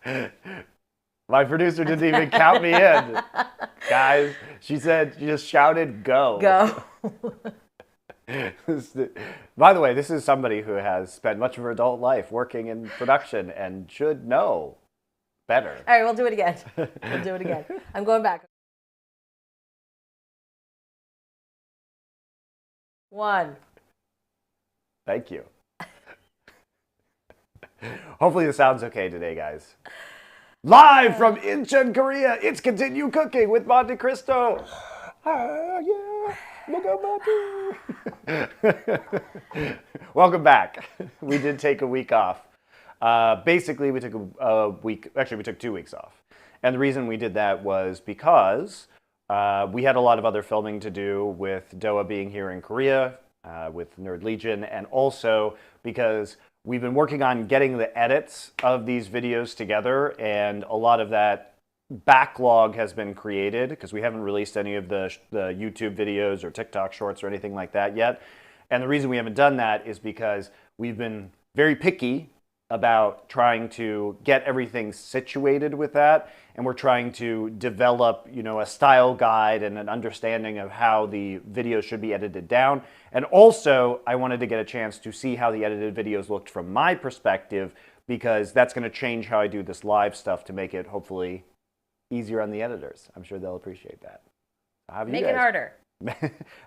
My producer didn't even count me in. Guys, she just shouted, go. Go. By the way, this is somebody who has spent much of her adult life working in production and should know better. All right, we'll do it again. We'll do it again. I'm going back. 1. Thank you. Hopefully this sounds okay today, guys. Live from Incheon, Korea, it's Continue Cooking with MonteCristo. Yeah, look at Monte. Welcome back. We did take a week off. Basically, we took a week, actually we took 2 weeks off. And the reason we did that was because we had a lot of other filming to do with Doa being here in Korea, with Nerd Legion, and also because we've been working on getting the edits of these videos together, and a lot of that backlog has been created because we haven't released any of the YouTube videos or TikTok shorts or anything like that yet. And the reason we haven't done that is because we've been very picky about trying to get everything situated with that, and we're trying to develop, a style guide and an understanding of how the videos should be edited down. And also, I wanted to get a chance to see how the edited videos looked from my perspective, because that's going to change how I do this live stuff to make it hopefully easier on the editors. I'm sure they'll appreciate that. How have you Make guys? it harder.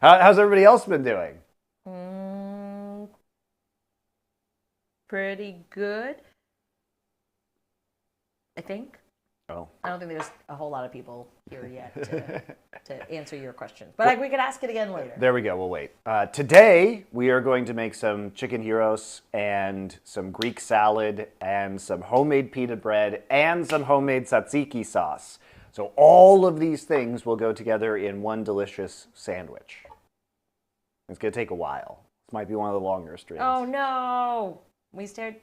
How's everybody else been doing? Pretty good, I think. Oh. I don't think there's a whole lot of people here yet to answer your question. But we could ask it again later. There we go. We'll wait. Today, we are going to make some chicken gyros and some Greek salad and some homemade pita bread and some homemade tzatziki sauce. So all of these things will go together in one delicious sandwich. It's going to take a while. This might be one of the longer streams. Oh, no. We stared.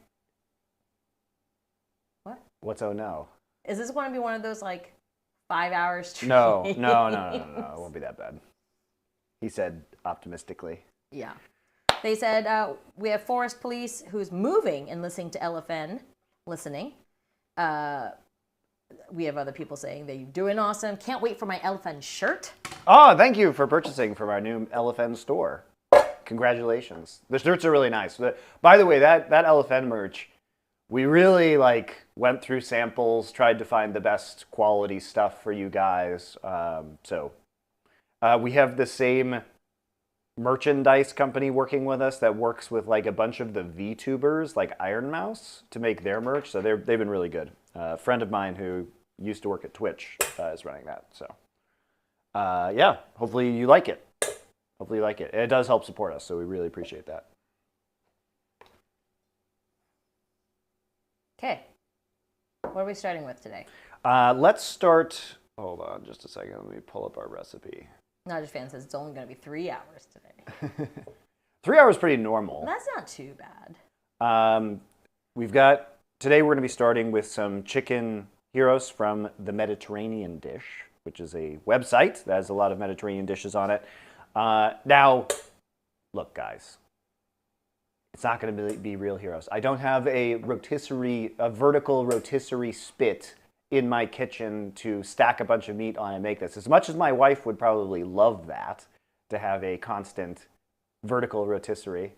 What? What's oh no? Is this going to be one of those, 5-hour streams? No. It won't be that bad. He said optimistically. Yeah. They said, we have Forest Police who's moving and listening to LFN. Listening. We have other people saying they're doing awesome. Can't wait for my LFN shirt. Oh, thank you for purchasing from our new LFN store. Congratulations. The shirts are really nice. By the way, that LFN merch, we really went through samples, tried to find the best quality stuff for you guys. We have the same merchandise company working with us that works with a bunch of the VTubers like Iron Mouse to make their merch. So they've been really good. A friend of mine who used to work at Twitch is running that. So yeah, hopefully you like it. Hopefully you like it. It does help support us, so we really appreciate that. Okay. What are we starting with today? Let's start. Hold on just a second. Let me pull up our recipe. Nodge fan says it's only going to be 3 hours today. 3 hours is pretty normal. That's not too bad. Today we're going to be starting with some chicken gyros from the Mediterranean Dish, which is a website that has a lot of Mediterranean dishes on it. Now, look, guys, it's not going to be real gyros. I don't have a vertical rotisserie spit in my kitchen to stack a bunch of meat on and make this. As much as my wife would probably love that, to have a constant vertical rotisserie.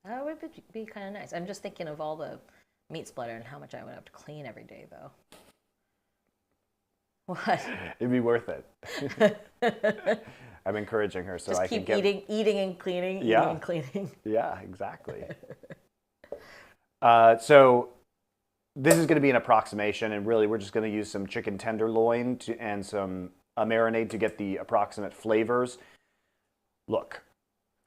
That would be kind of nice. I'm just thinking of all the meat splatter and how much I would have to clean every day, though. What? It'd be worth it. I'm encouraging her so just I keep can eating and cleaning, yeah. eating and cleaning. Yeah, exactly. So this is going to be an approximation, and really we're just going to use some chicken tenderloin and some marinade to get the approximate flavors. Look,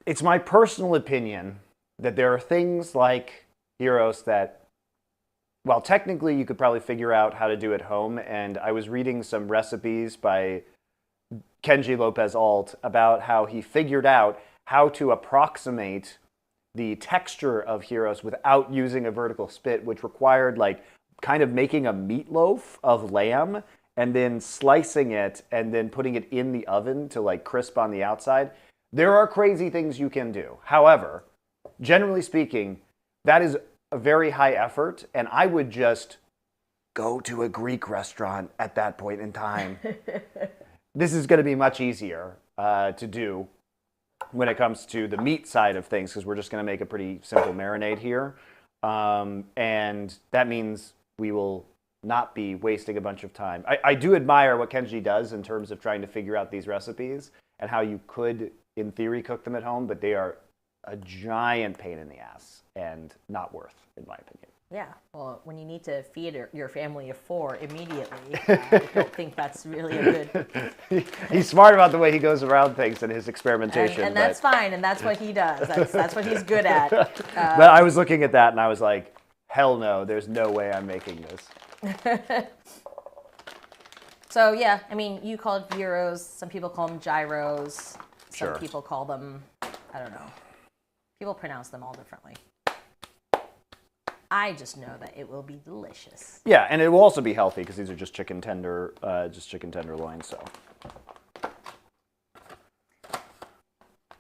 it's my personal opinion that there are things like gyros that, well, technically you could probably figure out how to do at home, and I was reading some recipes by Kenji Lopez Alt about how he figured out how to approximate the texture of gyros without using a vertical spit, which required kind of making a meatloaf of lamb and then slicing it and then putting it in the oven to crisp on the outside. There are crazy things you can do. However, generally speaking, that is a very high effort, and I would just go to a Greek restaurant at that point in time. This is going to be much easier to do when it comes to the meat side of things, because we're just going to make a pretty simple marinade here. And that means we will not be wasting a bunch of time. I do admire what Kenji does in terms of trying to figure out these recipes and how you could, in theory, cook them at home, but they are a giant pain in the ass and not worth, in my opinion. Yeah, well, when you need to feed your family of 4 immediately, I don't think that's really a good... He's smart about the way he goes around things and his experimentation. And that's fine, and that's what he does. That's what he's good at. But I was looking at that and I was like, hell no, there's no way I'm making this. So yeah, I mean, you call it gyros. Some people call them gyros. Some Sure. people call them, I don't know. People pronounce them all differently. I just know that it will be delicious. Yeah, and it will also be healthy because these are just chicken tenderloins. So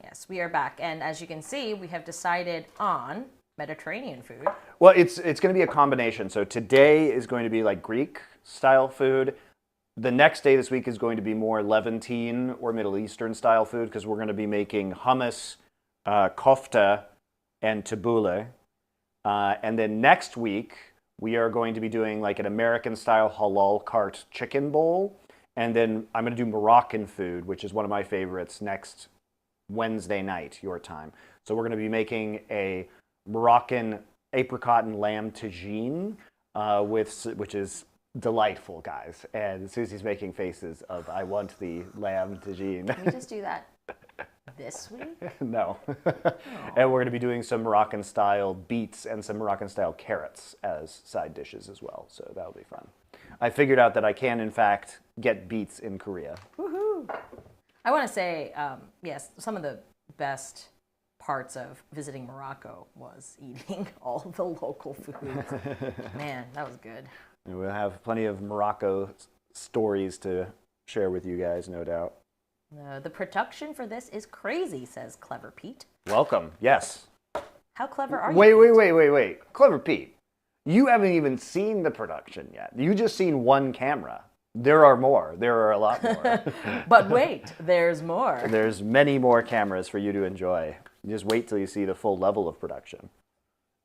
Yes, we are back, and as you can see, we have decided on Mediterranean food. well, it's going to be a combination. So today is going to be like Greek style food. The next day this week is going to be more Levantine or Middle Eastern style food because we're going to be making hummus, kofta, and tabbouleh. And then next week, we are going to be doing like an American-style halal cart chicken bowl. And then I'm going to do Moroccan food, which is one of my favorites, next Wednesday night, your time. So we're going to be making a Moroccan apricot and lamb tagine, which is delightful, guys. And Susie's making faces of, I want the lamb tagine. Can we just do that this week? No. And we're going to be doing some Moroccan-style beets and some Moroccan-style carrots as side dishes as well. So that'll be fun. I figured out that I can, in fact, get beets in Korea. Woohoo! I want to say, yes, some of the best parts of visiting Morocco was eating all the local foods. Man, that was good. And we'll have plenty of Morocco stories to share with you guys, no doubt. The production for this is crazy, says Clever Pete. Welcome. Yes. How clever are you? Wait. Clever Pete. You haven't even seen the production yet. You just seen one camera. There are more. There are a lot more. But wait, there's more. There's many more cameras for you to enjoy. Just wait till you see the full level of production.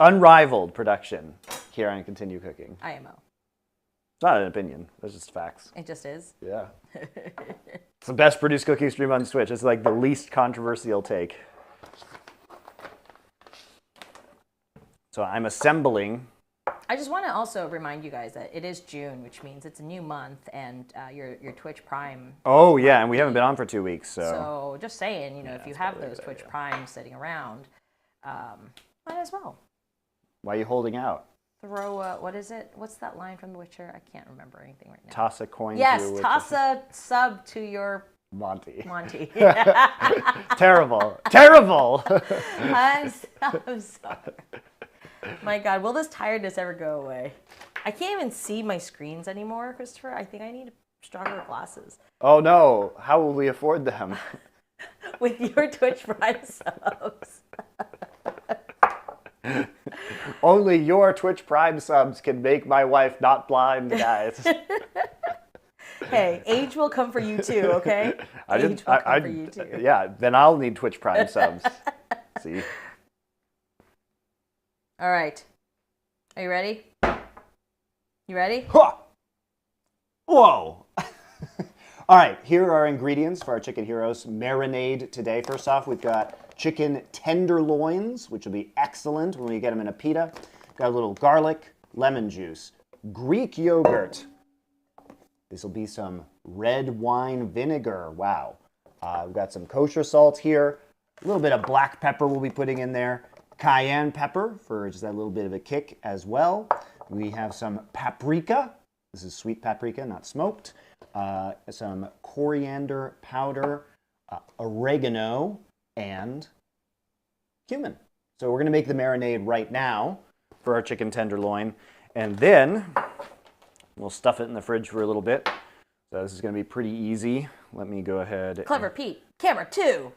Unrivaled production here on Continue Cooking. IMO. It's not an opinion. That's just facts. It just is. Yeah. It's the best produced cooking stream on Twitch. It's like the least controversial take. So I'm assembling. I just want to also remind you guys that it is June, which means it's a new month, and your Twitch Prime. Oh yeah, and we haven't been on for 2 weeks, so. So just saying, if you have those Twitch Primes sitting around, might as well. Why are you holding out? Throw what is it? What's that line from The Witcher? I can't remember anything right now. Toss a coin. Yes, to your toss a sub to your Monty. Terrible. I'm so sorry. My God, will this tiredness ever go away? I can't even see my screens anymore, Christopher. I think I need stronger glasses. Oh no, how will we afford them? With your Twitch Prime subs. Only your Twitch Prime subs can make my wife not blind, guys. Hey, age will come for you too, okay? Age will come for you too. Yeah, then I'll need Twitch Prime subs. See? All right. Are you ready? You ready? Whoa! All right, here are our ingredients for our Chicken Gyros marinade today. First off, we've got chicken tenderloins, which will be excellent when we get them in a pita. Got a little garlic, lemon juice, Greek yogurt. This will be some red wine vinegar. Wow. We've got some kosher salt here. A little bit of black pepper we'll be putting in there. Cayenne pepper for just that little bit of a kick as well. We have some paprika. This is sweet paprika, not smoked. Some coriander powder, oregano, and cumin. So we're going to make the marinade right now for our chicken tenderloin. And then we'll stuff it in the fridge for a little bit. So this is going to be pretty easy. Let me go ahead. Clever Pete, camera 2.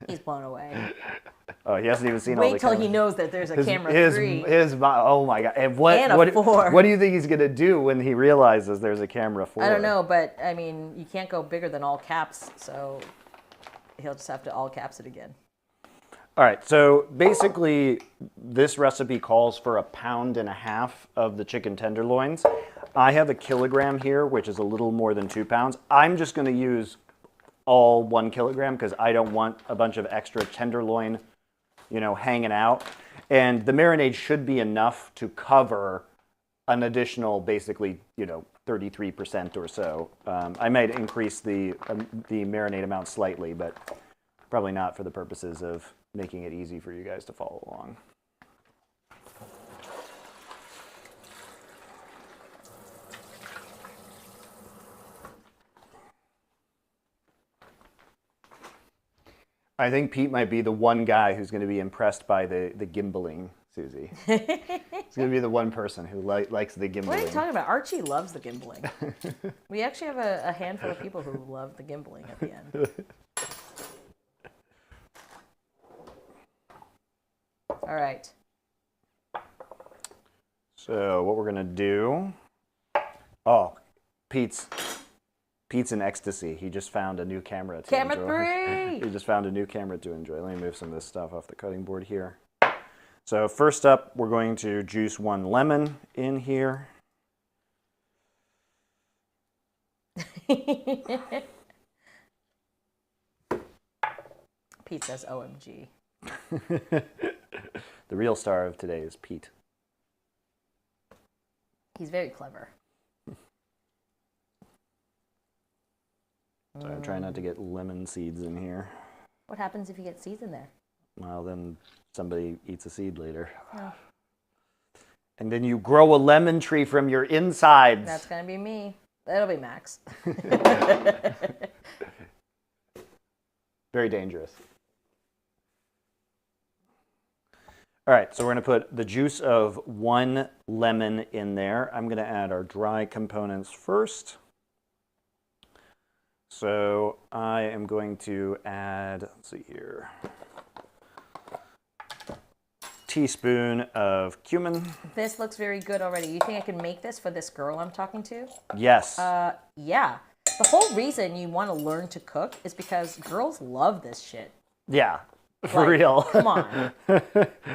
He's blown away. Oh, he hasn't even seen all the Wait till cameras. he knows that there's a camera 3. Oh my God. And And a 4. what do you think he's going to do when he realizes there's a camera 4? I don't know, but I mean, you can't go bigger than all caps, so he'll just have to all caps it again. All right, so basically this recipe calls for 1.5 pounds of the chicken tenderloins. I have 1 kilogram here, which is a little more than 2 pounds. I'm just going to use all 1 kilogram because I don't want a bunch of extra tenderloin, hanging out. And the marinade should be enough to cover an additional, basically, 33% or so. I might increase the marinade amount slightly, but probably not for the purposes of making it easy for you guys to follow along. I think Pete might be the one guy who's going to be impressed by the gimbaling, Susie. He's going to be the one person who likes the gimbaling. What are you talking about? Archie loves the gimbaling. We actually have a handful of people who love the gimbaling at the end. All right. So what we're going to do... Oh, Pete's in ecstasy. He just found a new camera to enjoy. Camera 3! He just found a new camera to enjoy. Let me move some of this stuff off the cutting board here. So first up, we're going to juice 1 lemon in here. Pete says OMG. The real star of today is Pete. He's very clever. So I'm trying not to get lemon seeds in here. What happens if you get seeds in there? Well, then somebody eats a seed later. Oh. And then you grow a lemon tree from your insides. That's going to be me. That'll be Max. Very dangerous. All right, so we're going to put the juice of 1 lemon in there. I'm going to add our dry components first. So I am going to add, let's see here, teaspoon of cumin. This looks very good already. You think I can make this for this girl I'm talking to? Yes. Yeah. The whole reason you want to learn to cook is because girls love this shit. Yeah, for Like, real. Come on.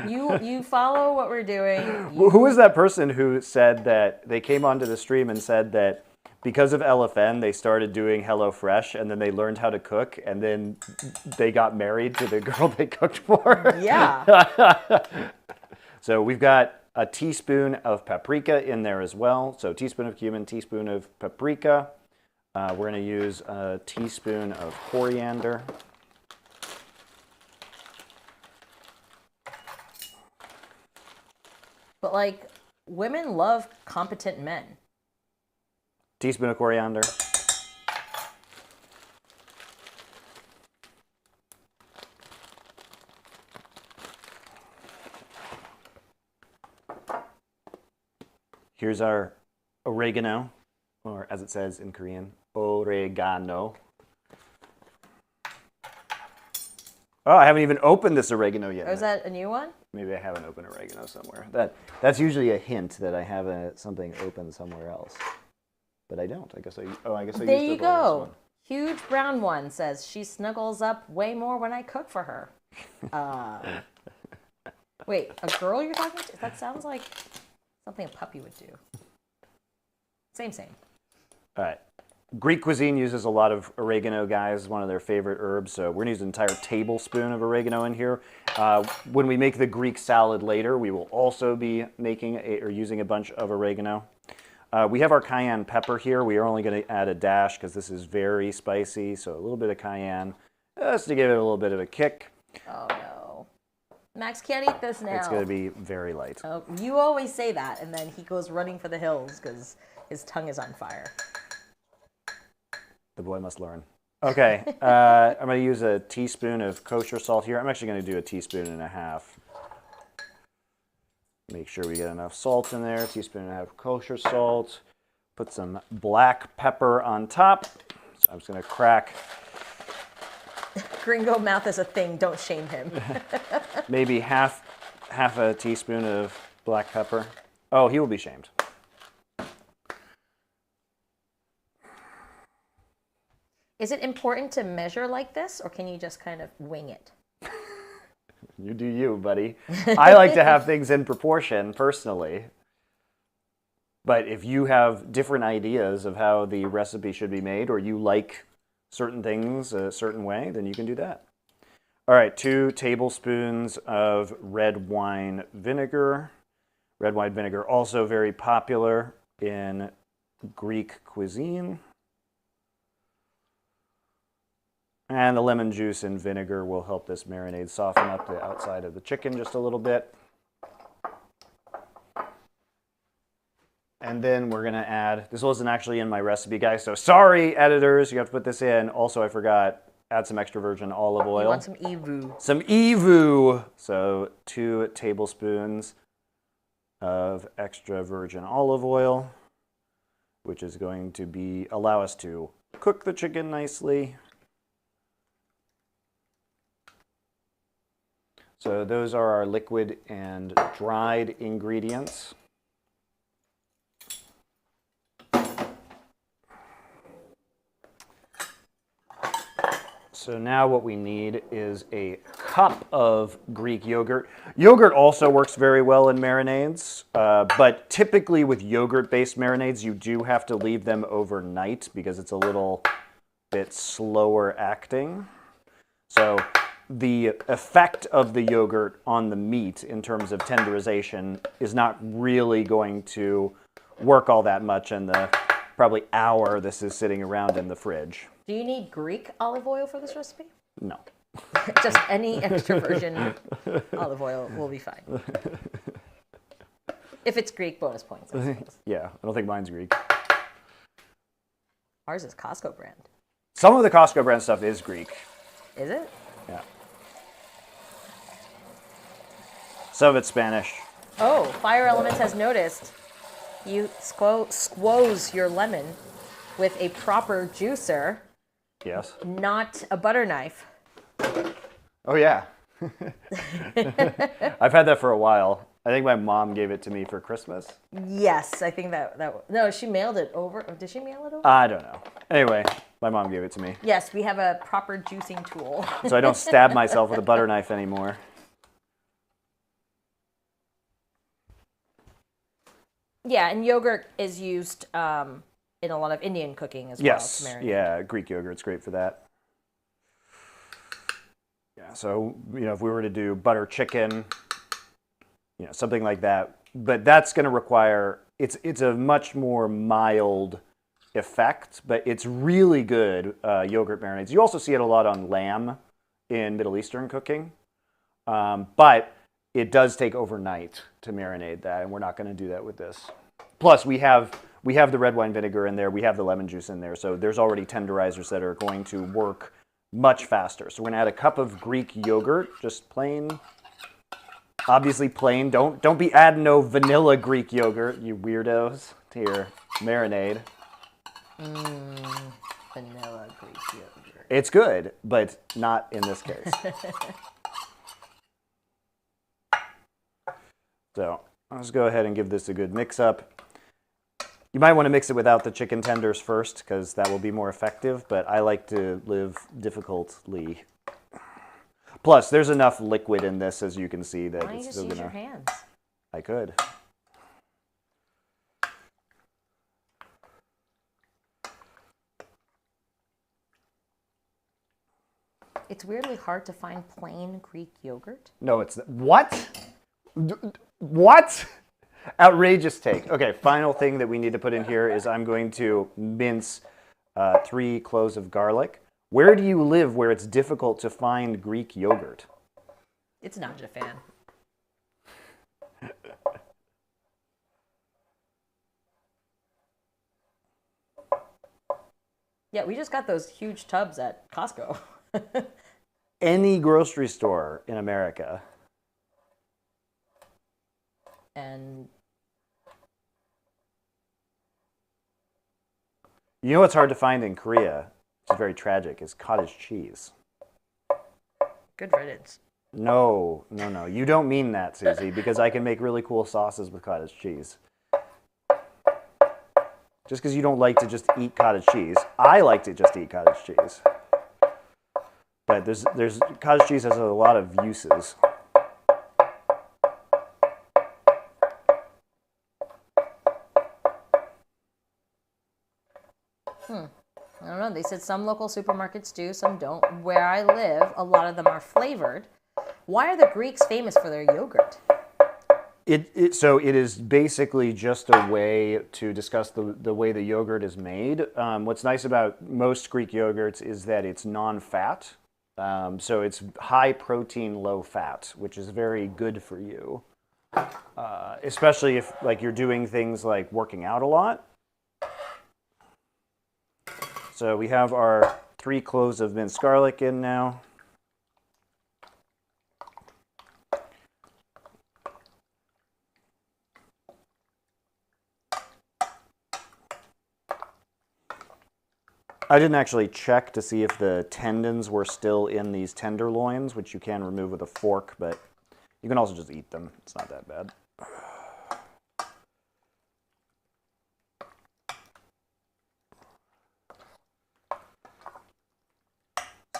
You follow what we're doing. Who was that person who said that they came onto the stream and said that because of LFN, they started doing HelloFresh, and then they learned how to cook, and then they got married to the girl they cooked for? Yeah. So we've got a teaspoon of paprika in there as well. So teaspoon of cumin, teaspoon of paprika. We're going to use a teaspoon of coriander. But like, women love competent men. Teaspoon of coriander. Here's our oregano, or as it says in Korean, oregano. Oh, I haven't even opened this oregano yet. Oh, is that a new one? Maybe I have an open oregano somewhere. That's usually a hint that I have something open somewhere else. But I don't. I guess I used There up you all this go. one. Huge brown one says she snuggles up way more when I cook for her. Wait, a girl you're talking to? That sounds like something a puppy would do. Same. All right. Greek cuisine uses a lot of oregano, guys. It's one of their favorite herbs. So we're going to use an entire tablespoon of oregano in here. When we make the Greek salad later, we will also be using a bunch of oregano. We have our cayenne pepper here. We are only going to add a dash because this is very spicy. So a little bit of cayenne just to give it a little bit of a kick. Oh, no. Max can't eat this now. It's going to be very light. Oh, you always say that, and then he goes running for the hills because his tongue is on fire. The boy must learn. Okay, I'm going to use a teaspoon of kosher salt here. I'm actually going to do a teaspoon and a half. Make sure we get enough salt in there. Teaspoon and a half of kosher salt. Put some black pepper on top. So I'm just going to crack. Gringo mouth is a thing. Don't shame him. maybe half a teaspoon of black pepper. Oh, he will be shamed. Is it important to measure like this, or can you just kind of wing it? You do you, buddy. I like to have things in proportion, personally. But if you have different ideas of how the recipe should be made, or you like certain things a certain way, then you can do that. All right, 2 tablespoons of red wine vinegar. Red wine vinegar, also very popular in Greek cuisine. And the lemon juice and vinegar will help this marinade soften up the outside of the chicken just a little bit. And then we're going to add, this wasn't actually in my recipe, guys, so sorry, editors, you have to put this in. Also, I forgot, add some extra virgin olive oil. You want some EVU. Some EVU. So 2 tablespoons of extra virgin olive oil, which is going to allow us to cook the chicken nicely. So those are our liquid and dried ingredients. So now what we need is a cup of Greek yogurt. Yogurt also works very well in marinades, but typically with yogurt-based marinades, you do have to leave them overnight because it's a little bit slower acting. So the effect of the yogurt on the meat in terms of tenderization is not really going to work all that much in the probably hour this is sitting around in the fridge. Do you need Greek olive oil for this recipe? No. Just any extra virgin olive oil will be fine. If it's Greek, bonus points, I suppose. Yeah, I don't think mine's Greek. Ours is Costco brand. Some of the Costco brand stuff is Greek. Is it? Yeah. Some of it's Spanish. Oh, Fire Elements has noticed. You squoze your lemon with a proper juicer. Yes. Not a butter knife. Oh, yeah. I've had that for a while. I think my mom gave it to me for Christmas. Yes, I think that no, she mailed it over. Did she mail it over? I don't know. Anyway, my mom gave it to me. Yes, we have a proper juicing tool. So I don't stab myself with a butter knife anymore. Yeah, and yogurt is used in a lot of Indian cooking as well. Yes, yeah, Greek yogurt's great for that. Yeah, so, if we were to do butter chicken, something like that, but that's going to require, it's a much more mild effect, but it's really good yogurt marinades. You also see it a lot on lamb in Middle Eastern cooking, but it does take overnight to marinate that, and we're not going to do that with this. Plus, we have the red wine vinegar in there, we have the lemon juice in there, so there's already tenderizers that are going to work much faster. So we're going to add a cup of Greek yogurt, just plain. Obviously plain. Don't be adding no vanilla Greek yogurt, you weirdos, to your marinade. Vanilla Greek yogurt. It's good, but not in this case. So let's go ahead and give this a good mix up. You might want to mix it without the chicken tenders first, because that will be more effective, but I like to live difficultly. Plus, there's enough liquid in this, as you can see, that Why don't you it's just still use gonna... your hands? I could. It's weirdly hard to find plain Greek yogurt. No, it's... What? What? Outrageous take. Okay, final thing that we need to put in here is I'm going to mince 3 cloves of garlic. Where do you live where it's difficult to find Greek yogurt? It's not Japan. Yeah, we just got those huge tubs at Costco. Any grocery store in America. And you know what's hard to find in Korea, which is very tragic, is cottage cheese. good riddance. No. You don't mean that, Susie, because I can make really cool sauces with cottage cheese. Just because you don't like to just eat cottage cheese. I like to just eat cottage cheese. But there's cottage cheese has a lot of uses. I don't know. They said some local supermarkets do, some don't. Where I live, a lot of them are flavored. Why are the Greeks famous for their yogurt? So it is basically just a way to discuss the way the yogurt is made. What's nice about most Greek yogurts is that it's non-fat. So it's high protein, low fat, which is very good for you. Especially if like you're doing things like working out a lot. So we have our 3 cloves of minced garlic in now. I didn't actually check to see if the tendons were still in these tenderloins, which you can remove with a fork, but you can also just eat them. It's not that bad.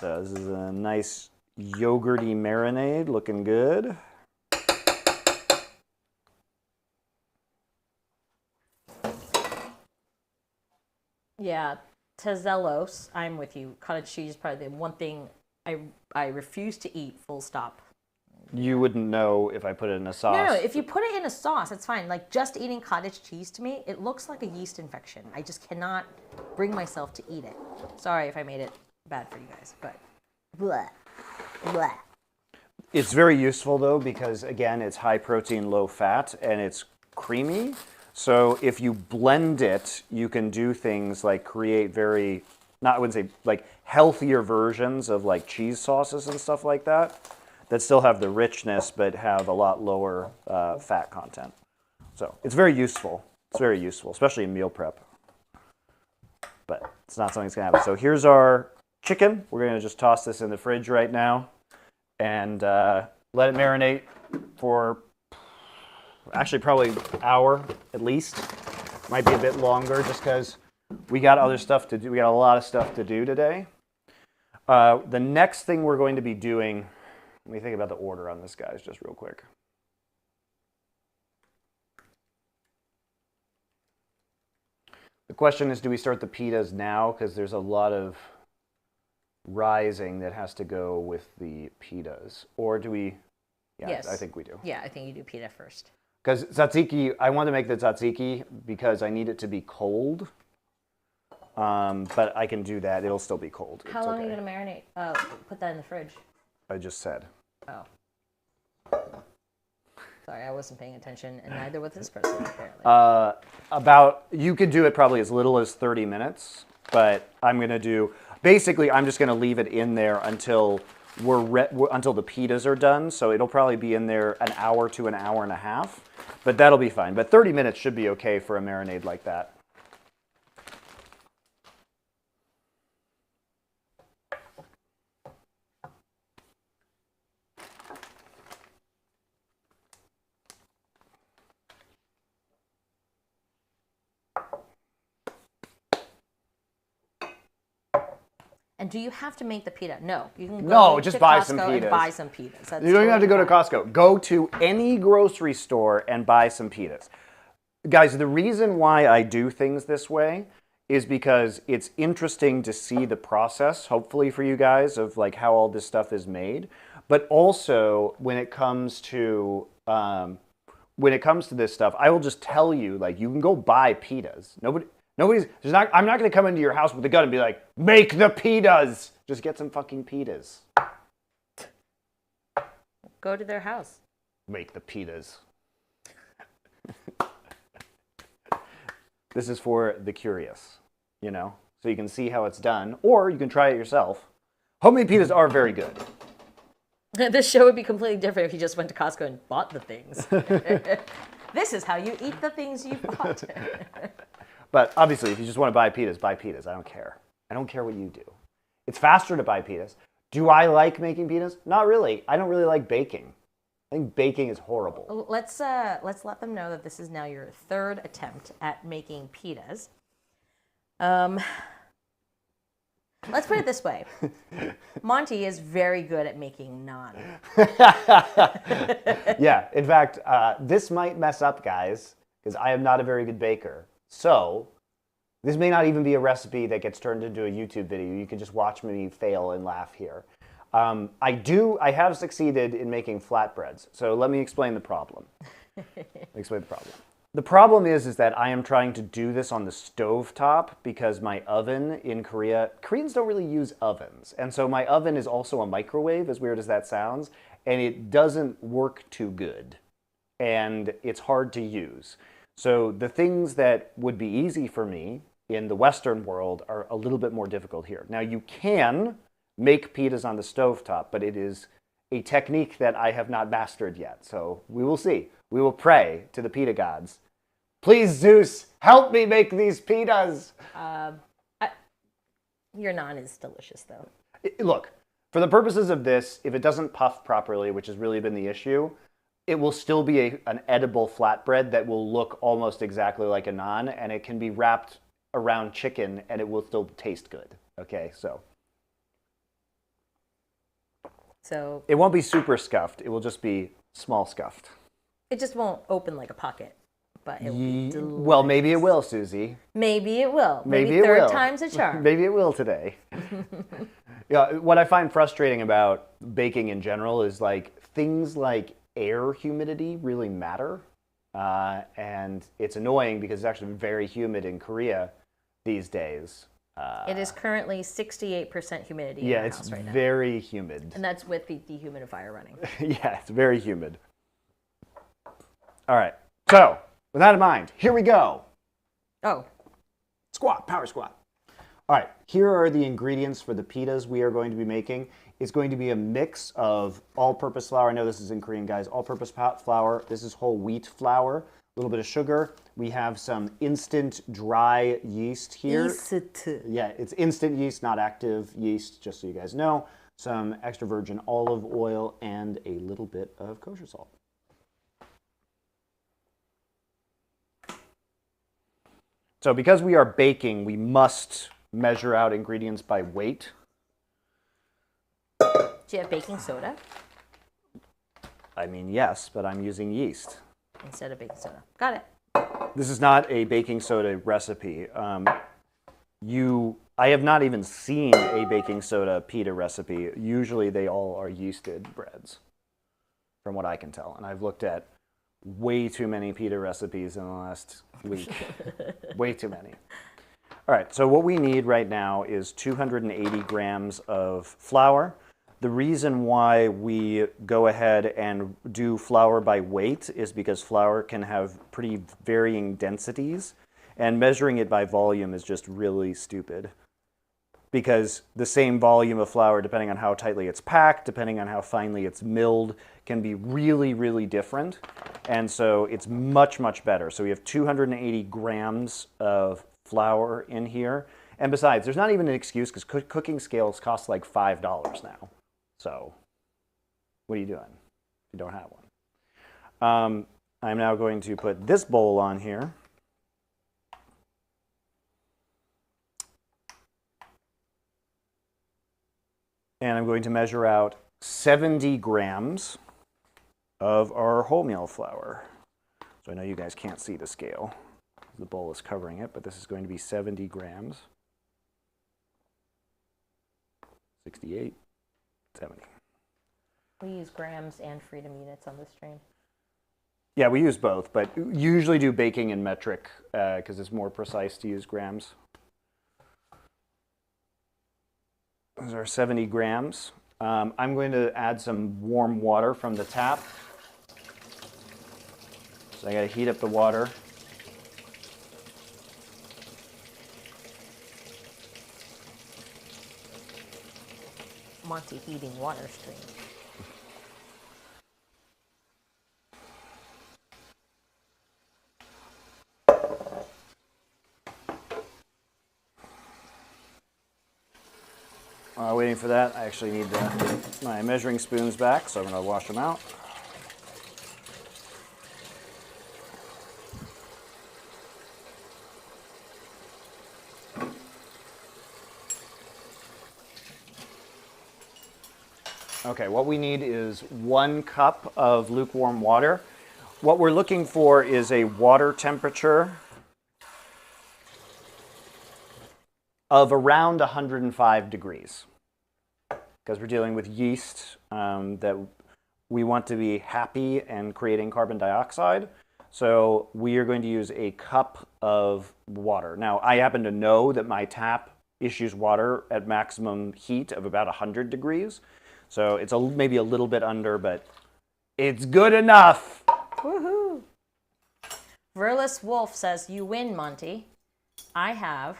So this is a nice yogurty marinade, looking good. Yeah, Tzatziki, I'm with you. Cottage cheese is probably the one thing I refuse to eat, full stop. You wouldn't know if I put it in a sauce. No, if you put it in a sauce, it's fine. Like, just eating cottage cheese to me, it looks like a yeast infection. I just cannot bring myself to eat it. Sorry if I made it bad for you guys, but blah, blah. It's very useful, though, because, again, it's high protein, low fat, and it's creamy. So if you blend it, you can do things like create very, I wouldn't say, like, healthier versions of, like, cheese sauces and stuff like that still have the richness but have a lot lower fat content. So it's very useful. It's very useful, especially in meal prep. But it's not something that's going to happen. So here's our chicken. We're going to just toss this in the fridge right now and let it marinate for actually probably an hour at least. Might be a bit longer just because we got other stuff to do. We got a lot of stuff to do today. The next thing we're going to be doing, let me think about the order on this, guys, just real quick. The question is, do we start the pitas now? Because there's a lot of rising that has to go with the pitas. Or do we? Yeah, Yes. I think we do. Yeah, I think you do pita first. Because tzatziki, I want to make the tzatziki because I need it to be cold. But I can do that. It'll still be cold. How long are you going to marinate? Put that in the fridge. I just said. Oh. Sorry, I wasn't paying attention, and neither was this person, apparently. You could do it probably as little as 30 minutes, but I'm going to do, basically, I'm just going to leave it in there until until the pitas are done. So it'll probably be in there an hour to an hour and a half, but that'll be fine. But 30 minutes should be okay for a marinade like that. And do you have to make the pita? No, you can No, go just to buy Costco some and pitas. buy some pitas. That's You don't even have to go to totally fine. Costco. Go to any grocery store and buy some pitas. Guys, the reason why I do things this way is because it's interesting to see the process, hopefully for you guys, of like how all this stuff is made. But also when it comes to this stuff, I will just tell you, like, you can go buy pitas. I'm not going to come into your house with a gun and be like, make the pitas. Just get some fucking pitas. Go to their house. Make the pitas. This is for the curious, so you can see how it's done, or you can try it yourself. Homemade pitas are very good. This show would be completely different if you just went to Costco and bought the things. This is how you eat the things you bought. But obviously, if you just want to buy pitas, buy pitas. I don't care. I don't care what you do. It's faster to buy pitas. Do I like making pitas? Not really. I don't really like baking. I think baking is horrible. Let's let them know that this is now your third attempt at making pitas. Let's put it this way. Monty is very good at making naan. Yeah, in fact, this might mess up, guys, because I am not a very good baker. So, this may not even be a recipe that gets turned into a YouTube video. You can just watch me fail and laugh here. I have succeeded in making flatbreads. So let me explain the problem. The problem is that I am trying to do this on the stove top because my oven in Korea, Koreans don't really use ovens. And so my oven is also a microwave, as weird as that sounds, and it doesn't work too good. And it's hard to use. So the things that would be easy for me in the Western world are a little bit more difficult here. Now you can make pitas on the stovetop, but it is a technique that I have not mastered yet. So we will see. We will pray to the pita gods. Please, Zeus, help me make these pitas. Your naan is delicious, though. Look, for the purposes of this, if it doesn't puff properly, which has really been the issue, it will still be an edible flatbread that will look almost exactly like a naan, and it can be wrapped around chicken, and it will still taste good. Okay, so it won't be super scuffed. It will just be small scuffed. It just won't open like a pocket, but it will be delicious. Well, maybe it will, Susie. Maybe it will. Maybe it third will. time's a charm. Maybe it will today. Yeah, what I find frustrating about baking in general is like things like air humidity really matter. And it's annoying because it's actually very humid in Korea these days. It is currently 68% humidity in our house right now. Yeah, it's very humid. And that's with the dehumidifier running. Yeah, it's very humid. All right, so with that in mind, here we go. Oh. Squat, power squat. All right, here are the ingredients for the pitas we are going to be making. It's going to be a mix of all-purpose flour. I know this is in Korean, guys. All-purpose flour. This is whole wheat flour. A little bit of sugar. We have some instant dry yeast here. Yeast. Yeah, it's instant yeast, not active yeast, just so you guys know. Some extra virgin olive oil and a little bit of kosher salt. So because we are baking, we must measure out ingredients by weight. Do you have baking soda? I mean, yes, but I'm using yeast. Instead of baking soda. Got it. This is not a baking soda recipe. I have not even seen a baking soda pita recipe. Usually they all are yeasted breads, from what I can tell. And I've looked at way too many pita recipes in the last week. Way too many. All right, so what we need right now is 280 grams of flour. The reason why we go ahead and do flour by weight is because flour can have pretty varying densities, and measuring it by volume is just really stupid. Because the same volume of flour, depending on how tightly it's packed, depending on how finely it's milled, can be really, really different. And so it's much, much better. So we have 280 grams of flour in here. And besides, there's not even an excuse because cooking scales cost like $5 now. So what are you doing if you don't have one? I'm now going to put this bowl on here. And I'm going to measure out 70 grams of our wholemeal flour. So I know you guys can't see the scale. The bowl is covering it, but this is going to be 70 grams. 68, 70. We use grams and freedom units on this stream. Yeah, we use both, but usually do baking in metric because it's more precise to use grams. Those are 70 grams. I'm going to add some warm water from the tap. So I got to heat up the water. Monty heating water stream. While waiting for that, I actually need my measuring spoons back, so I'm going to wash them out. Okay, what we need is 1 cup of lukewarm water. What we're looking for is a water temperature of around 105 degrees. Because we're dealing with yeast that we want to be happy and creating carbon dioxide. So we are going to use a cup of water. Now, I happen to know that my tap issues water at maximum heat of about 100 degrees. So it's maybe a little bit under, but it's good enough. Woohoo! Verless Wolf says, you win, Monty. I have,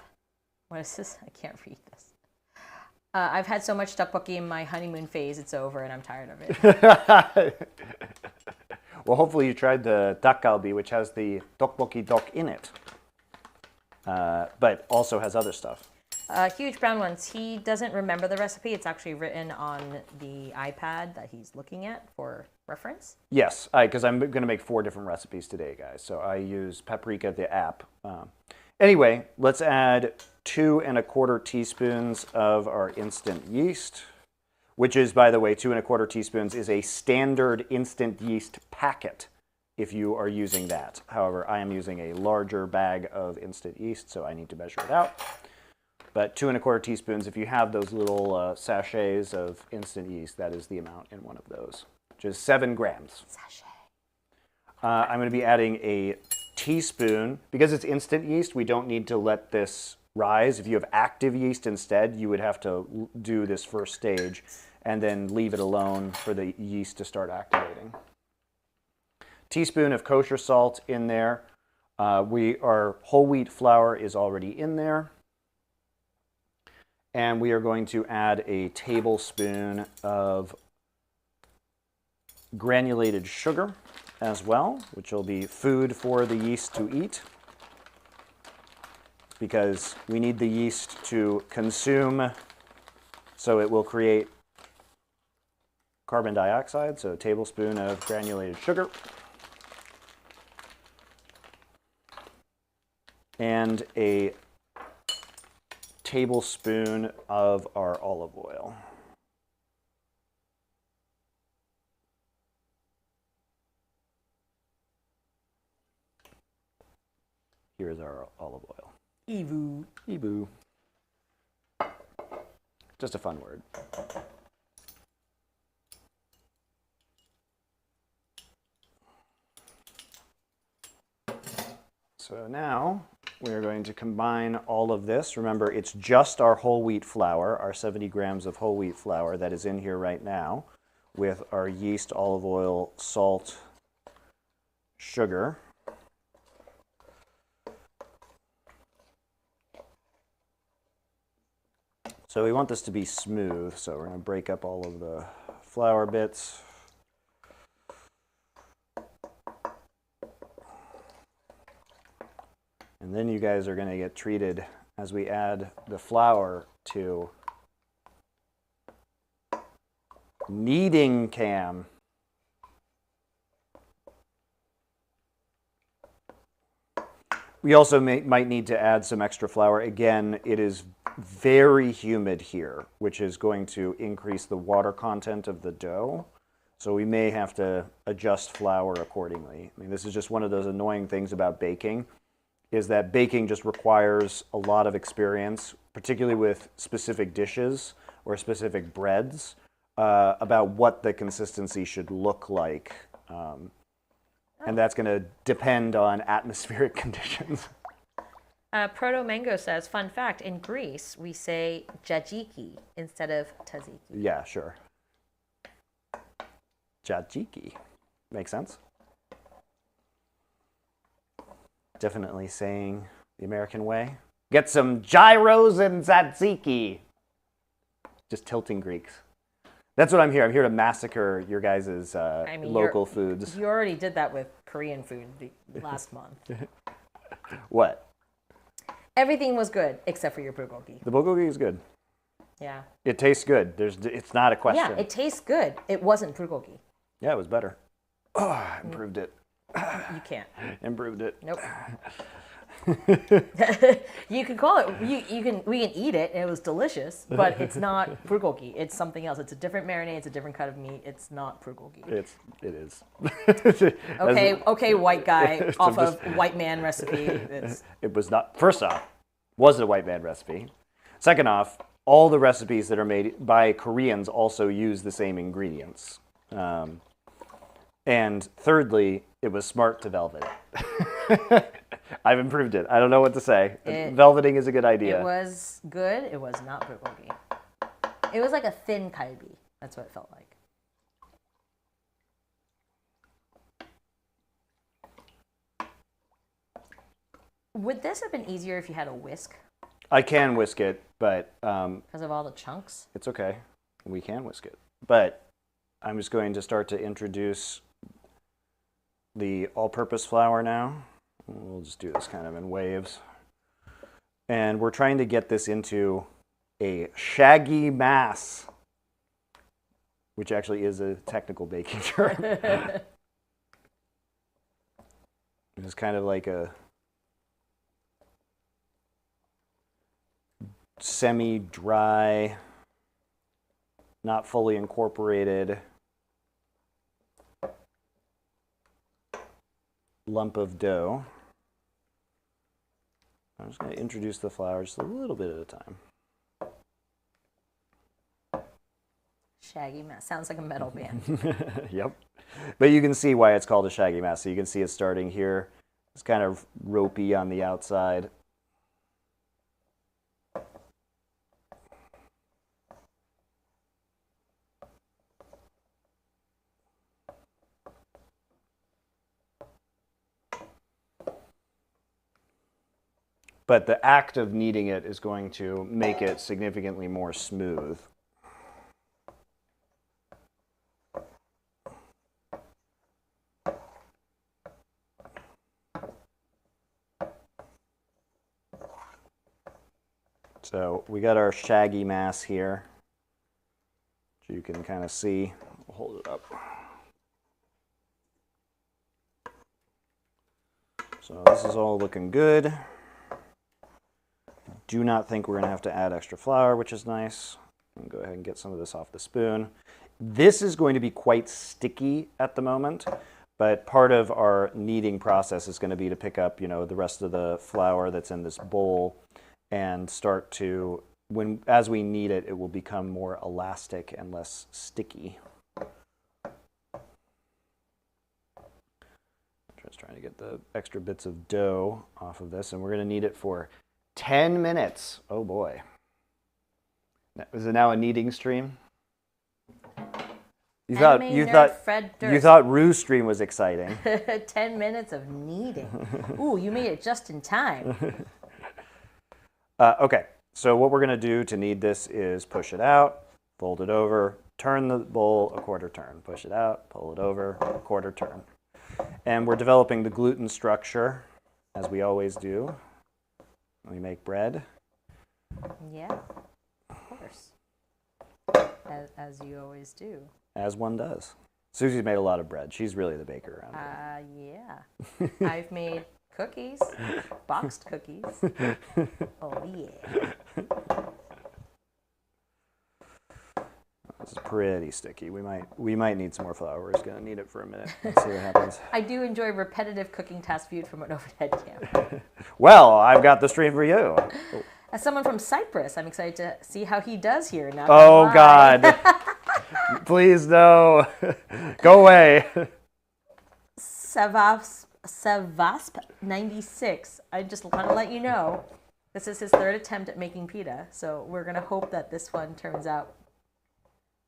what is this? I can't read this. I've had so much tteokbokki in my honeymoon phase, it's over and I'm tired of it. Well, hopefully you tried the dak-galbi, which has the tteokbokki dok in it, but also has other stuff. Huge Brown Ones, he doesn't remember the recipe. It's actually written on the iPad that he's looking at for reference. Yes, because I'm going to make 4 different recipes today, guys. So I use Paprika, the app. Anyway, let's add 2 1/4 teaspoons of our instant yeast, which is, by the way, 2 1/4 teaspoons is a standard instant yeast packet if you are using that. However, I am using a larger bag of instant yeast, so I need to measure it out. But 2 1/4 teaspoons, if you have those little sachets of instant yeast, that is the amount in one of those, which is 7 grams. Sachet. I'm going to be adding a teaspoon. Because it's instant yeast, we don't need to let this rise. If you have active yeast instead, you would have to do this first stage and then leave it alone for the yeast to start activating. Teaspoon of kosher salt in there. Our whole wheat flour is already in there. And we are going to add a tablespoon of granulated sugar as well, which will be food for the yeast to eat, because we need the yeast to consume, so it will create carbon dioxide. So a tablespoon of granulated sugar. And a tablespoon of our olive oil. Here's our olive oil. Evu. Ebu. Just a fun word. So now we're going to combine all of this. Remember, it's just our whole wheat flour, our 70 grams of whole wheat flour that is in here right now, with our yeast, olive oil, salt, sugar. So we want this to be smooth, so we're going to break up all of the flour bits. And then you guys are going to get treated as we add the flour to kneading cam. We also might need to add some extra flour. Again, it is very humid here, which is going to increase the water content of the dough. So we may have to adjust flour accordingly. I mean, this is just one of those annoying things about baking, is that baking just requires a lot of experience, particularly with specific dishes or specific breads, about what the consistency should look like. And that's going to depend on atmospheric conditions. Proto Mango says, fun fact, in Greece, we say tzatziki instead of tzatziki. Yeah, sure. Tzatziki. Makes sense. Definitely saying the American way. Get some gyros and tzatziki. Just tilting Greeks. That's what I'm here. I'm here to massacre your guys' local foods. You already did that with Korean food last month. What? Everything was good except for your bulgogi. The bulgogi is good. Yeah. It tastes good. It's not a question. Yeah, it tastes good. It wasn't bulgogi. Yeah, it was better. Oh, I improved it. You can't. Improved it. Nope. You can call it. We can eat it. And it was delicious, but it's not bulgogi. It's something else. It's a different marinade. It's a different cut of meat. It's not bulgogi. It is. Okay, white guy off of white man recipe. It was not. First off, was it a white man recipe? Second off, all the recipes that are made by Koreans also use the same ingredients. And thirdly, it was smart to velvet it. I've improved it. I don't know what to say. Velveting is a good idea. It was good. It was not bulgogi. It was like a thin kalbi. That's what it felt like. Would this have been easier if you had a whisk? I can whisk it, but Because of all the chunks? it's okay. We can whisk it. But I'm just going to start to introduce the all-purpose flour now. We'll just do this kind of in waves. And we're trying to get this into a shaggy mass, which actually is a technical baking term. It's kind of like a semi-dry, not fully incorporated lump of dough. I'm just going to introduce the flour just a little bit at a time. Shaggy mess. Sounds like a metal band. Yep. But you can see why it's called a shaggy mass. So you can see it starting here. It's kind of ropey on the outside. But the act of kneading it is going to make it significantly more smooth. So we got our shaggy mass here, which you can kind of see. We'll hold it up. So this is all looking good. Do not think we're going to have to add extra flour, which is nice. I'll go ahead and get some of this off the spoon. This is going to be quite sticky at the moment, but part of our kneading process is going to be to pick up, the rest of the flour that's in this bowl and start to, as we knead it, it will become more elastic and less sticky. Just trying to get the extra bits of dough off of this, and we're going to knead it for 10 minutes. Oh boy. Is it now a kneading stream? You thought Rue stream was exciting. 10 minutes of kneading. Ooh, you made it just in time. Okay, so what we're going to do to knead this is push it out, fold it over, turn the bowl a quarter turn. Push it out, pull it over, a quarter turn. And we're developing the gluten structure, as we always do. We make bread. Yeah, of course. As you always do. As one does. Susie's made a lot of bread. She's really the baker around here. Yeah. I've made cookies, boxed cookies. Oh, yeah. This is pretty sticky. We might need some more flour. We're just going to knead it for a minute and see what happens. I do enjoy repetitive cooking tasks viewed from an overhead camera. Well, I've got the stream for you. As someone from Cyprus, I'm excited to see how he does here. Not Oh, God. Please, no. Go away. Savasp 96. I just want to let you know, this is his third attempt at making pita, so we're going to hope that this one turns out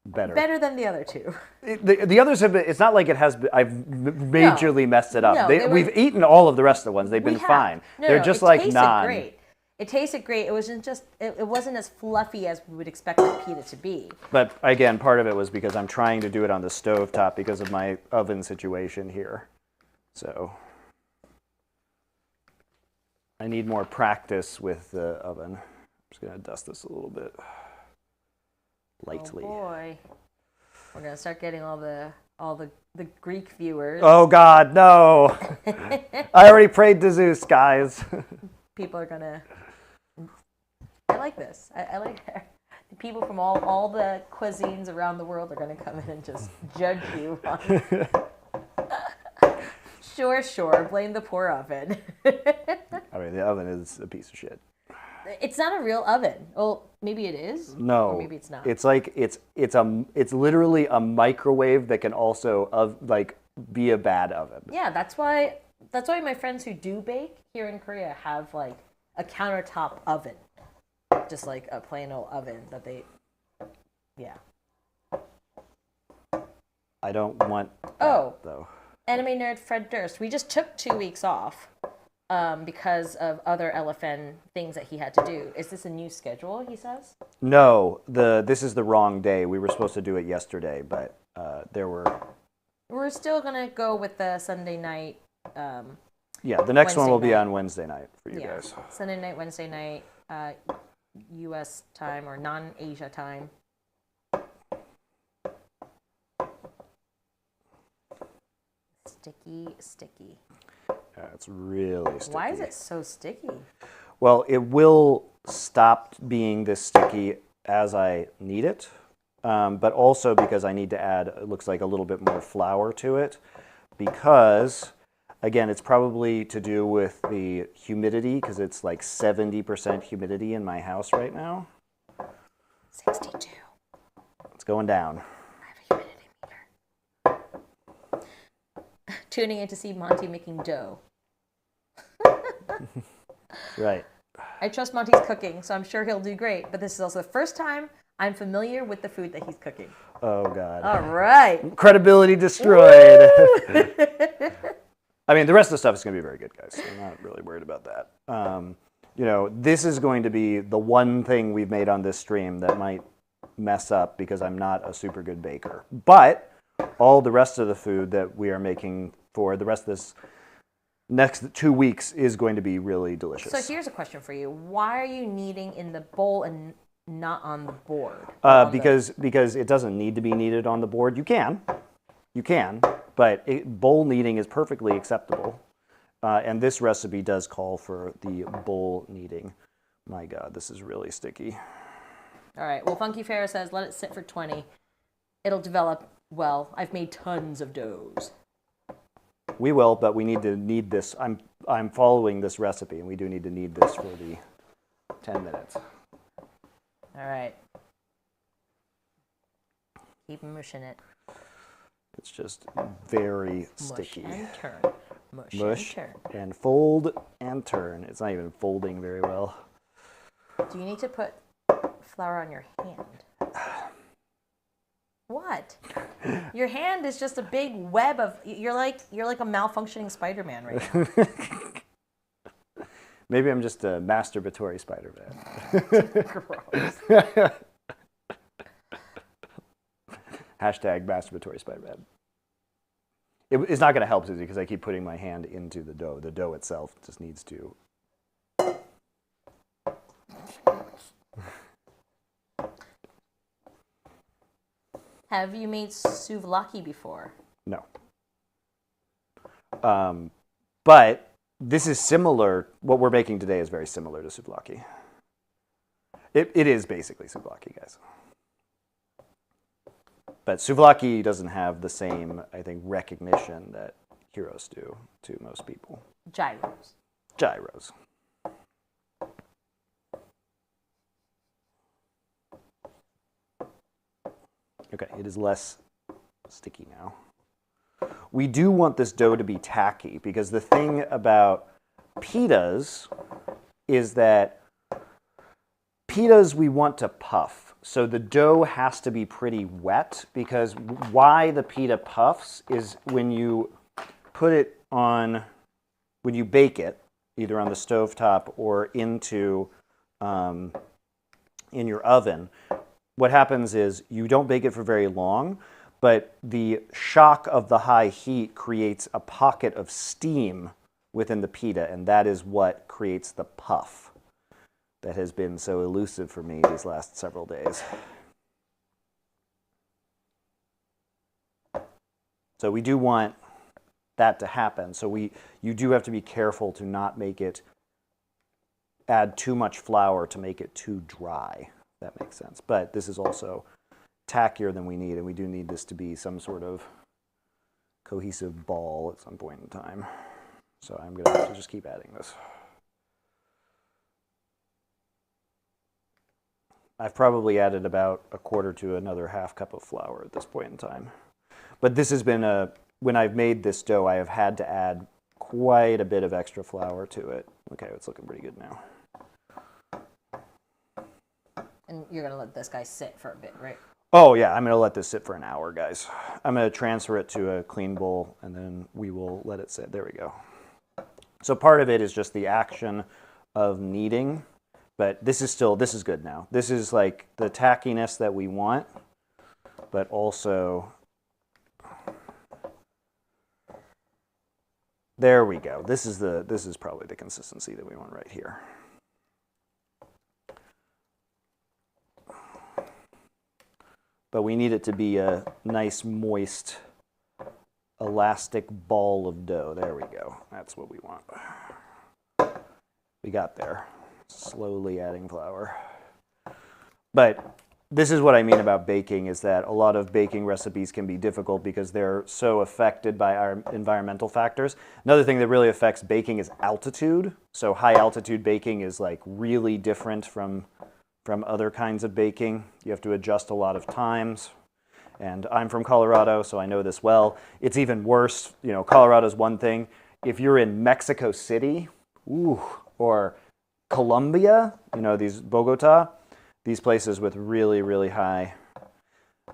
better than the other two. The others have been, it's not like I've majorly messed it up. No, we've eaten all of the rest of the ones. They've been fine. They're just like naan. Great. It tasted great. It wasn't just, it wasn't as fluffy as we would expect a pita to be. But again, part of it was because I'm trying to do it on the stove top because of my oven situation here. So I need more practice with the oven. I'm just going to dust this a little bit. lightly. Oh boy. We're gonna start getting all the Greek viewers. Oh God, no! I already prayed to Zeus, guys. People are gonna. I like this. I like the people from all the cuisines around the world are gonna come in and just judge you. Sure. Blame the poor oven. I mean, the oven is a piece of shit. It's not a real oven. Well, maybe it is. No, Or maybe it's not. It's like it's literally a microwave that can also be a bad oven. Yeah, that's why my friends who do bake here in Korea have like a countertop oven, just like a plain old oven that they. Yeah. I don't want. Though. Anime nerd Fred Durst. We just took 2 weeks off because of other LFN things that he had to do. Is this a new schedule, he says? No, this is the wrong day. We were supposed to do it yesterday, but there were... We're still going to go with the Sunday night. Yeah, the next Wednesday one will be night. on Wednesday night for you guys. Sunday night, Wednesday night, U.S. time or non-Asia time. Sticky. Yeah, it's really sticky. Why is it so sticky? Well, it will stop being this sticky as I need it, but also because I need to add, it looks like, a little bit more flour to it, because, again, it's probably to do with the humidity, because it's like 70% humidity in my house right now. 62. It's going down. I have a humidity meter. Tuning in to see Monty making dough. Right. I trust Monty's cooking, so I'm sure he'll do great. But this is also the first time I'm familiar with the food that he's cooking. Oh, God. All right. Credibility destroyed. I mean, the rest of the stuff is going to be very good, guys. I'm not really worried about that. This is going to be the one thing we've made on this stream that might mess up because I'm not a super good baker. But all the rest of the food that we are making for the rest of this next 2 weeks is going to be really delicious. So here's a question for you. Why are you kneading in the bowl and not on the board? Because it doesn't need to be kneaded on the board. You can, but bowl kneading is perfectly acceptable. And this recipe does call for the bowl kneading. My God, this is really sticky. All right. Well, Funky Farrah says, let it sit for 20. It'll develop well. I've made tons of doughs. We will, but we need to knead this. I'm following this recipe, and we do need to knead this for the 10 minutes. All right. Keep mushing it. It's just very sticky. Mush and turn. Mush and turn. and fold and turn. It's not even folding very well. Do you need to put flour on your hand? What? Your hand is just a big web of. You're like a malfunctioning Spider-Man right now. Maybe I'm just a masturbatory Spider-Man. Gross. Hashtag masturbatory Spider-Man. It's not going to help, Susie, because I keep putting my hand into the dough. The dough itself just needs to. Have you made souvlaki before? No. But this is similar. What we're making today is very similar to souvlaki. It is basically souvlaki, guys. But souvlaki doesn't have the same, I think, recognition that gyros do to most people. Gyros. Gyros. Okay, it is less sticky now. We do want this dough to be tacky because the thing about pitas is that pitas we want to puff. So the dough has to be pretty wet because why the pita puffs is when you put it on, when you bake it, either on the stovetop or into in your oven, what happens is you don't bake it for very long, but the shock of the high heat creates a pocket of steam within the pita, and that is what creates the puff that has been so elusive for me these last several days. So we do want that to happen. So you do have to be careful to not make it add too much flour to make it too dry. That makes sense. But this is also tackier than we need, and we do need this to be some sort of cohesive ball at some point in time. So I'm going to have to just keep adding this. I've probably added about a quarter to another half cup of flour at this point in time. But this has been when I've made this dough, I have had to add quite a bit of extra flour to it. Okay, it's looking pretty good now. And you're going to let this guy sit for a bit, right? Oh yeah, I'm going to let this sit for an hour, guys. I'm going to transfer it to a clean bowl, and then we will let it sit. There we go. So part of it is just the action of kneading, but this is good now. This is like the tackiness that we want, but also, there we go. This is probably the consistency that we want right here. But we need it to be a nice, moist, elastic ball of dough. There we go. That's what we want. We got there. Slowly adding flour. But this is what I mean about baking, is that a lot of baking recipes can be difficult because they're so affected by our environmental factors. Another thing that really affects baking is altitude. So high altitude baking is like really different from other kinds of baking. You have to adjust a lot of times. And I'm from Colorado, so I know this well. It's even worse. You know, Colorado's one thing. If you're in Mexico City, or Colombia, you know, Bogota, these places with really, really high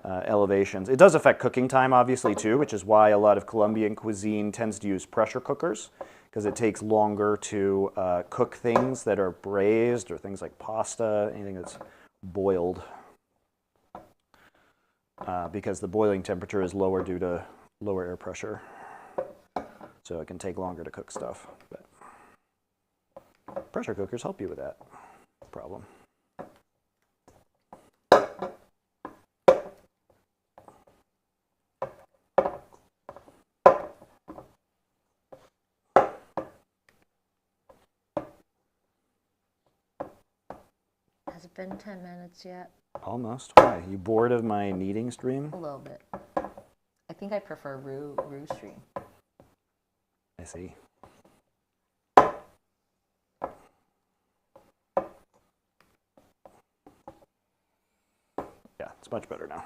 elevations. It does affect cooking time, obviously, too, which is why a lot of Colombian cuisine tends to use pressure cookers, because it takes longer to cook things that are braised, or things like pasta, anything that's boiled, because the boiling temperature is lower due to lower air pressure. So it can take longer to cook stuff. But pressure cookers help you with that problem. Has it been 10 minutes yet? Almost. Why? You bored of my kneading stream? A little bit. I think I prefer roux stream. I see. Yeah, it's much better now.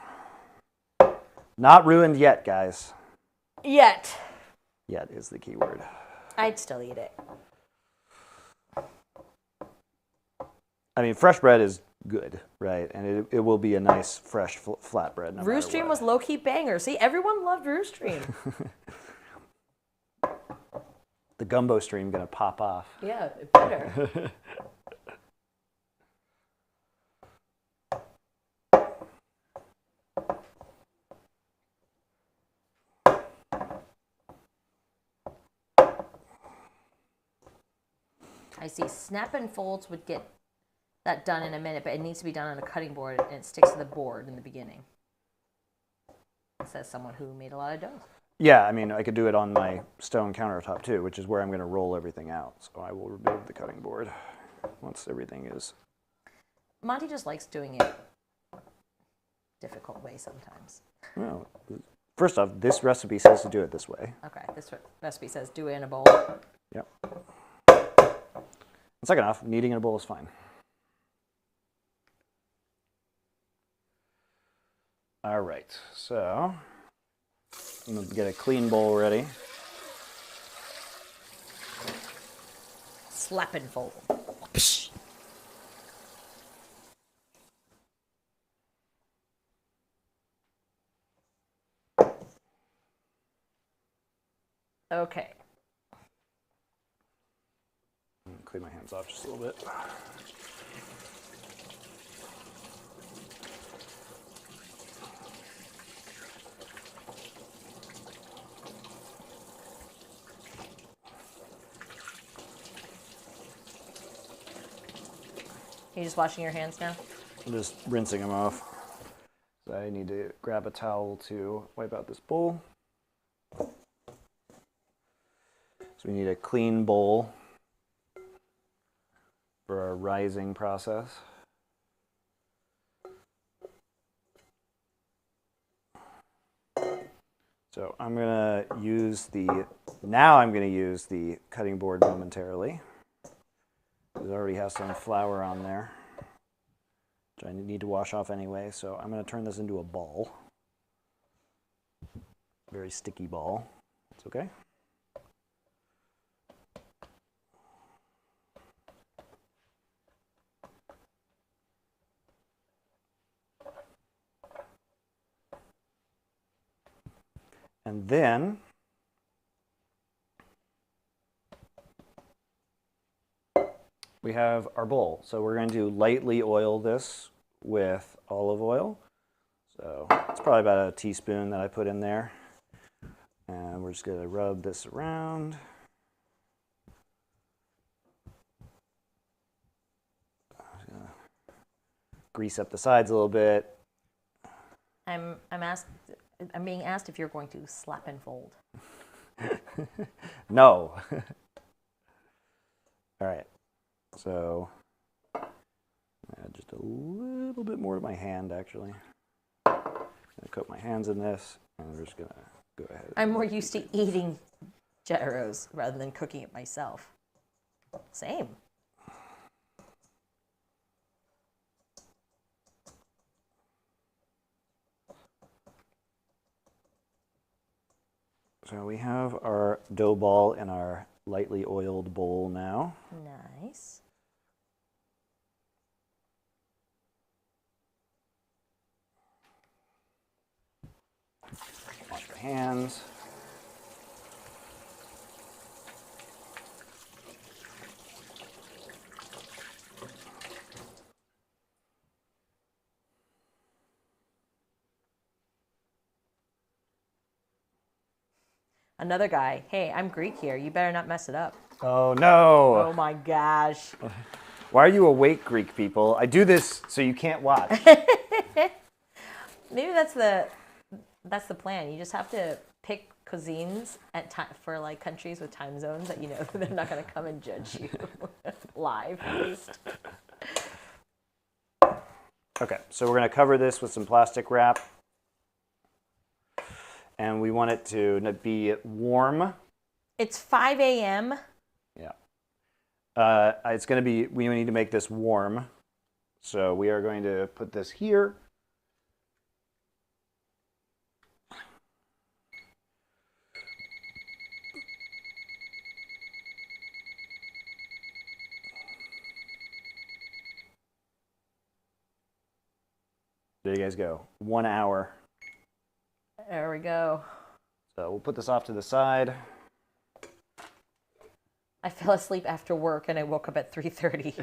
Not ruined yet, guys. Yet. Yet is the key word. I'd still eat it. I mean, fresh bread is good, right? And it will be a nice, fresh, flat bread. No Roux stream was low-key banger. See, everyone loved roux stream. The gumbo stream gonna pop off. Yeah, it better. I see. Snap and folds would get that done in a minute, but it needs to be done on a cutting board, and it sticks to the board in the beginning. It says someone who made a lot of dough. Yeah, I mean, I could do it on my stone countertop too, which is where I'm going to roll everything out. So I will remove the cutting board once everything is. Monty just likes doing it difficult way sometimes. Well, first off, this recipe says to do it this way. Okay, this recipe says do it in a bowl. Yep. Second off, kneading in a bowl is fine. All right, so I'm going to get a clean bowl ready. Slap and fold. Okay. Clean my hands off just a little bit. You're just washing your hands now? I'm just rinsing them off. So I need to grab a towel to wipe out this bowl. So we need a clean bowl for our rising process. So I'm going to use the cutting board momentarily. It already has some flour on there, which I need to wash off anyway. So I'm going to turn this into a ball. Very sticky ball. It's okay. And then we have our bowl. So we're going to lightly oil this with olive oil. So it's probably about a teaspoon that I put in there. And we're just going to rub this around. Grease up the sides a little bit. I'm being asked if you're going to slap and fold. No. All right. So add just a little bit more to my hand, actually. I'm going to coat my hands in this, and we're just going to go ahead. I'm more used to eating gyros rather than cooking it myself. Same. So we have our dough ball in our lightly oiled bowl now. Nice. Wash my hands. Another guy, hey, I'm Greek here. You better not mess it up. Oh, no. Oh, my gosh. Why are you awake, Greek people? I do this so you can't watch. Maybe that's the plan. You just have to pick cuisines for like countries with time zones that you know they're not going to come and judge you live, at least. Okay, so we're going to cover this with some plastic wrap. And we want it to be warm. It's 5 a.m. Yeah. It's going to be, we need to make this warm. So we are going to put this here. There you guys go. 1 hour. There we go. So we'll put this off to the side. I fell asleep after work and I woke up at 3:30.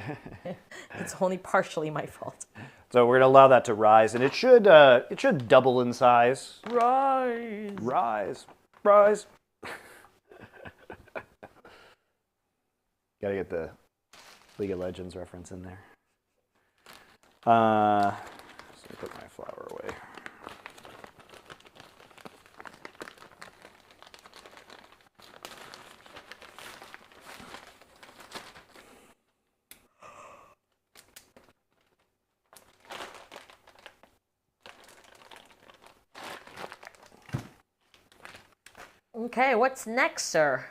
It's only partially my fault. So we're going to allow that to rise, and it should double in size. Rise. Rise. Rise. Got to get the League of Legends reference in there. So let me put my flour away. Okay, what's next, sir?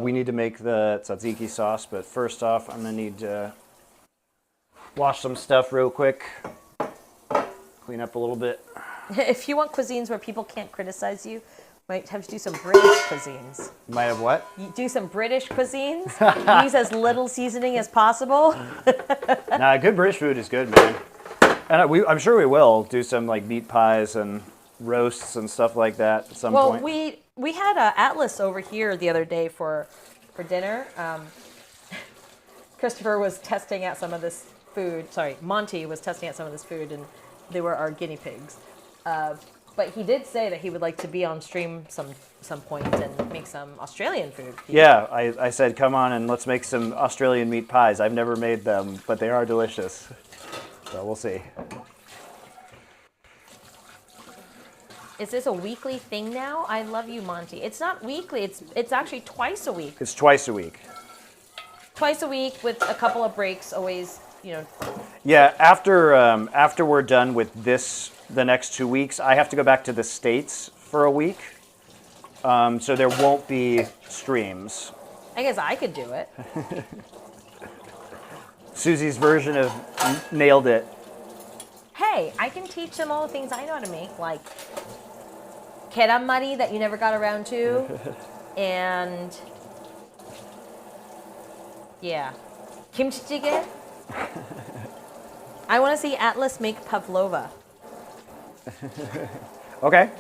We need to make the tzatziki sauce, but first off, I'm going to need to wash some stuff real quick. Clean up a little bit. If you want cuisines where people can't criticize you, might have to do some British cuisines. Might have what? You do some British cuisines. Use as little seasoning as possible. Nah, good British food is good, man. And I'm sure we will do some like meat pies and roasts and stuff like that at some point. Well, we had Atlas over here the other day for dinner. Christopher was testing out some of this food. Sorry, Monty was testing out some of this food, and they were our guinea pigs. But he did say that he would like to be on stream some point and make some Australian food. Yeah, I said, come on and let's make some Australian meat pies. I've never made them, but they are delicious. So we'll see. Is this a weekly thing now? I love you, Monty. It's not weekly. It's actually twice a week. It's twice a week. Twice a week with a couple of breaks. Always, Yeah, after we're done with this, the next 2 weeks, I have to go back to the States for a week. So there won't be streams. I guess I could do it. Susie's version of nailed it. Hey, I can teach them all the things I know how to make, like keramari that you never got around to, and yeah, kimchi jjigae. I want to see Atlas make pavlova. Okay.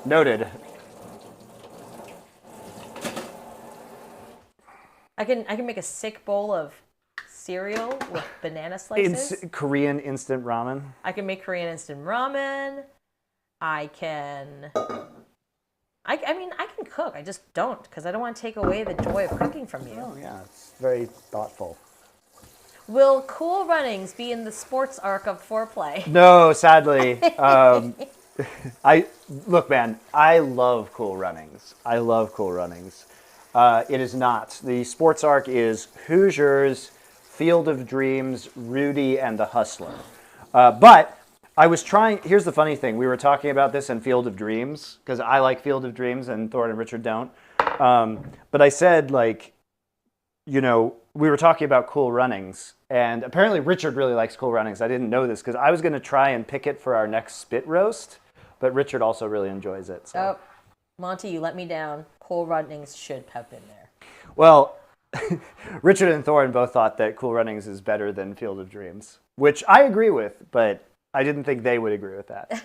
Noted. I can make a sick bowl of cereal with banana slices. Korean instant ramen. I can make Korean instant ramen. I mean, I can cook. I just don't, because I don't want to take away the joy of cooking from you. Oh yeah, it's very thoughtful. Will Cool Runnings be in the sports arc of Foreplay? No, sadly. Look, man. I love Cool Runnings. I love Cool Runnings. It is not. The sports arc is Hoosiers, Field of Dreams, Rudy, and the Hustler. But I was trying. Here's the funny thing. We were talking about this in Field of Dreams because I like Field of Dreams and Thor and Richard don't. But I said, like, we were talking about Cool Runnings, and apparently Richard really likes Cool Runnings. I didn't know this because I was going to try and pick it for our next spit roast, but Richard also really enjoys it. So. Oh, Monty, you let me down. Cool Runnings should have been there. Well, Richard and Thorin both thought that Cool Runnings is better than Field of Dreams, which I agree with, but I didn't think they would agree with that.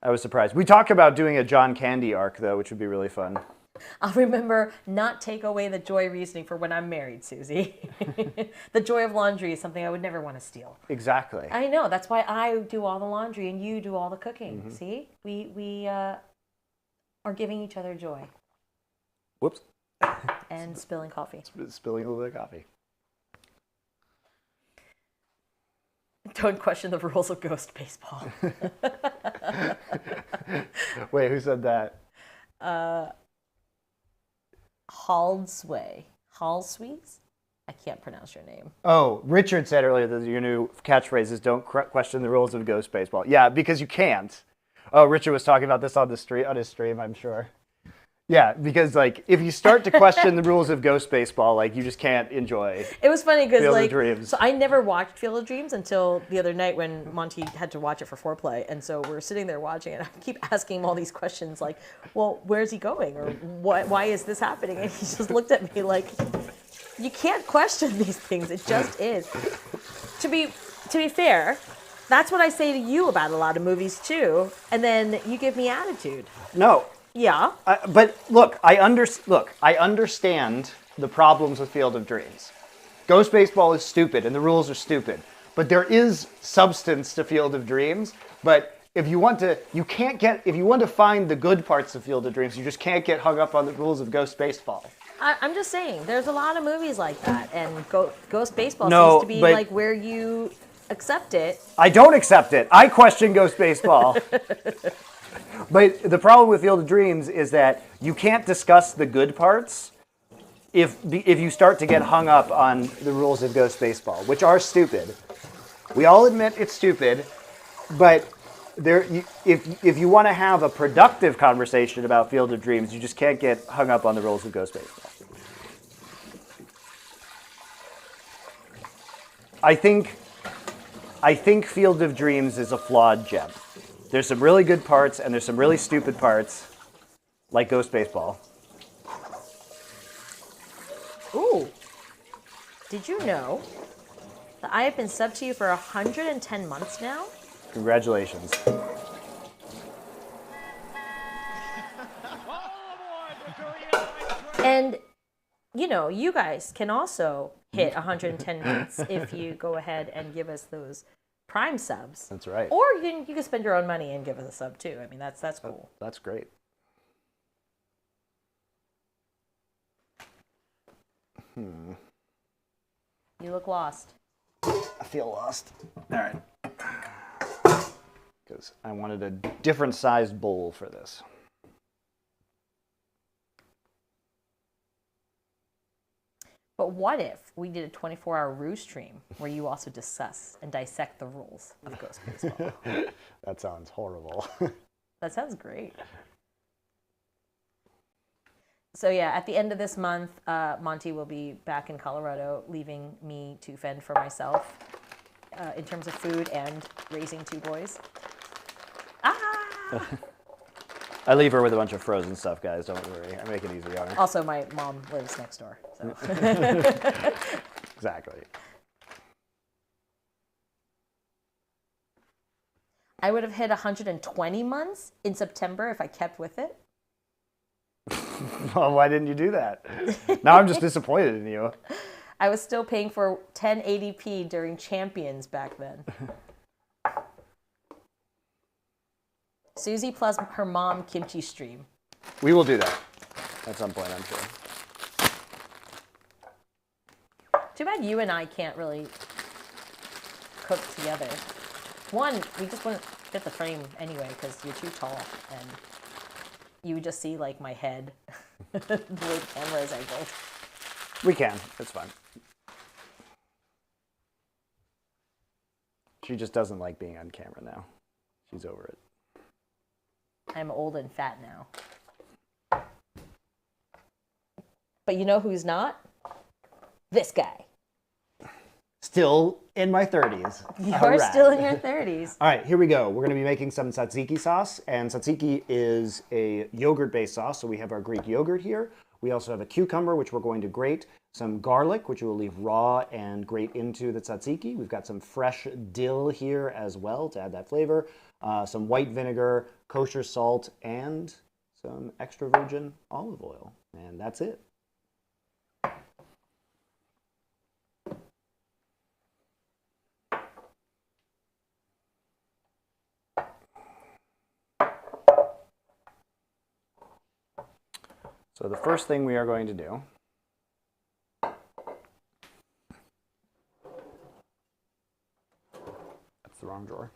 I was surprised. We talked about doing a John Candy arc, though, which would be really fun. I'll remember not take away the joy reasoning for when I'm married, Susie. The joy of laundry is something I would never want to steal. Exactly. I know. That's why I do all the laundry and you do all the cooking. Mm-hmm. See? We are giving each other joy. Whoops. And spilling coffee. Spilling a little bit of coffee. Don't question the rules of ghost baseball. Wait, who said that? Halsway. Halswees? I can't pronounce your name. Oh, Richard said earlier that your new catchphrase is don't question the rules of ghost baseball. Yeah, because you can't. Oh, Richard was talking about this on his stream, I'm sure. Yeah, because like if you start to question the rules of ghost baseball, like you just can't enjoy. It was funny because like Dreams. So I never watched Field of Dreams until the other night when Monty had to watch it for Foreplay, and so we're sitting there watching it. I keep asking him all these questions like, "Well, where's he going?" or "Why is this happening?" And he just looked at me like, "You can't question these things. It just is." To be fair, that's what I say to you about a lot of movies too, and then you give me attitude. No. Yeah. But look, I understand the problems with Field of Dreams. Ghost baseball is stupid and the rules are stupid. But there is substance to Field of Dreams. But if you want to find the good parts of Field of Dreams, you just can't get hung up on the rules of Ghost baseball. I'm just saying, there's a lot of movies like that, and Ghost baseball seems to be like where you accept it. I don't accept it. I question Ghost baseball. But the problem with Field of Dreams is that you can't discuss the good parts if you start to get hung up on the rules of Ghost baseball, which are stupid. We all admit it's stupid, but if you want to have a productive conversation about Field of Dreams, you just can't get hung up on the rules of Ghost baseball. I think Field of Dreams is a flawed gem. There's some really good parts, and there's some really stupid parts, like Ghost Baseball. Ooh. Did you know that I have been sub to you for 110 months now? Congratulations. And, you guys can also hit 110 months if you go ahead and give us those Prime subs. That's right. Or you can spend your own money and give us a sub too. I mean, that's cool. That's great. You look lost. I feel lost. All right. because I wanted a different sized bowl for this. But what if we did a 24-hour Rue stream where you also discuss and dissect the rules of Ghost Baseball? That sounds horrible. That sounds great. So yeah, at the end of this month, Monty will be back in Colorado, leaving me to fend for myself in terms of food and raising two boys. Ah! I leave her with a bunch of frozen stuff, guys. Don't worry. I make it easy on her. Also, my mom lives next door. So. Exactly. I would have hit 120 months in September if I kept with it. Well, why didn't you do that? Now I'm just disappointed in you. I was still paying for 1080p during Champions back then. Susie plus her mom kimchi stream. We will do that at some point, I'm sure. Too bad you and I can't really cook together. One, we just wouldn't fit the frame anyway because you're too tall and you would just see like my head the way the camera is angled. We can. It's fine. She just doesn't like being on camera now. She's over it. I'm old and fat now. But you know who's not? This guy. Still in my 30s. You're still in your 30s. All right, here we go. We're going to be making some tzatziki sauce, and tzatziki is a yogurt-based sauce, so we have our Greek yogurt here. We also have a cucumber, which we're going to grate, some garlic, which we'll leave raw and grate into the tzatziki. We've got some fresh dill here as well to add that flavor, some white vinegar, kosher salt, and some extra virgin olive oil, and that's it. So the first thing we are going to do that's the wrong drawer,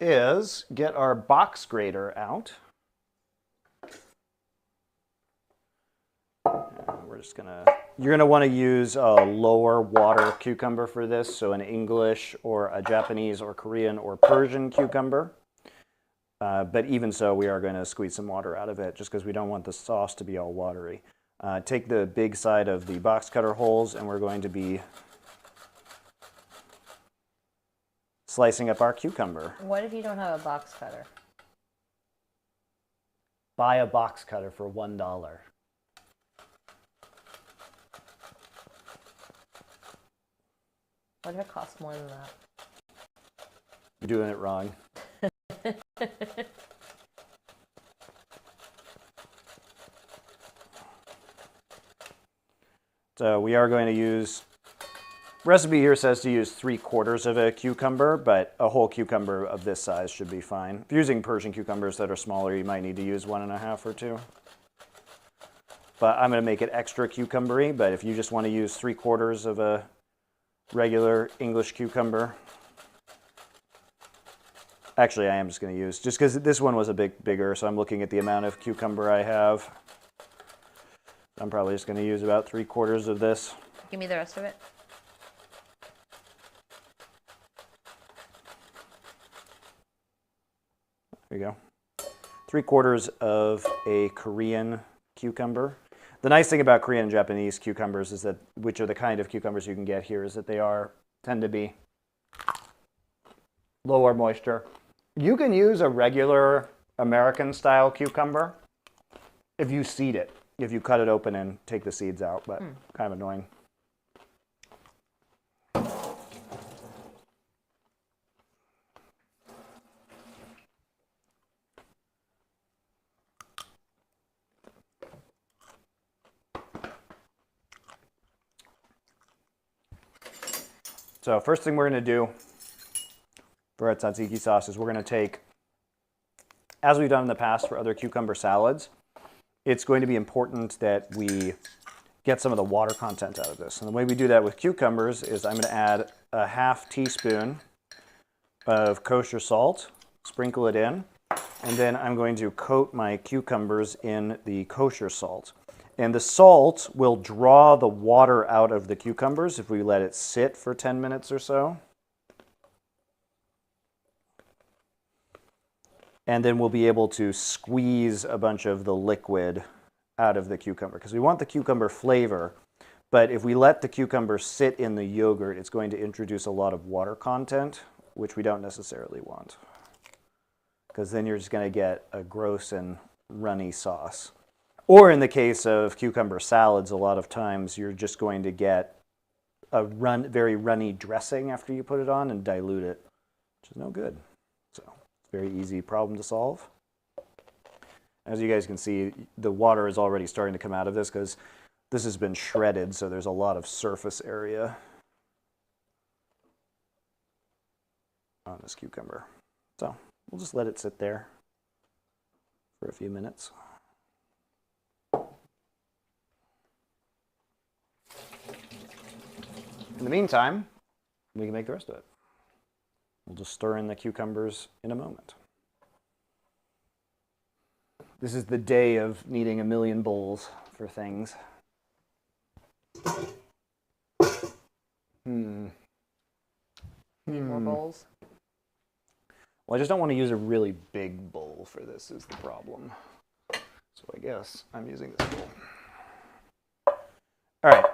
is get our box grater out. And we're just gonna, you're gonna want to use a lower water cucumber for this, so an English or a Japanese or Korean or Persian cucumber. But even so, we are going to squeeze some water out of it just because we don't want the sauce to be all watery. Take the big side of the box cutter holes, and we're going to be slicing up our cucumber. What if you don't have a box cutter? Buy a box cutter for $1. What if it costs more than that? You're doing it wrong. So we are going to use, recipe here says to use 3/4 of a cucumber, but a whole cucumber of this size should be fine. If you're using Persian cucumbers that are smaller, you might need to use 1.5 or 2. But I'm going to make it extra cucumbery, but if you just want to use 3/4 of a regular English cucumber, actually, I am just going to use, just because this one was a bit bigger, so I'm looking at the amount of cucumber I have. I'm probably just going to use about 3/4 of this. Give me the rest of it. There you go. 3/4 of a Korean cucumber. The nice thing about Korean and Japanese cucumbers is that, which are the kind of cucumbers you can get here, is that they tend to be lower moisture. You can use a regular American style cucumber if you seed it, if you cut it open and take the seeds out, but kind of annoying. So first thing we're going to do for our tzatziki sauce is we're going to take, as we've done in the past for other cucumber salads, it's going to be important that we get some of the water content out of this. And the way we do that with cucumbers is I'm going to add a half teaspoon of kosher salt, sprinkle it in, and then I'm going to coat my cucumbers in the kosher salt. And the salt will draw the water out of the cucumbers if we let it sit for 10 minutes or so. And then we'll be able to squeeze a bunch of the liquid out of the cucumber because we want the cucumber flavor. But if we let the cucumber sit in the yogurt, it's going to introduce a lot of water content, which we don't necessarily want. Because then you're just going to get a gross and runny sauce. Or in the case of cucumber salads, a lot of times you're just going to get a very runny dressing after you put it on and dilute it, which is no good. So it's a very easy problem to solve. As you guys can see, the water is already starting to come out of this because this has been shredded, so there's a lot of surface area on this cucumber. So we'll just let it sit there for a few minutes. In the meantime, we can make the rest of it. We'll just stir in the cucumbers in a moment. This is the day of needing a million bowls for things. Need more bowls? Well, I just don't want to use a really big bowl for this is the problem. So I guess I'm using this bowl. All right.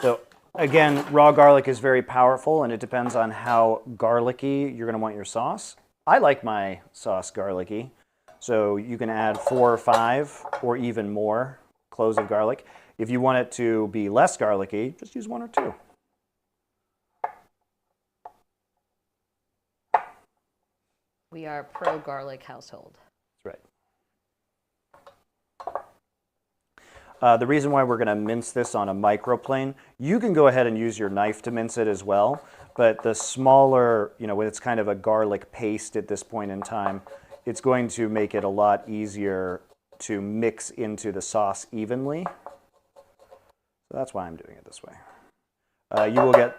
So again, raw garlic is very powerful and it depends on how garlicky you're going to want your sauce. I like my sauce garlicky, so you can add 4 or 5 or even more cloves of garlic. If you want it to be less garlicky, just use 1 or 2. We are pro-garlic household. That's right. The reason why we're going to mince this on a microplane, you can go ahead and use your knife to mince it as well, but the smaller, when it's kind of a garlic paste at this point in time, it's going to make it a lot easier to mix into the sauce evenly. So that's why I'm doing it this way. You will get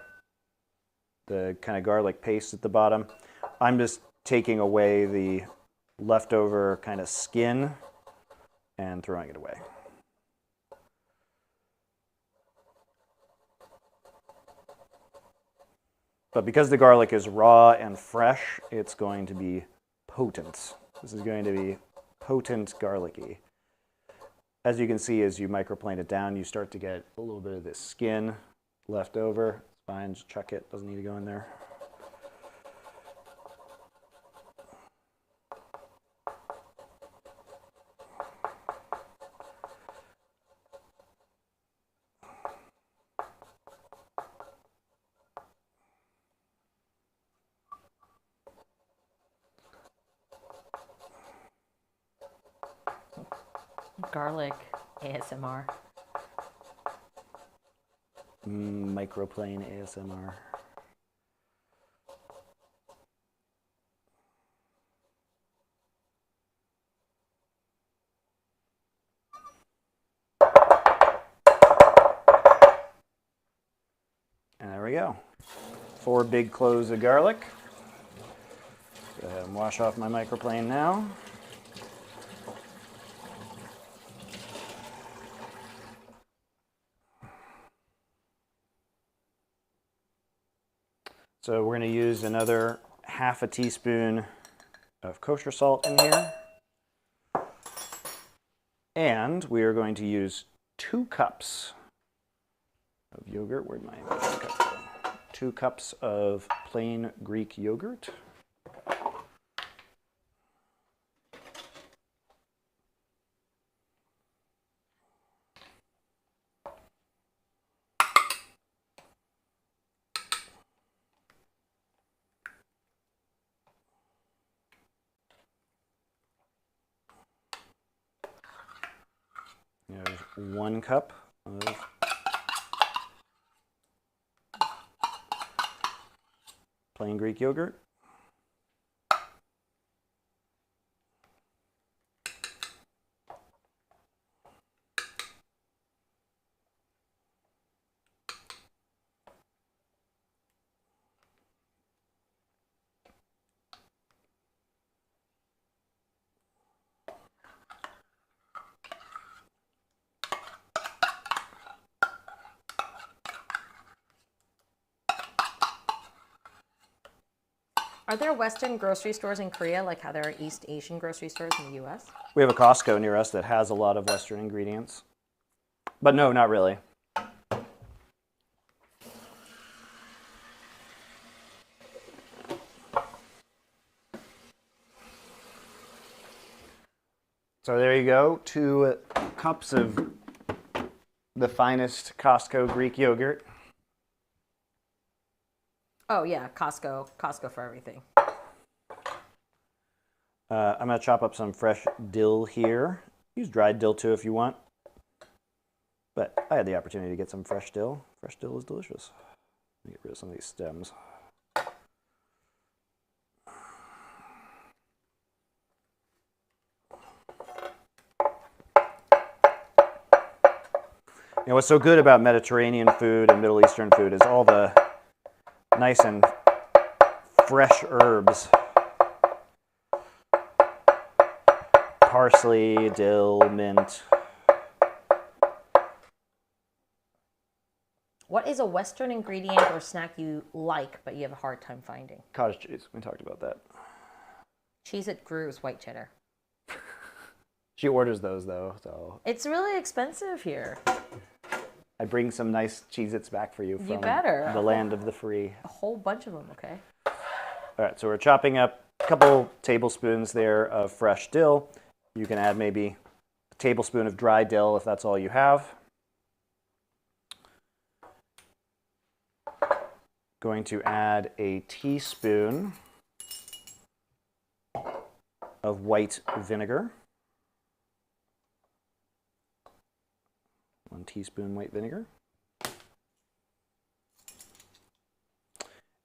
the kind of garlic paste at the bottom. I'm just taking away the leftover kind of skin and throwing it away. But because the garlic is raw and fresh, it's going to be potent. This is going to be potent garlicky. As you can see, as you microplane it down, you start to get a little bit of this skin left over. It's fine, just chuck it, doesn't need to go in there. Garlic ASMR. Microplane ASMR. And there we go. 4 big cloves of garlic. Go ahead and wash off my microplane now. So we're going to use another half a teaspoon of kosher salt in here. And we are going to use 2 cups of yogurt. Where'd my measuring cup go? 2 cups of plain Greek yogurt. There's 1 cup of plain Greek yogurt. Are there Western grocery stores in Korea like how there are East Asian grocery stores in the US? We have a Costco near us that has a lot of Western ingredients. But no, not really. So there you go, 2 cups of the finest Costco Greek yogurt. Oh yeah, Costco for everything. I'm going to chop up some fresh dill here. Use dried dill too if you want. But I had the opportunity to get some fresh dill. Fresh dill is delicious. Let me get rid of some of these stems. You know, what's so good about Mediterranean food and Middle Eastern food is all the nice and fresh herbs. Parsley, dill, mint. What is a Western ingredient or snack you like but you have a hard time finding? Cottage cheese. We talked about that. Cheez-It Grooves white cheddar. She orders those though, so It's really expensive here. I bring some nice Cheez-Its back for you from better. the land of the free. A whole bunch of them, okay? All right, so we're chopping up a couple tablespoons there of fresh dill. You can add maybe a tablespoon of dry dill if that's all you have. Going to add a teaspoon of white vinegar. 1 teaspoon white vinegar.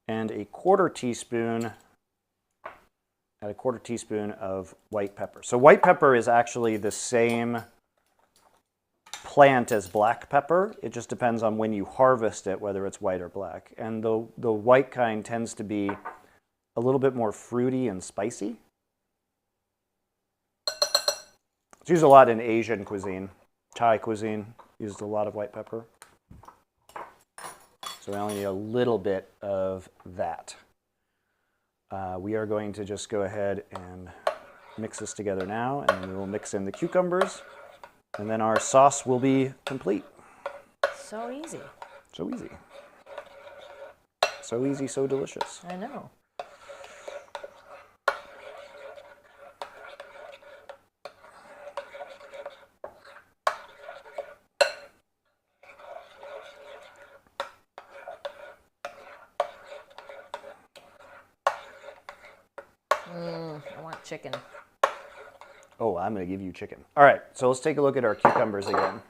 And a quarter teaspoon of white pepper. So white pepper is actually the same plant as black pepper. It just depends on when you harvest it, whether it's white or black. And the white kind tends to be a little bit more fruity and spicy. It's used a lot in Asian cuisine. Thai cuisine uses a lot of white pepper. So we only need a little bit of that. We are going to just go ahead and mix this together now, and then we will mix in the cucumbers, and then our sauce will be complete. So easy. So easy. So easy, so delicious. I know. I want chicken. Oh, I'm going to give you chicken. All right, so let's take a look at our cucumbers again.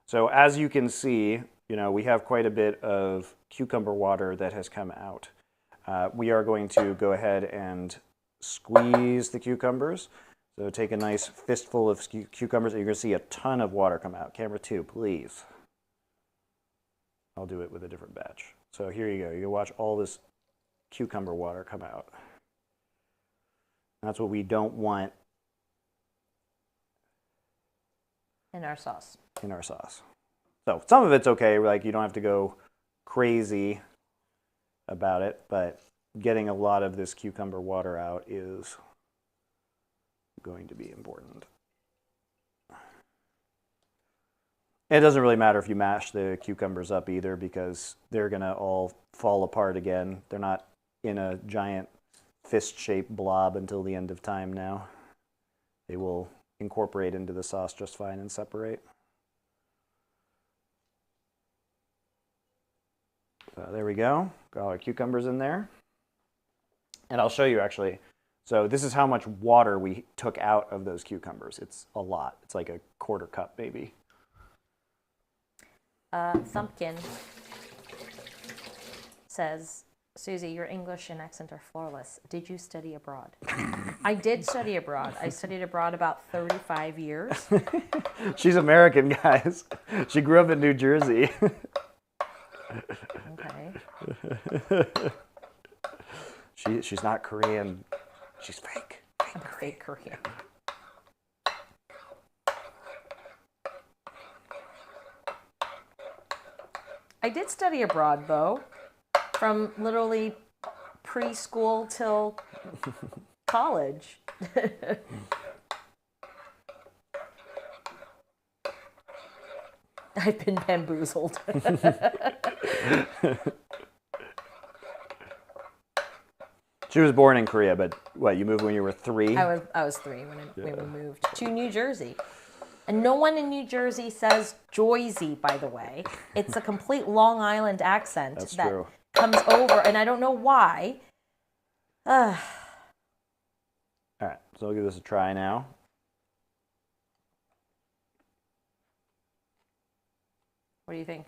So as you can see, we have quite a bit of cucumber water that has come out. We are going to go ahead and squeeze the cucumbers. So take a nice fistful of cucumbers, and you're going to see a ton of water come out. Camera 2, please. I'll do it with a different batch. So here you go. You can watch all this cucumber water come out. That's what we don't want in our sauce. So some of it's okay, like you don't have to go crazy about it, but getting a lot of this cucumber water out is going to be important. It doesn't really matter if you mash the cucumbers up either, because they're going to all fall apart again. They're not in a giant fist-shaped blob until the end of time now. They will incorporate into the sauce just fine and separate. So there we go. Got all our cucumbers in there. And I'll show you actually. So this is how much water we took out of those cucumbers. It's a lot. It's like a quarter cup maybe. Thumpkin says, Susie, your English and accent are flawless. Did you study abroad? I did study abroad. I studied abroad about 35 years. She's American, guys. She grew up in New Jersey. Okay. She's not Korean. She's fake. I'm a fake Korean. I did study abroad, though, from literally preschool till college. I've been bamboozled. She was born in Korea, but what, you moved when you were 3? I was 3 when we moved to New Jersey. And no one in New Jersey says Joyzy, by the way. It's a complete Long Island accent that true. comes over, and I don't know why. All right, so I'll give this a try now. What do you think?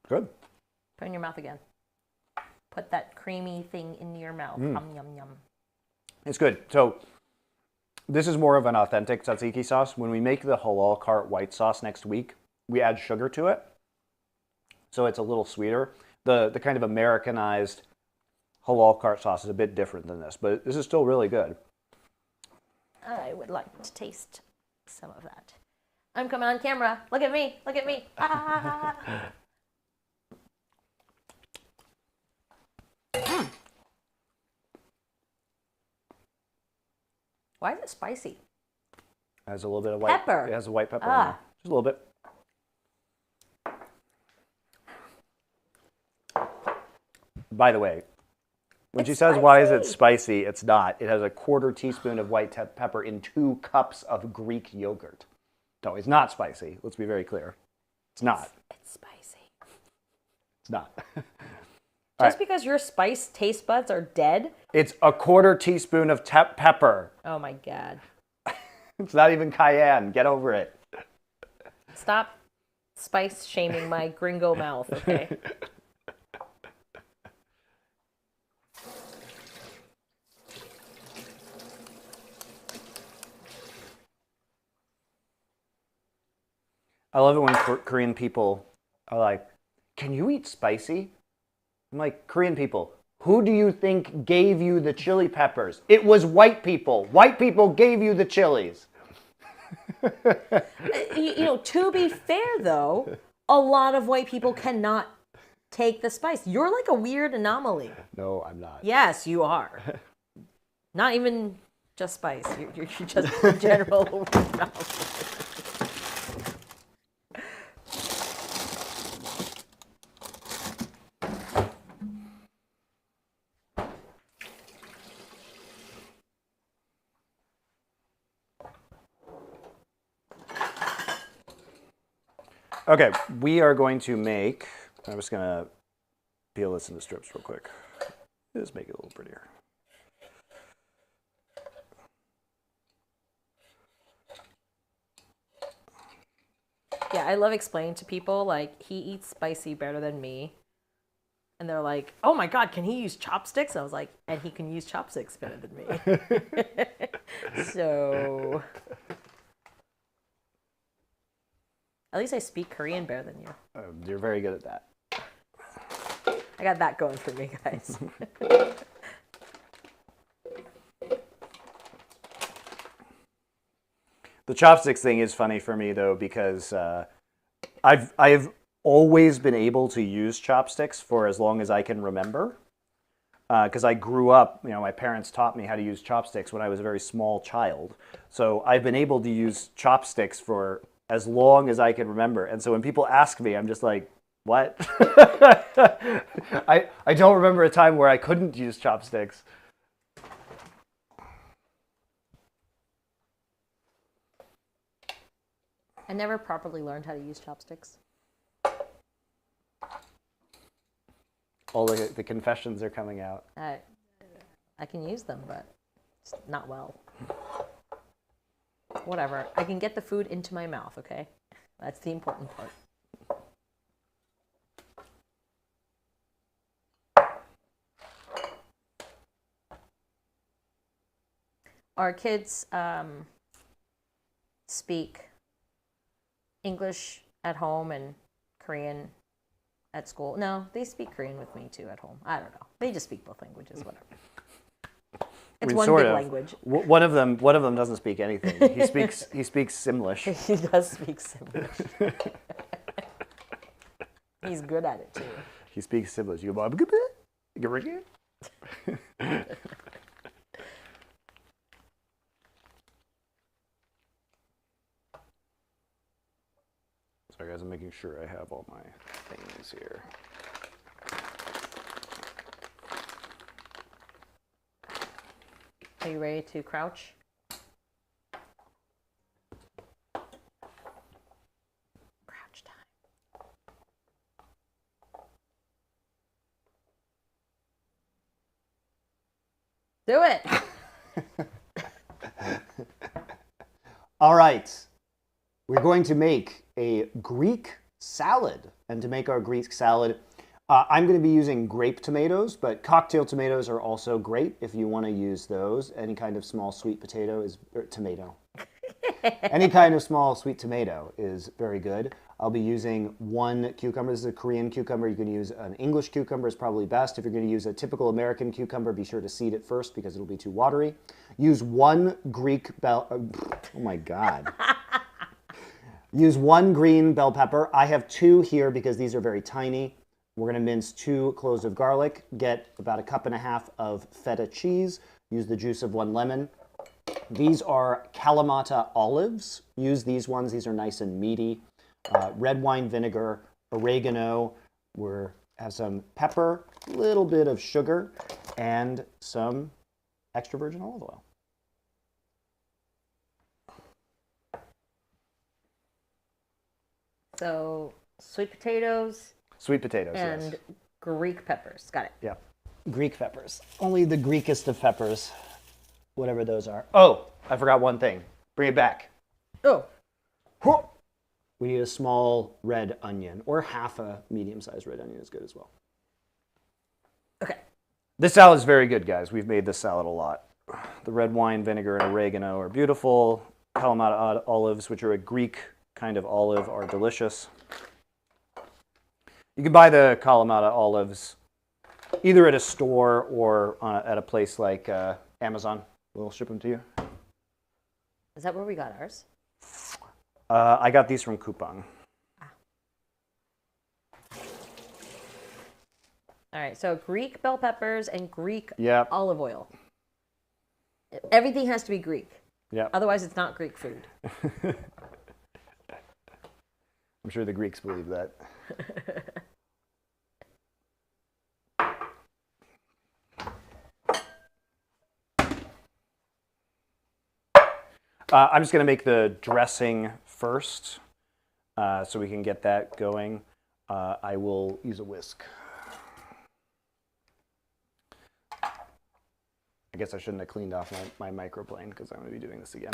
Good. Put it in your mouth again. Put that creamy thing in your mouth. Yum, yum, yum. It's good. So this is more of an authentic tzatziki sauce. When we make the halal cart white sauce next week, we add sugar to it. So it's a little sweeter. The kind of Americanized halal cart sauce is a bit different than this, but this is still really good. I would like to taste some of that. I'm coming on camera. Look at me. Look at me. Ah. Why is it spicy? It has a little bit of white Pepper. It has a white pepper in there. Just a little bit. By the way, when she says, why is it spicy, it's not. It has a 1/4 teaspoon of white pepper in 2 cups of Greek yogurt. No, it's not spicy. Let's be very clear. It's not. It's spicy. It's not. Just because your spice taste buds are dead? It's a 1/4 teaspoon of pepper. Oh my God. It's not even cayenne. Get over it. Stop spice shaming my gringo mouth, okay? I love it when Korean people are like, can you eat spicy? I'm like, Korean people, who do you think gave you the chili peppers? It was white people. White people gave you the chilies. To be fair, though, a lot of white people cannot take the spice. You're like a weird anomaly. No, I'm not. Yes, you are. Not even just spice. You're just a general anomaly. Okay, we are going to make, I'm just going to peel this into strips real quick. Just make it a little prettier. Yeah, I love explaining to people, like, he eats spicy better than me. And they're like, oh my God, can he use chopsticks? I was like, and he can use chopsticks better than me. So, at least I speak Korean better than you. You're very good at that. I got that going for me, guys. The chopsticks thing is funny for me though, because I've always been able to use chopsticks for as long as I can remember. Because I grew up, my parents taught me how to use chopsticks when I was a very small child. So I've been able to use chopsticks for as long as I can remember. And so when people ask me, I'm just like, what? I don't remember a time where I couldn't use chopsticks. I never properly learned how to use chopsticks. All the confessions are coming out. I can use them, but it's not well. Whatever. I can get the food into my mouth, okay? That's the important part. Our kids speak English at home and Korean at school. No, they speak Korean with me too at home. I don't know. They just speak both languages, whatever. It's one big language. One of them doesn't speak anything. He speaks Simlish. He does speak Simlish. He's good at it too. He speaks Simlish. You go, Sorry guys, I'm making sure I have all my things here. Are you ready to crouch? Crouch time. Do it! All right. We're going to make a Greek salad. And to make our Greek salad, I'm going to be using grape tomatoes, but cocktail tomatoes are also great if you want to use those. Any kind of small sweet potato is tomato. Any kind of small sweet tomato is very good. I'll be using one cucumber. This is a Korean cucumber. You can use an English cucumber is probably best. If you're going to use a typical American cucumber, be sure to seed it first because it'll be too watery. Use one Greek bell. Oh my God. Use one green bell pepper. I have two here because these are very tiny. We're going to mince 2 cloves of garlic. Get about 1.5 cups of feta cheese. Use the juice of 1 lemon. These are Kalamata olives. Use these ones. These are nice and meaty. Red wine vinegar, oregano. We have some pepper, a little bit of sugar, and some extra virgin olive oil. So, sweet potatoes. Sweet potatoes, and yes. Greek peppers. Got it. Yeah. Greek peppers. Only the Greekest of peppers. Whatever those are. Oh, I forgot one thing. Bring it back. Oh. We need a small red onion, or half a medium-sized red onion is good as well. Okay. This salad is very good, guys. We've made this salad a lot. The red wine vinegar and oregano are beautiful. Kalamata olives, which are a Greek kind of olive, are delicious. You can buy the Kalamata olives either at a store or at a place like Amazon. We'll ship them to you. Is that where we got ours? I got these from Coupang. All right, so Greek bell peppers and Greek Yep. olive oil. Everything has to be Greek. Yeah. Otherwise, it's not Greek food. I'm sure the Greeks believe that. I'm just going to make the dressing first so we can get that going. I will use a whisk. I guess I shouldn't have cleaned off my microplane because I'm going to be doing this again.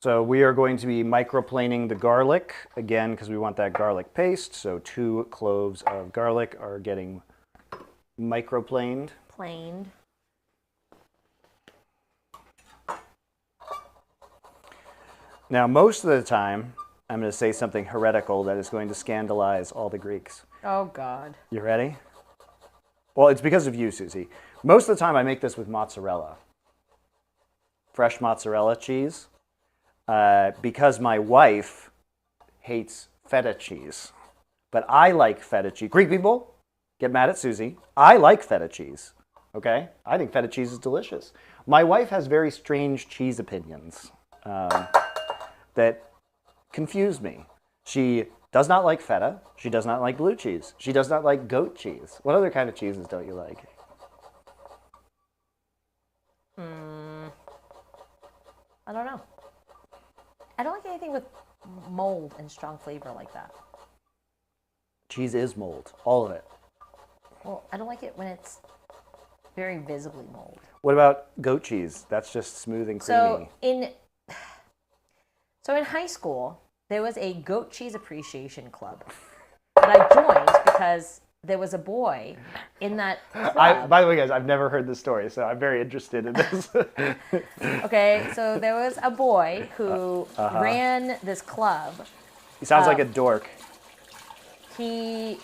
So we are going to be microplaning the garlic again because we want that garlic paste. So 2 cloves of garlic are getting microplaned. Planed. Now, most of the time, I'm going to say something heretical that is going to scandalize all the Greeks. Oh, God. You ready? Well, it's because of you, Susie. Most of the time, I make this with mozzarella. Fresh mozzarella cheese. Because my wife hates feta cheese. But I like feta cheese. Greek people, get mad at Susie. I like feta cheese. Okay? I think feta cheese is delicious. My wife has very strange cheese opinions that confuse me. She does not like feta. She does not like blue cheese. She does not like goat cheese. What other kind of cheeses don't you like? I don't know. I don't like anything with mold and strong flavor like that. Cheese is mold. All of it. Well, I don't like it when it's very visibly mold. What about goat cheese? That's just smooth and creamy. So in high school, there was a goat cheese appreciation club that I joined because there was a boy in that club. By the way, guys, I've never heard this story, so I'm very interested in this. Okay, so there was a boy who ran this club. He sounds like a dork. He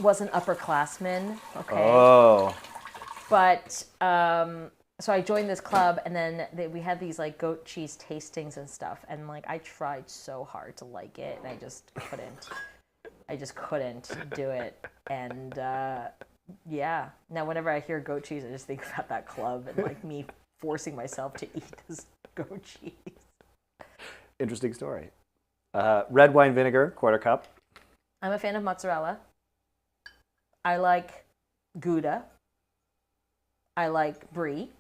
was an upperclassman, okay? Oh. But, so I joined this club, and then we had these, like, goat cheese tastings and stuff, and, like, I tried so hard to like it, and I just couldn't. I just couldn't do it. And yeah, now whenever I hear goat cheese, I just think about that club and like me forcing myself to eat this goat cheese. Interesting story. Red wine vinegar, 1/4 cup. I'm a fan of mozzarella. I like Gouda. I like Brie.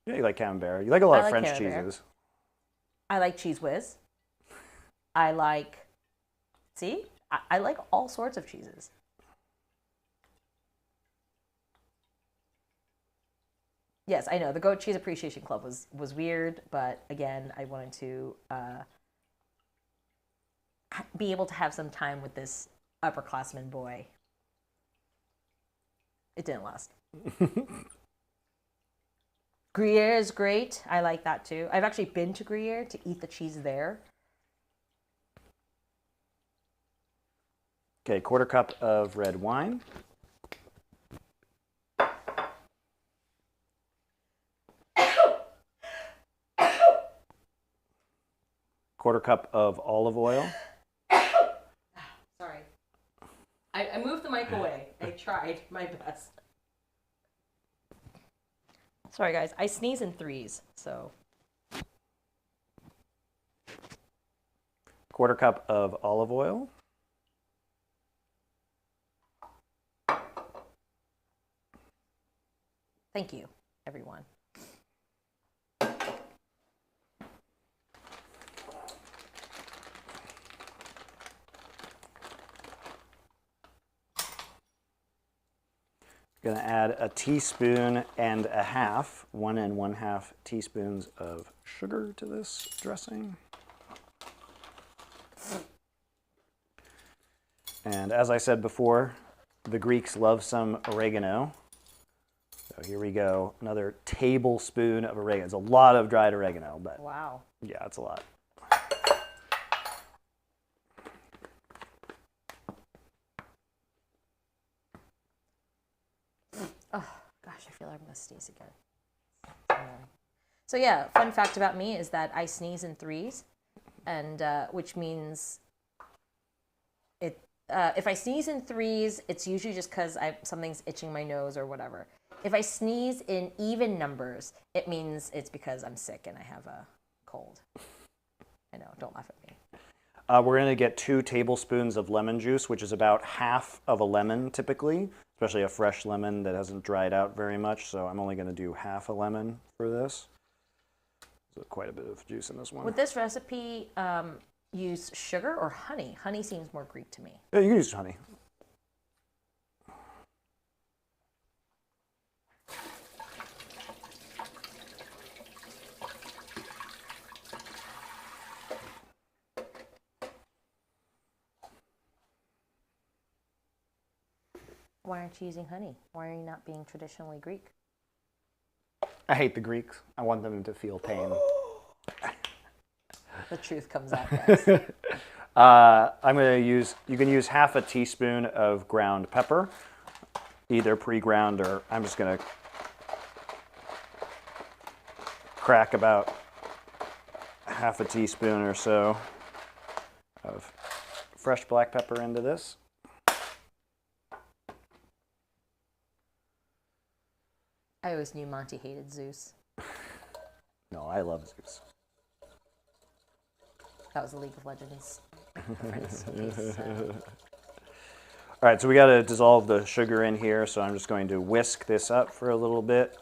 Yeah, you like Camembert. You like a lot of French Camembert. cheeses. I like Cheese Whiz. I like, I like all sorts of cheeses. Yes, I know the Goat Cheese Appreciation Club was weird, but again, I wanted to be able to have some time with this upperclassman boy. It didn't last. Gruyere is great. I like that too. I've actually been to Gruyere to eat the cheese there. Okay, 1/4 cup of red wine. 1/4 cup of olive oil. Sorry. I moved the mic away. I tried my best. Sorry, guys. I sneeze in threes, so. 1/4 cup of olive oil. Thank you, everyone. Gonna add a teaspoon and a half, 1 1/2 teaspoons of sugar to this dressing. And as I said before, the Greeks love some oregano. So here we go, another tablespoon of oregano. It's a lot of dried oregano, but Wow. yeah, it's a lot. Oh, gosh, I feel like I'm going to sneeze again. So yeah, fun fact about me is that I sneeze in threes, and which means if I sneeze in threes, it's usually just because something's itching my nose or whatever. If I sneeze in even numbers, it means it's because I'm sick and I have a cold. I know, don't laugh at me. We're going to get 2 tablespoons of lemon juice, which is about half of a lemon typically, especially a fresh lemon that hasn't dried out very much. So I'm only going to do half a lemon for this. So quite a bit of juice in this one. Would this recipe use sugar or honey? Honey seems more Greek to me. Yeah, you can use honey. Why aren't you using honey? Why are you not being traditionally Greek? I hate the Greeks. I want them to feel pain. The truth comes out, guys. I'm going to use, you can use half a teaspoon of ground pepper, either pre-ground or I'm just going to crack about half a teaspoon or so of fresh black pepper into this. I always knew Monty hated Zeus. No, I love Zeus. That was a League of Legends reference. All right, so we got to dissolve the sugar in here, so I'm just going to whisk this up for a little bit.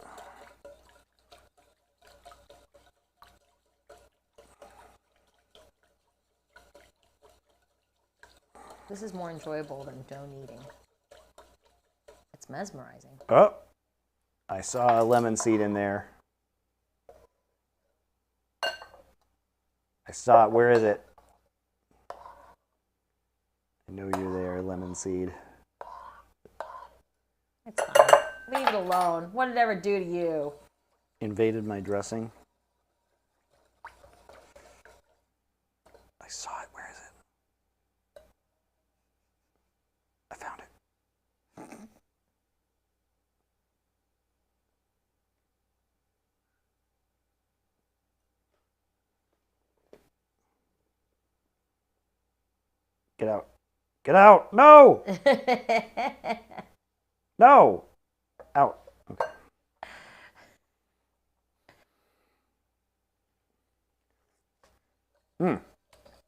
This is more enjoyable than dough kneading. It's mesmerizing. Oh, I saw a lemon seed in there. I saw it. Where is it? I know you're there, lemon seed. It's fine. Leave it alone. What did it ever do to you? Invaded my dressing. I saw it. Where is it? I found it. Get out. Get out. No. No. Out. Okay.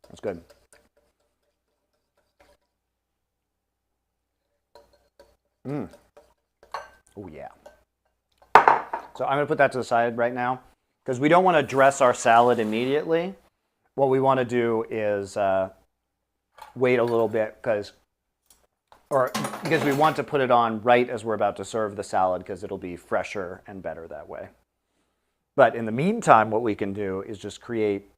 That's good. Oh, yeah. So I'm going to put that to the side right now because we don't want to dress our salad immediately. What we want to do is wait a little bit because we want to put it on right as we're about to serve the salad because it'll be fresher and better that way. But in the meantime, what we can do is just create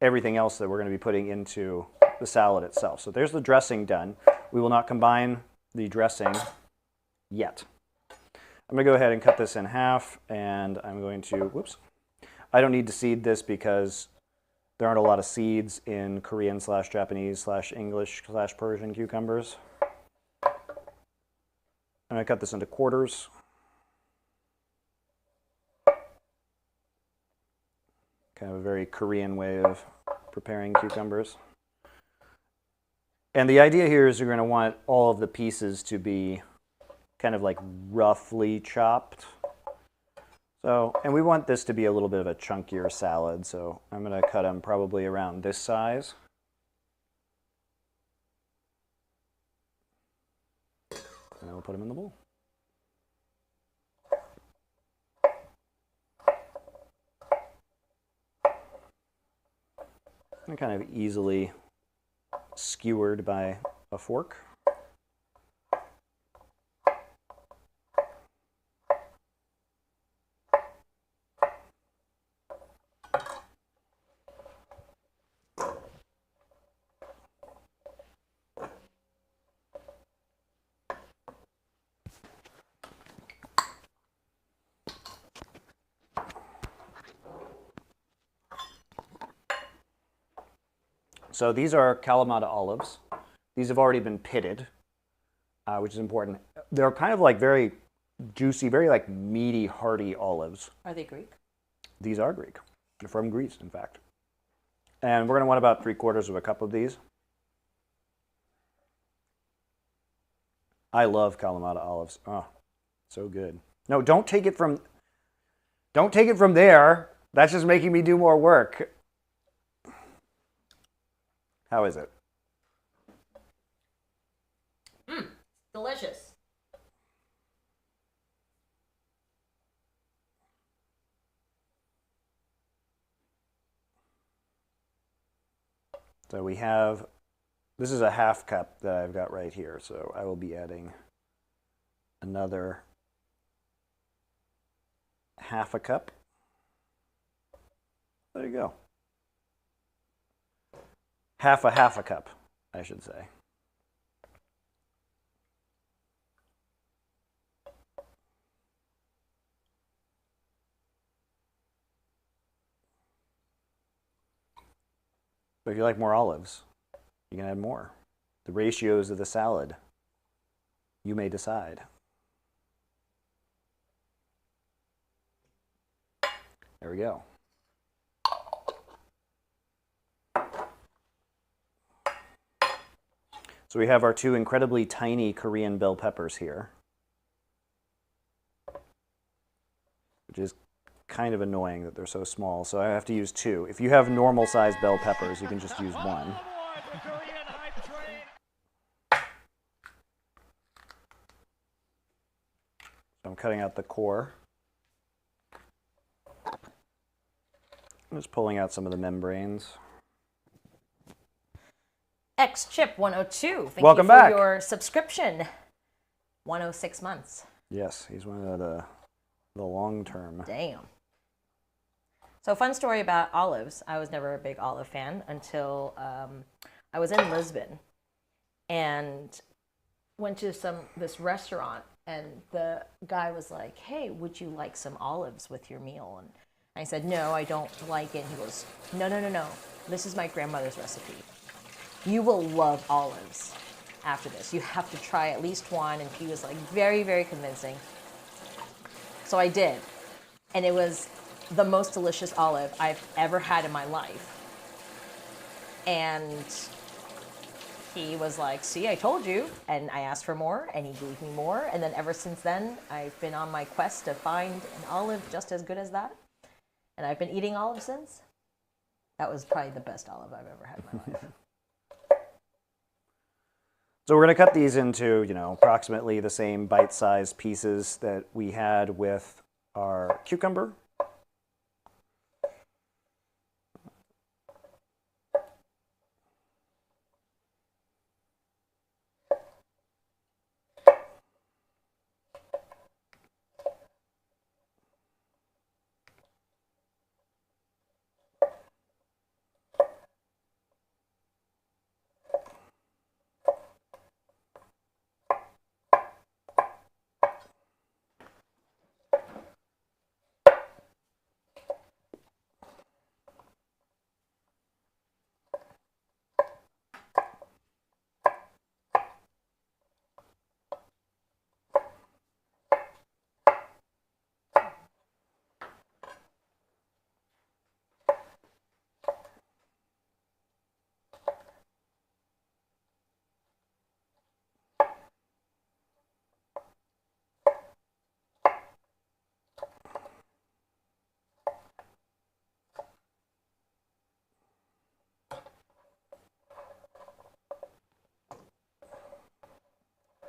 everything else that we're going to be putting into the salad itself. So there's the dressing done. We will not combine the dressing yet. I'm going to go ahead and cut this in half, and I'm going to, whoops. I don't need to seed this because there aren't a lot of seeds in Korean / Japanese / English / Persian cucumbers. I'm going to cut this into quarters. Kind of a very Korean way of preparing cucumbers. And the idea here is you're going to want all of the pieces to be kind of like roughly chopped. So, and we want this to be a little bit of a chunkier salad, so I'm going to cut them probably around this size. And we'll put them in the bowl. And kind of easily skewered by a fork. So these are Kalamata olives. These have already been pitted, which is important. They're kind of like very juicy, very like meaty, hearty olives. Are they Greek? These are Greek. They're from Greece, in fact. And we're going to want about 3/4 of a cup of these. I love Kalamata olives. Oh, so good. No, don't take it from there. That's just making me do more work. How is it? Delicious. So we have, this is a half cup that I've got right here, so I will be adding another half a cup. There you go. Half a cup, I should say. But if you like more olives, you can add more. The ratios of the salad, you may decide. There we go. So we have our two incredibly tiny Korean bell peppers here, which is kind of annoying that they're so small, so I have to use two. If you have normal sized bell peppers, you can just use one. So I'm cutting out the core. I'm just pulling out some of the membranes. XChip102, thank Welcome you for back. your subscription. 106 months. Yes, he's one of the long term. Damn. So fun story about olives. I was never a big olive fan until I was in Lisbon and went to this restaurant, and the guy was like, "Hey, would you like some olives with your meal?" And I said, "No, I don't like it." He goes, No. This is my grandmother's recipe. You will love olives after this. You have to try at least one." And he was like very, very convincing. So I did. And it was the most delicious olive I've ever had in my life. And he was like, see, I told you. And I asked for more, and he gave me more. And then ever since then, I've been on my quest to find an olive just as good as that. And I've been eating olives since. That was probably the best olive I've ever had in my life. So we're going to cut these into, approximately the same bite-sized pieces that we had with our cucumber.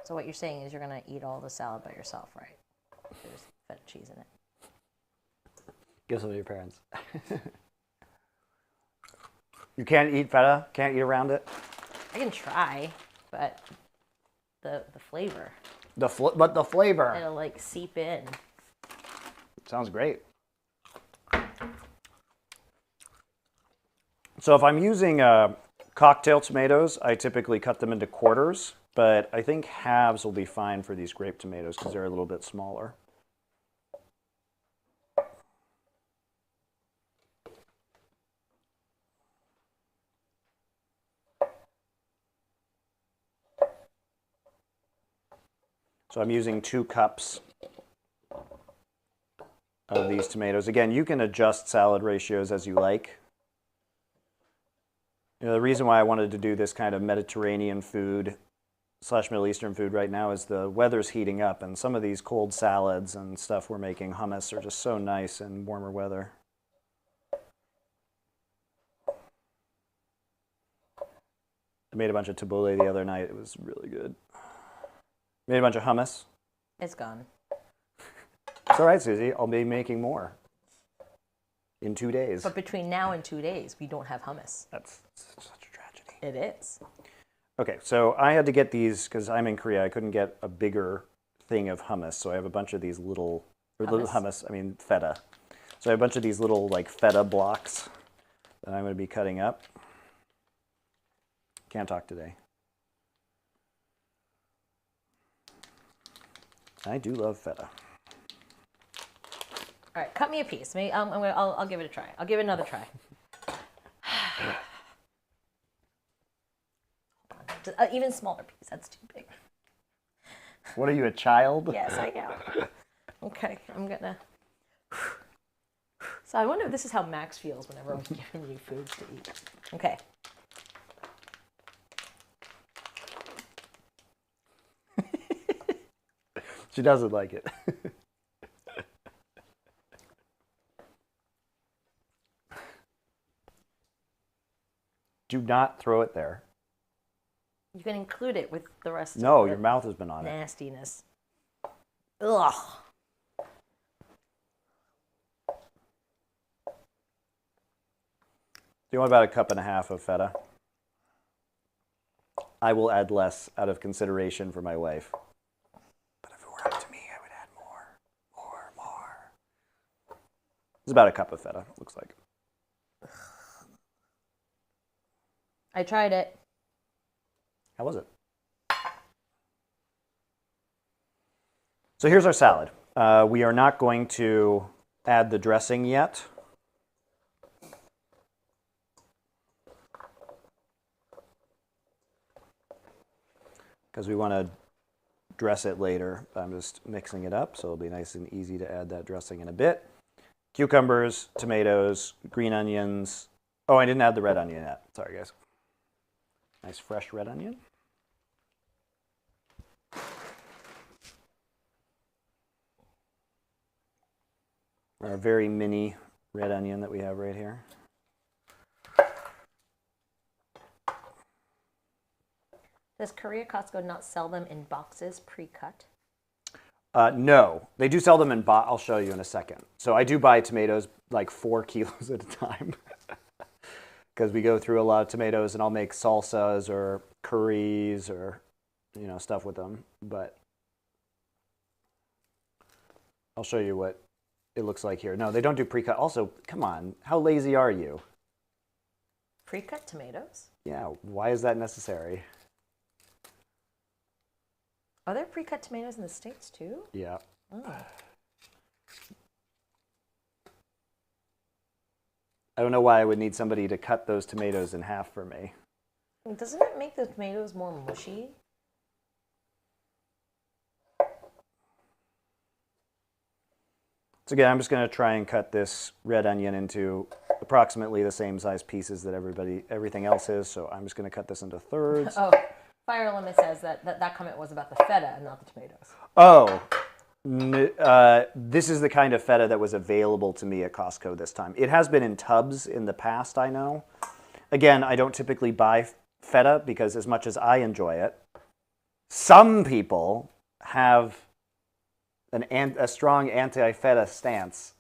So what you're saying is you're going to eat all the salad by yourself, right? There's feta cheese in it. Give some to your parents. You can't eat feta? Can't eat around it? I can try, but the flavor. But the flavor. It'll like seep in. Sounds great. So if I'm using cocktail tomatoes, I typically cut them into quarters, but I think halves will be fine for these grape tomatoes because they're a little bit smaller. So I'm using 2 cups of these tomatoes. Again, you can adjust salad ratios as you like. The reason why I wanted to do this kind of Mediterranean food / Middle Eastern food right now is the weather's heating up, and some of these cold salads and stuff we're making, hummus, are just so nice in warmer weather. I made a bunch of tabbouleh the other night. It was really good. Made a bunch of hummus. It's gone. It's all right, Susie. I'll be making more in 2 days. But between now and 2 days, we don't have hummus. That's such a tragedy. It is. Okay, so I had to get these because I'm in Korea. I couldn't get a bigger thing of hummus, so I have a bunch of these little feta. So I have a bunch of these little like feta blocks that I'm going to be cutting up. Can't talk today. I do love feta. All right, cut me a piece. Maybe I'll give it a try. I'll give it another try. Even smaller piece. That's too big. What are you, a child? Yes, I am. Okay, I'm gonna. So I wonder if this is how Max feels whenever I'm giving you foods to eat. Okay. She doesn't like it. Do not throw it there. You can include it with the rest of No, the your mouth has been on it. nastiness. Ugh. Do you want about 1.5 cups of feta? I will add less out of consideration for my wife. But if it were up to me, I would add more. It's about 1 cup of feta, looks like. I tried it. How was it? So here's our salad. We are not going to add the dressing yet. Because we want to dress it later. I'm just mixing it up, so it'll be nice and easy to add that dressing in a bit. Cucumbers, tomatoes, green onions. Oh, I didn't add the red onion yet. Sorry, guys. Nice fresh red onion. Our very mini red onion that we have right here. Does Korea Costco not sell them in boxes pre-cut? No, they do sell them in I'll show you in a second. So I do buy tomatoes like 4 kilos at a time because we go through a lot of tomatoes, and I'll make salsas or curries or stuff with them. But I'll show you what it looks like here. No, they don't do pre-cut. Also, come on, how lazy are you? Pre-cut tomatoes? Yeah, why is that necessary? Are there pre-cut tomatoes in the States too? Yeah. Oh. I don't know why I would need somebody to cut those tomatoes in half for me. Doesn't it make the tomatoes more mushy? So again, I'm just going to try and cut this red onion into approximately the same size pieces that everything else is. So I'm just going to cut this into thirds. Oh, Fire Limit says that comment was about the feta and not the tomatoes. Oh, this is the kind of feta that was available to me at Costco this time. It has been in tubs in the past, I know. Again, I don't typically buy feta because as much as I enjoy it, some people have a strong anti-feta stance,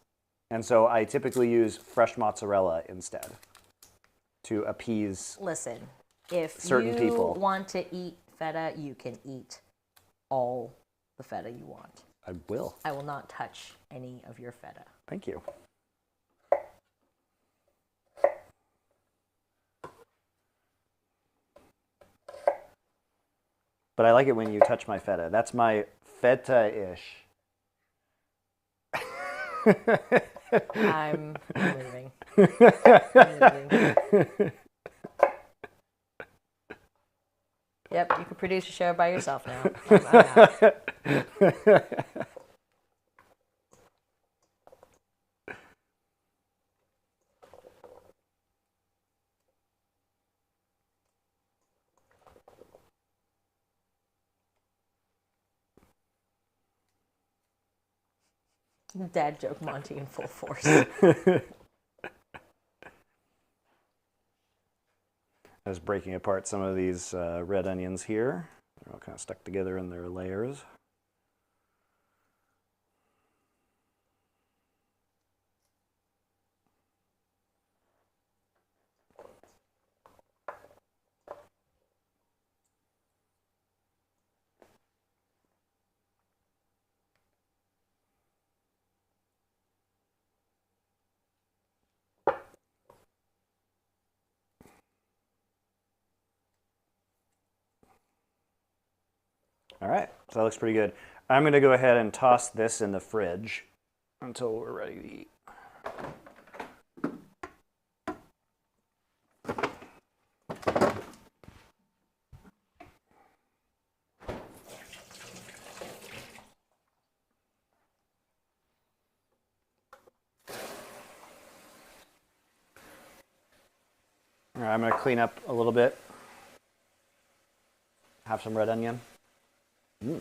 and so I typically use fresh mozzarella instead to appease certain people. If you want to eat feta, you can eat all the feta you want. I will. I will not touch any of your feta. Thank you. But I like it when you touch my feta. That's my feta-ish. I'm leaving. I'm leaving. Yep, you can produce a show by yourself now. I'm out. Dad joke Monty in full force. I was breaking apart some of these red onions here. They're all kind of stuck together in their layers. All right, so that looks pretty good. I'm going to go ahead and toss this in the fridge until we're ready to eat. All right, I'm going to clean up a little bit. Have some red onion. Mm.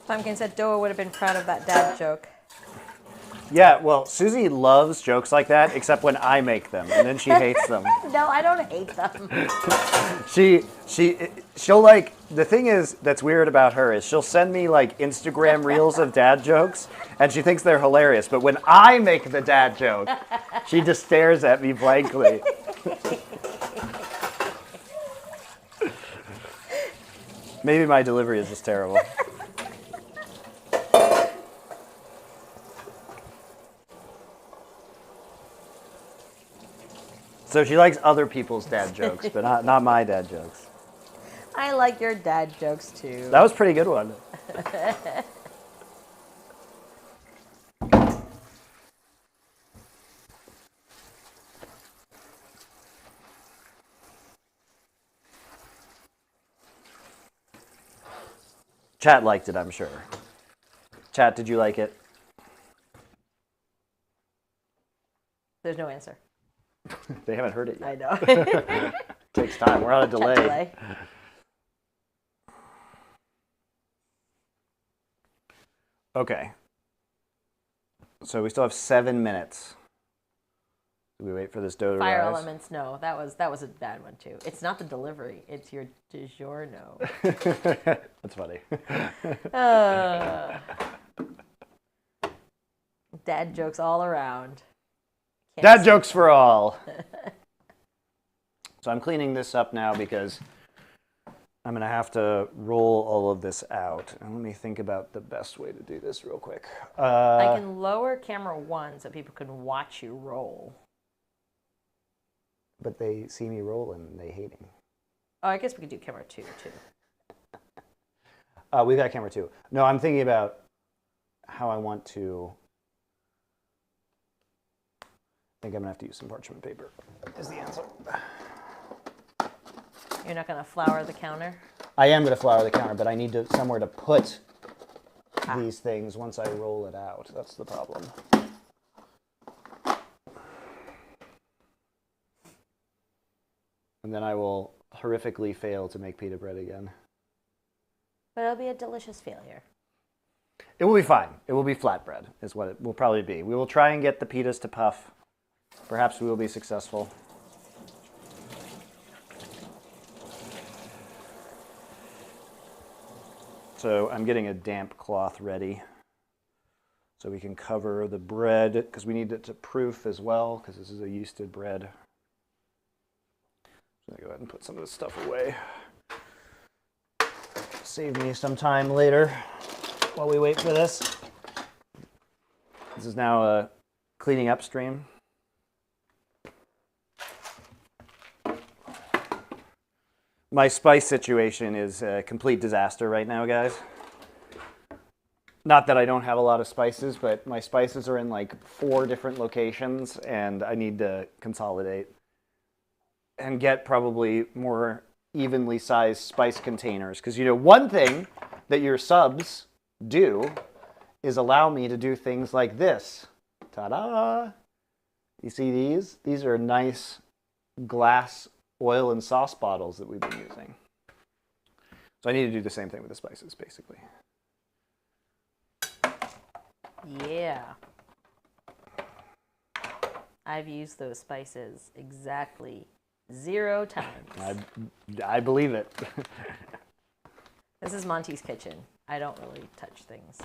Pumpkin said Doa would have been proud of that dad joke. Yeah, well, Susie loves jokes like that, except when I make them, and then she hates them. No, I don't hate them. She'll like, the thing is that's weird about her is she'll send me like Instagram reels of dad jokes, and she thinks they're hilarious. But when I make the dad joke, she just stares at me blankly. Maybe my delivery is just terrible. So she likes other people's dad jokes, but not my dad jokes. I like your dad jokes too. That was a pretty good one. Chat liked it, I'm sure. Chat, did you like it? There's no answer. They haven't heard it yet. I know. Takes time. We're on a delay. Okay. So we still have 7 minutes. Do we wait for this dough to Fire rise? elements, no. That was a bad one too. It's not the delivery. It's your DiGiorno. That's funny. Dad jokes all around. Dad jokes for all. So I'm cleaning this up now because I'm going to have to roll all of this out. And let me think about the best way to do this real quick. I can lower camera 1 so people can watch you roll. But they see me roll and they hate me. Oh, I guess we could do camera 2 too. We've got camera 2. No, I'm thinking about how I want to... I think I'm going to have to use some parchment paper is the answer. You're not going to flour the counter? I am going to flour the counter, but I need somewhere to put these things once I roll it out. That's the problem. And then I will horrifically fail to make pita bread again. But it'll be a delicious failure. It will be fine. It will be flatbread is what it will probably be. We will try and get the pitas to puff. Perhaps we will be successful. So I'm getting a damp cloth ready so we can cover the bread because we need it to proof as well because this is a yeasted bread. I'm going to go ahead and put some of this stuff away. Save me some time later while we wait for this. This is now a cleaning up stream. My spice situation is a complete disaster right now, guys. Not that I don't have a lot of spices, but my spices are in like 4 different locations and I need to consolidate and get probably more evenly sized spice containers. Because, you know, one thing that your subs do is allow me to do things like this. Ta-da! You see these? These are nice glass oil and sauce bottles that we've been using. So I need to do the same thing with the spices, basically. Yeah. I've used those spices exactly 0 times. I believe it. This is Monty's kitchen. I don't really touch things.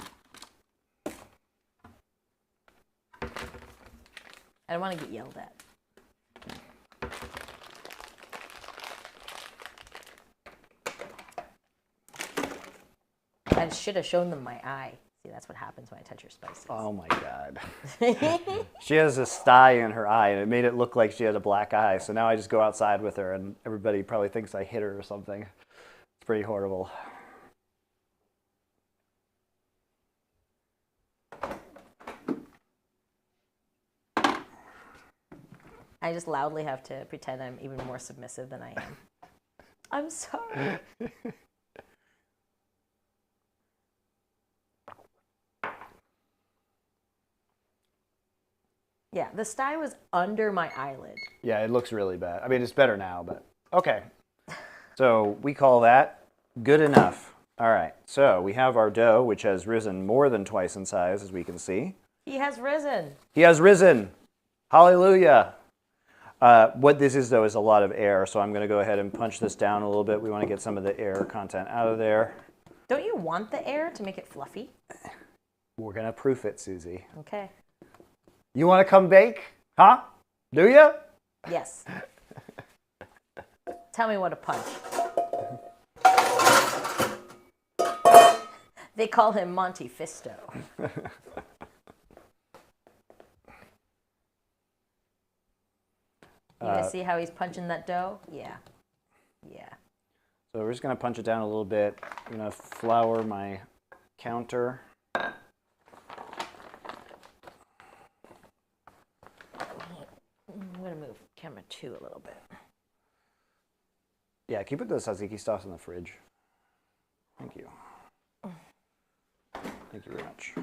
I don't want to get yelled at. I should have shown them my eye. See, that's what happens when I touch your spices. Oh my God. She has a sty in her eye and it made it look like she had a black eye. So now I just go outside with her and everybody probably thinks I hit her or something. It's pretty horrible. I just loudly have to pretend I'm even more submissive than I am. I'm sorry. Yeah, the sty was under my eyelid. Yeah, it looks really bad. I mean, it's better now, but okay. So we call that good enough. All right, so we have our dough, which has risen more than twice in size, as we can see. He has risen. He has risen. Hallelujah. What this is, though, is a lot of air, so I'm going to go ahead and punch this down a little bit. We want to get some of the air content out of there. Don't you want the air to make it fluffy? We're going to proof it, Susie. Okay. You want to come bake? Huh? Do you? Yes. Tell me what to punch. They call him MonteCristo. You guys see how he's punching that dough? Yeah. Yeah. So we're just going to punch it down a little bit. I'm going to flour my counter. I'm going to move camera 2 a little bit. Yeah, can you put the tzatziki sauce in the fridge? Thank you. Thank you very much.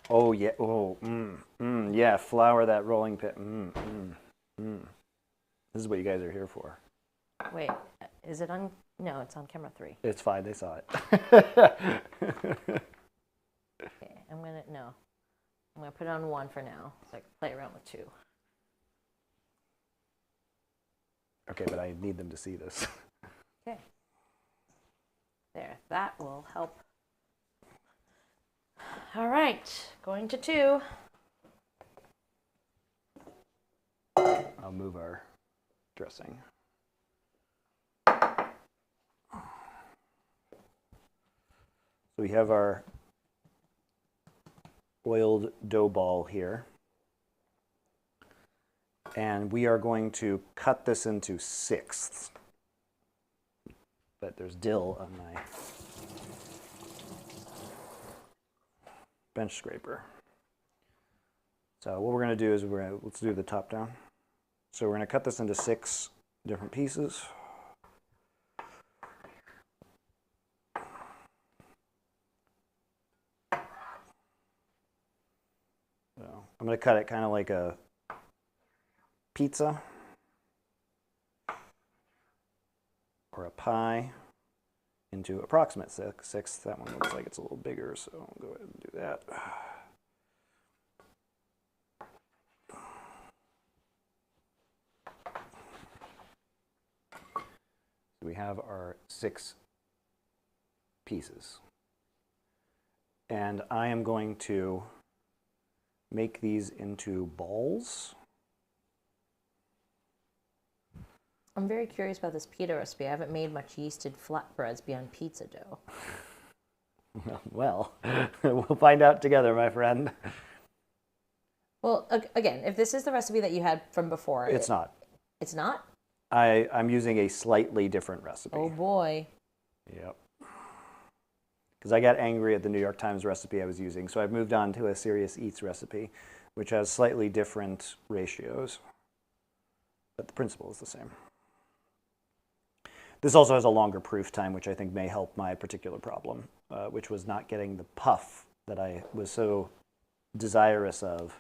Oh, yeah. Oh, yeah. Flour that rolling pin. This is what you guys are here for. Wait, is it on? No, it's on camera 3. It's fine. They saw it. Okay, I'm going to put it on 1 for now, so I can play around with 2. Okay, but I need them to see this. Okay. There, that will help. All right, going to 2. I'll move our dressing. So we have our oiled dough ball here. And we are going to cut this into 6ths. But there's dill on my bench scraper. So what we're going to do is let's do the top down. So we're going to cut this into 6 different pieces. So I'm going to cut it kind of like a pizza or a pie into approximate 6. That one looks like it's a little bigger, so I'll go ahead and do that. We have our 6 pieces. And I am going to make these into balls. I'm very curious about this pita recipe. I haven't made much yeasted flatbreads beyond pizza dough. Well, we'll find out together, my friend. Well, again, if this is the recipe that you had from before. It's not. It's not? I'm using a slightly different recipe. Oh, boy. Yep. Because I got angry at the New York Times recipe I was using, so I've moved on to a Serious Eats recipe, which has slightly different ratios. But the principle is the same. This also has a longer proof time, which I think may help my particular problem, which was not getting the puff that I was so desirous of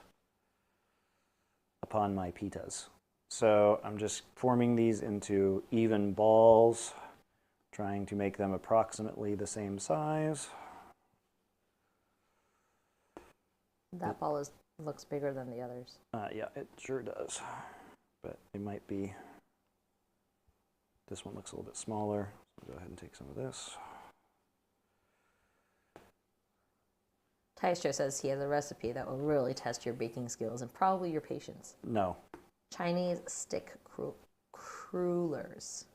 upon my pitas. So I'm just forming these into even balls, trying to make them approximately the same size. That ball looks bigger than the others. Yeah, it sure does. But it might be, this one looks a little bit smaller. So I'll go ahead and take some of this. Taistro says he has a recipe that will really test your baking skills and probably your patience. No. Chinese stick crullers.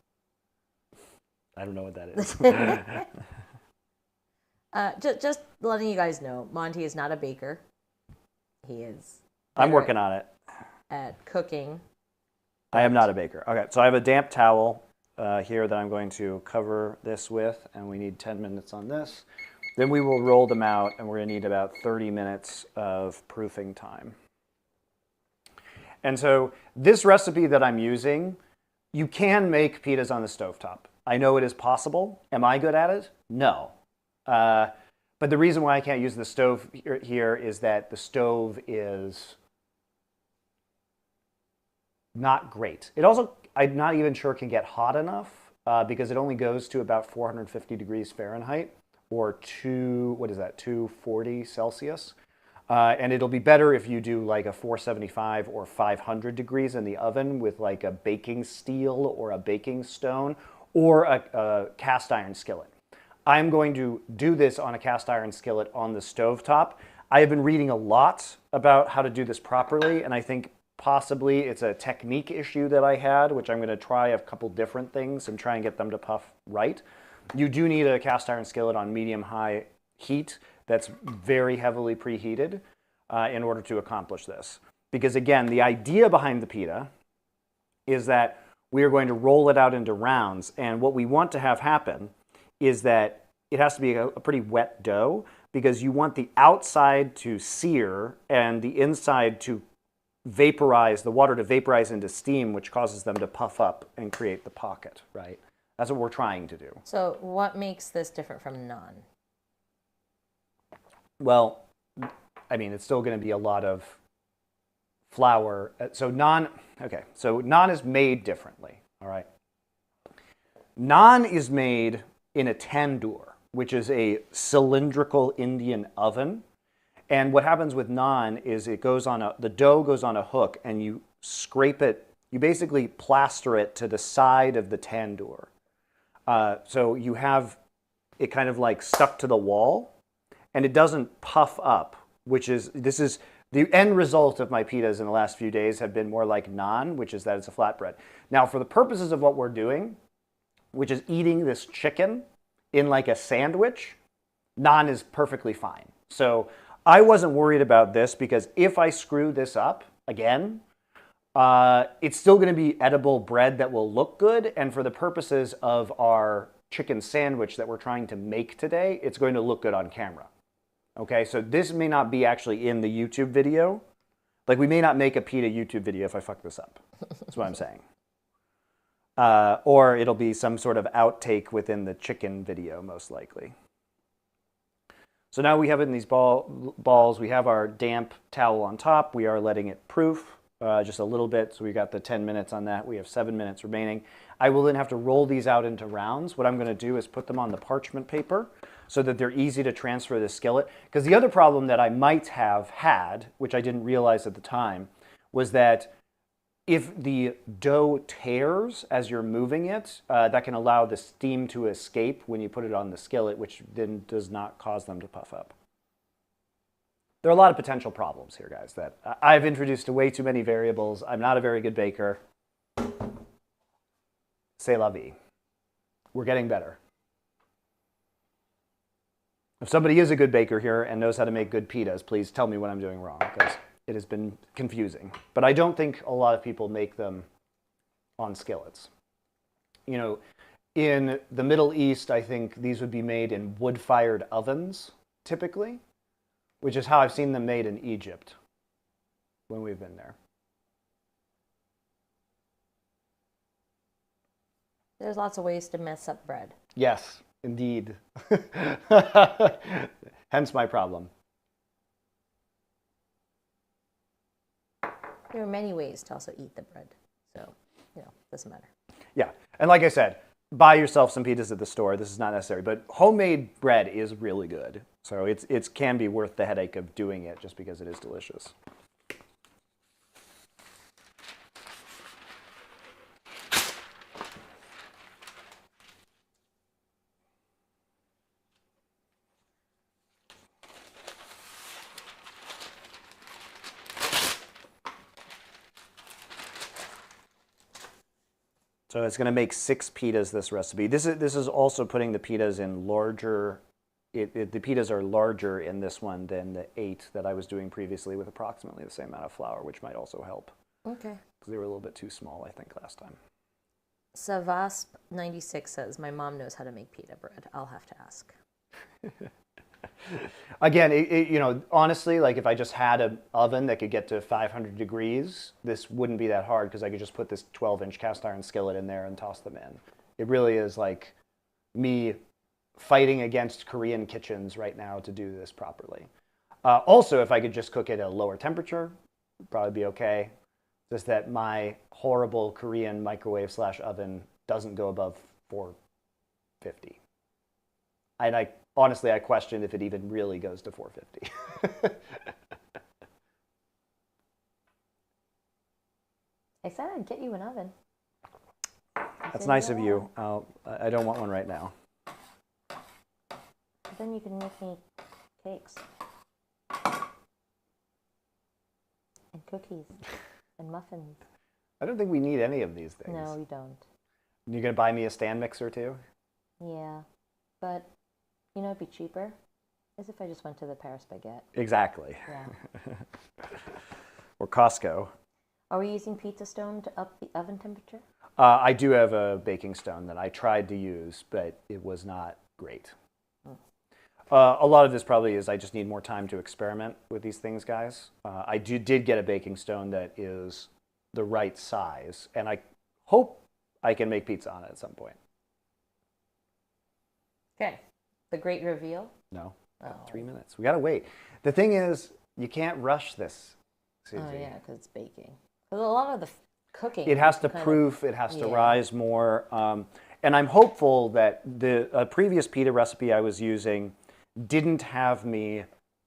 I don't know what that is. Just letting you guys know, Monty is not a baker. He is. I'm working on it. At cooking. I am not a baker. Okay, so I have a damp towel here that I'm going to cover this with, and we need 10 minutes on this. Then we will roll them out, and we're going to need about 30 minutes of proofing time. And so this recipe that I'm using, you can make pitas on the stovetop. I know it is possible. Am I good at it? No. But the reason why I can't use the stove here is that the stove is not great. It also, I'm not even sure can get hot enough because it only goes to about 450 degrees Fahrenheit or 240 Celsius. And it'll be better if you do like a 475 or 500 degrees in the oven with like a baking steel or a baking stone or a cast iron skillet. I'm going to do this on a cast iron skillet on the stovetop. I have been reading a lot about how to do this properly, and I think possibly it's a technique issue that I had, which I'm going to try a couple different things and try and get them to puff right. You do need a cast iron skillet on medium-high heat that's very heavily preheated in order to accomplish this. Because again, the idea behind the pita is that we are going to roll it out into rounds, and what we want to have happen is that it has to be a pretty wet dough, because you want the outside to sear and the inside to vaporize, the water to vaporize into steam, which causes them to puff up and create the pocket, right? That's what we're trying to do. So what makes this different from naan? Well, I mean, it's still going to be a lot of flour. So naan is made differently, all right? Naan is made in a tandoor, which is a cylindrical Indian oven. And what happens with naan is the dough goes on a hook, and you scrape it, you basically plaster it to the side of the tandoor. So you have it kind of like stuck to the wall, and it doesn't puff up, this is the end result of my pitas in the last few days have been more like naan, which is that it's a flatbread. Now, for the purposes of what we're doing, which is eating this chicken in like a sandwich, naan is perfectly fine. So I wasn't worried about this, because if I screw this up again, it's still going to be edible bread that will look good. And for the purposes of our chicken sandwich that we're trying to make today, it's going to look good on camera. Okay, so this may not be actually in the YouTube video. Like, we may not make a pita YouTube video if I fuck this up. That's what I'm saying. Or it'll be some sort of outtake within the chicken video, most likely. So now we have it in these balls. We have our damp towel on top. We are letting it proof just a little bit. So we got the 10 minutes on that. We have 7 minutes remaining. I will then have to roll these out into rounds. What I'm going to do is put them on the parchment paper so that they're easy to transfer to the skillet. Because the other problem that I might have had, which I didn't realize at the time, was that if the dough tears as you're moving it, that can allow the steam to escape when you put it on the skillet, which then does not cause them to puff up. There are a lot of potential problems here, guys, that I've introduced to way too many variables. I'm not a very good baker. C'est la vie. We're getting better. If somebody is a good baker here and knows how to make good pitas, please tell me what I'm doing wrong, because it has been confusing. But I don't think a lot of people make them on skillets. You know, in the Middle East, I think these would be made in wood-fired ovens, typically, which is how I've seen them made in Egypt when we've been there. There's lots of ways to mess up bread. Yes, indeed. Hence my problem. There are many ways to also eat the bread. So, doesn't matter. Yeah, and like I said, buy yourself some pitas at the store. This is not necessary, but homemade bread is really good. So it can be worth the headache of doing it just because it is delicious. So it's going to make 6 pitas, this recipe. This is also putting the pitas in larger. The pitas are larger in this one than the 8 that I was doing previously with approximately the same amount of flour, which might also help. Okay. Because they were a little bit too small, I think, last time. Savasp96 says, my mom knows how to make pita bread. I'll have to ask. Again, honestly, like if I just had an oven that could get to 500 degrees, this wouldn't be that hard, because I could just put this 12-inch cast iron skillet in there and toss them in. It really is like me fighting against Korean kitchens right now to do this properly. Also, if I could just cook it at a lower temperature, it'd probably be okay. Just that my horrible Korean microwave/oven doesn't go above 450. And honestly, I question if it even really goes to 450. I said I'd get you an oven. That's nice of you. I don't want one right now. Then you can make me cakes. And cookies. And muffins. I don't think we need any of these things. No, you don't. You're going to buy me a stand mixer too? Yeah. But, you know, it'd be cheaper as if I just went to the Paris Baguette. Exactly. Yeah. Or Costco. Are we using pizza stone to up the oven temperature? I do have a baking stone that I tried to use, but it was not great. A lot of this probably is I just need more time to experiment with these things, guys. I did get a baking stone that is the right size, and I hope I can make pizza on it at some point. Okay. The great reveal? No, Oh. 3 minutes. We gotta wait. The thing is, you can't rush this, Susie. Oh, yeah, because it's baking. Because a lot of the cooking... It has to kind of- proof, it has to Yeah. rise more. And I'm hopeful that the previous pita recipe I was using didn't have me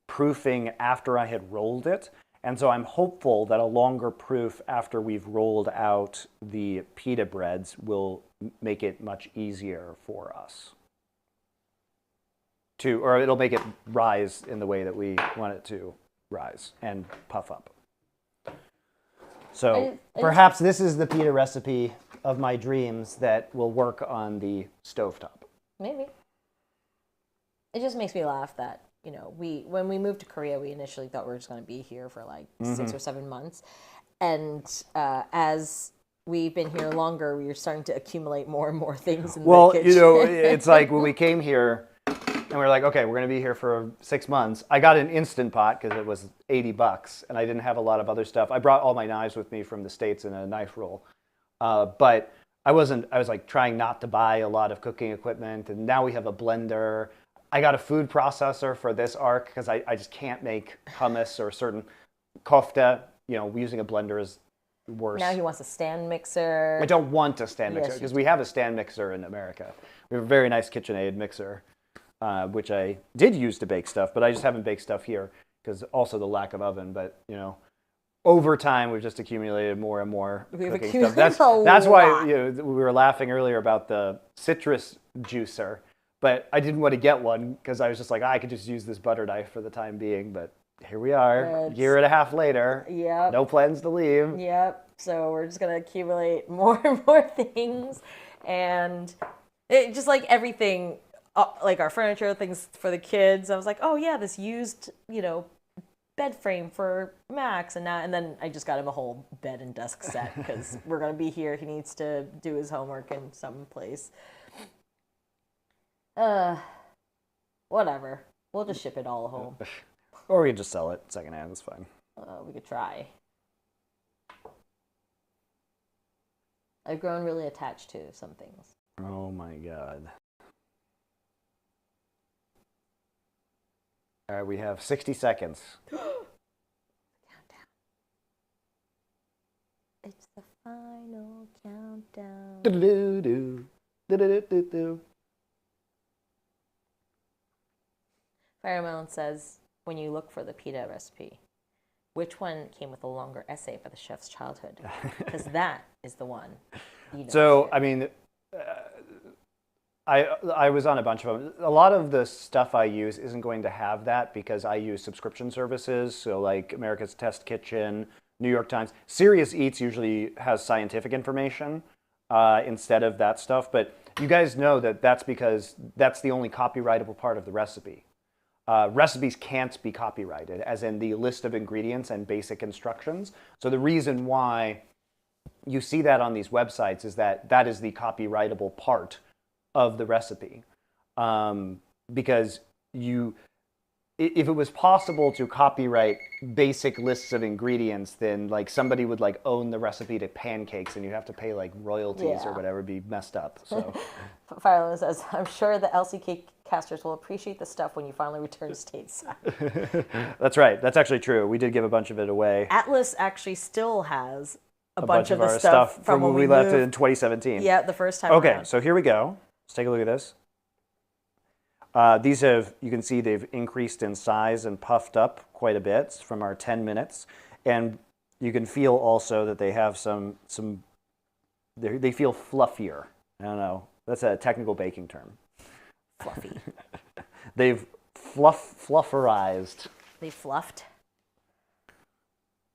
proofing after I had rolled it. And so I'm hopeful that a longer proof after we've rolled out the pita breads will make it much easier for us. Or it'll make it rise in the way that we want it to rise and puff up. So perhaps this is the pita recipe of my dreams that will work on the stovetop. Maybe. It just makes me laugh that, you know, when we moved to Korea, we initially thought we were just going to be here for like 6 or 7 months. And as we've been here longer, we are starting to accumulate more and more things in the kitchen. You know, it's like when we came here and we were like, okay, we're going to be here for 6 months. I got an Instant Pot because it was $80 and I didn't have a lot of other stuff. I brought all my knives with me from the States in a knife roll. But I was like trying not to buy a lot of cooking equipment. And now we have a blender. I got a food processor for this arc because I just can't make hummus or certain kofta. You know, using a blender is worse. Now he wants a stand mixer. I don't want a stand mixer Yes, because we have a stand mixer in America. We have a very nice KitchenAid mixer, which I did use to bake stuff, but I just haven't baked stuff here because also the lack of oven. But, you know, over time, we've just accumulated more and more cooking stuff. That's why we were laughing earlier about the citrus juicer. But I didn't want to get one because I was just like, I could just use this butter knife for the time being. But here we are, a year and a half later. Yep. No plans to leave. Yep. So we're just going to accumulate more and more things. And it just like everything, like our furniture, things for the kids. I was like, oh, yeah, this used, you know, bed frame for Max. And then I just got him a whole bed and desk set because we're going to be here. He needs to do his homework in some place. Whatever. We'll just ship it all home. Or we can just sell it secondhand. It's fine. We could try. I've grown really attached to some things. Oh my God. All right, we have 60 seconds. Countdown. It's the final countdown. Do-do-do-do. Do-do-do-do-do. Firemelon says, when you look for the pita recipe, which one came with a longer essay for the chef's childhood? Because that is the one. You know. So, I mean, I was on a bunch of them. A lot of the stuff I use isn't going to have that because I use subscription services. So like America's Test Kitchen, New York Times. Serious Eats usually has scientific information instead of that stuff. But you guys know that that's because that's the only copyrightable part of the recipe. Recipes can't be copyrighted, as in the list of ingredients and basic instructions. So the reason why you see that on these websites is that that is the copyrightable part of the recipe. Because if it was possible to copyright basic lists of ingredients, then like somebody would like own the recipe to pancakes and you have to pay like royalties or whatever, it'd be messed up. So Fireland says, I'm sure the LCK casters will appreciate the stuff when you finally return stateside. That's right. That's actually true. We did give a bunch of it away. Atlas actually still has a bunch of our the stuff from when we left in 2017. Yeah, the first time Okay, around. so here we go. Let's take a look at this. These have, you can see they've increased in size and puffed up quite a bit from our 10 minutes. And you can feel also that they have they feel fluffier. I don't know. That's a technical baking term. Fluffy. They've flufferized. They fluffed.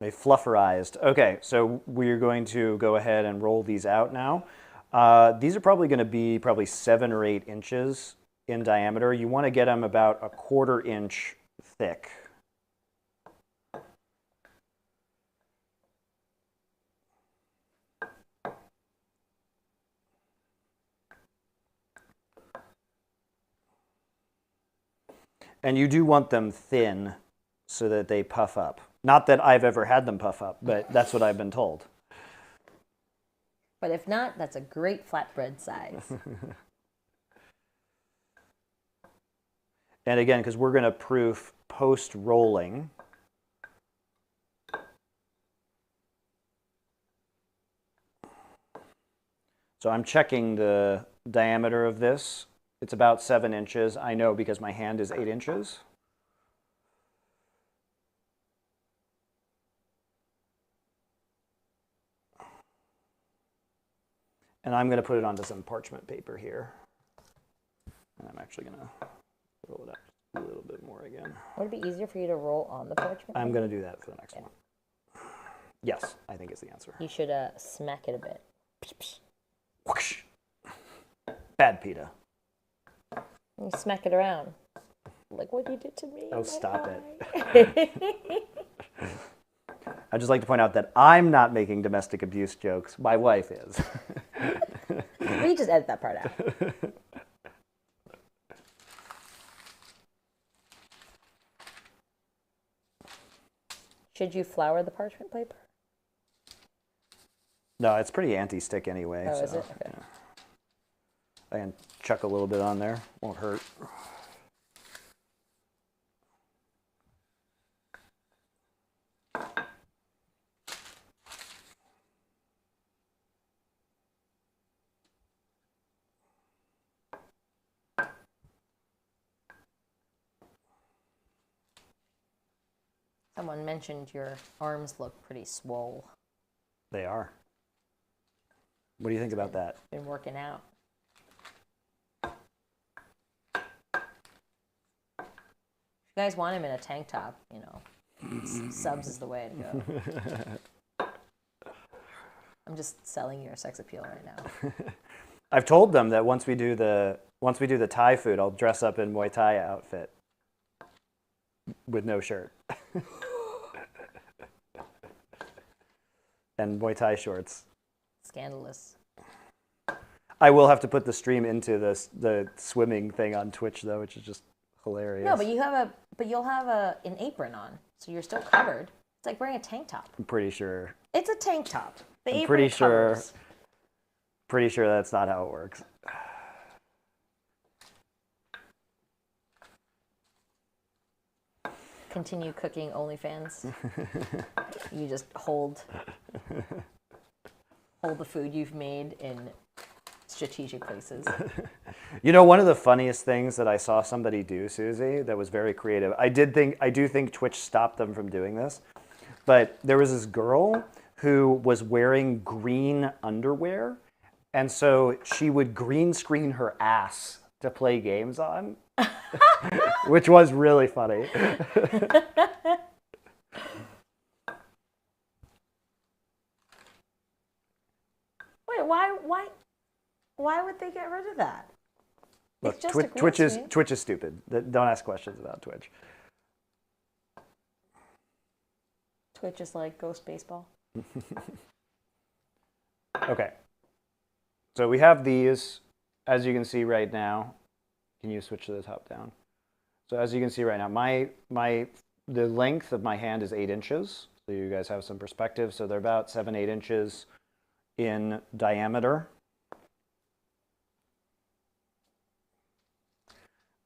They flufferized. Okay, so we're going to go ahead and roll these out now. These are probably going to be 7 or 8 inches in diameter. You want to get them about a 1/4 inch thick. And you do want them thin so that they puff up. Not that I've ever had them puff up, but that's what I've been told. But if not, that's a great flatbread size. And again, because we're going to proof post-rolling. So I'm checking the diameter of this. It's about 7 inches. I know because my hand is 8 inches. And I'm going to put it onto some parchment paper here. And I'm actually going to roll it up a little bit more again. Would it be easier for you to roll on the parchment? I'm going to do that for the next one. Yes, I think is the answer. You should smack it a bit. Whoosh. Bad pita. You smack it around. Like what you did to me. Oh, stop it. I'd just like to point out that I'm not making domestic abuse jokes. My wife is. We just edit that part out. Should you flour the parchment paper? No, it's pretty anti-stick anyway. Oh, so, is it? Okay. Yeah. I can chuck a little bit on there. Won't hurt. Someone mentioned your arms look pretty swole. They are. What do you think about that? Been working out. If you guys want him in a tank top, you know, subs is the way to go. I'm just selling your sex appeal right now. I've told them that once we do the Thai food, I'll dress up in Muay Thai outfit with no shirt. And Muay Thai shorts. Scandalous. I will have to put the stream into the swimming thing on Twitch though, which is just hilarious. No, but you'll have an apron on, so you're still covered. It's like wearing a tank top. I'm pretty sure. It's a tank top. The I'm apron pretty covers. pretty sure that's not how it works. Continue cooking OnlyFans. You just hold the food you've made in strategic places. You know, one of the funniest things that I saw somebody do, Susie, that was very creative. I do think Twitch stopped them from doing this, but there was this girl who was wearing green underwear, and so she would green screen her ass to play games on, which was really funny. Wait, why would they get rid of that? Look, It's just a green Twitch is stupid. Don't ask questions about Twitch. Twitch is like Ghost Baseball. Okay. So we have these, as you can see right now. Can you switch to the top down? So as you can see right now, the length of my hand is 8 inches. So you guys have some perspective. So they're about 7-8 inches in diameter.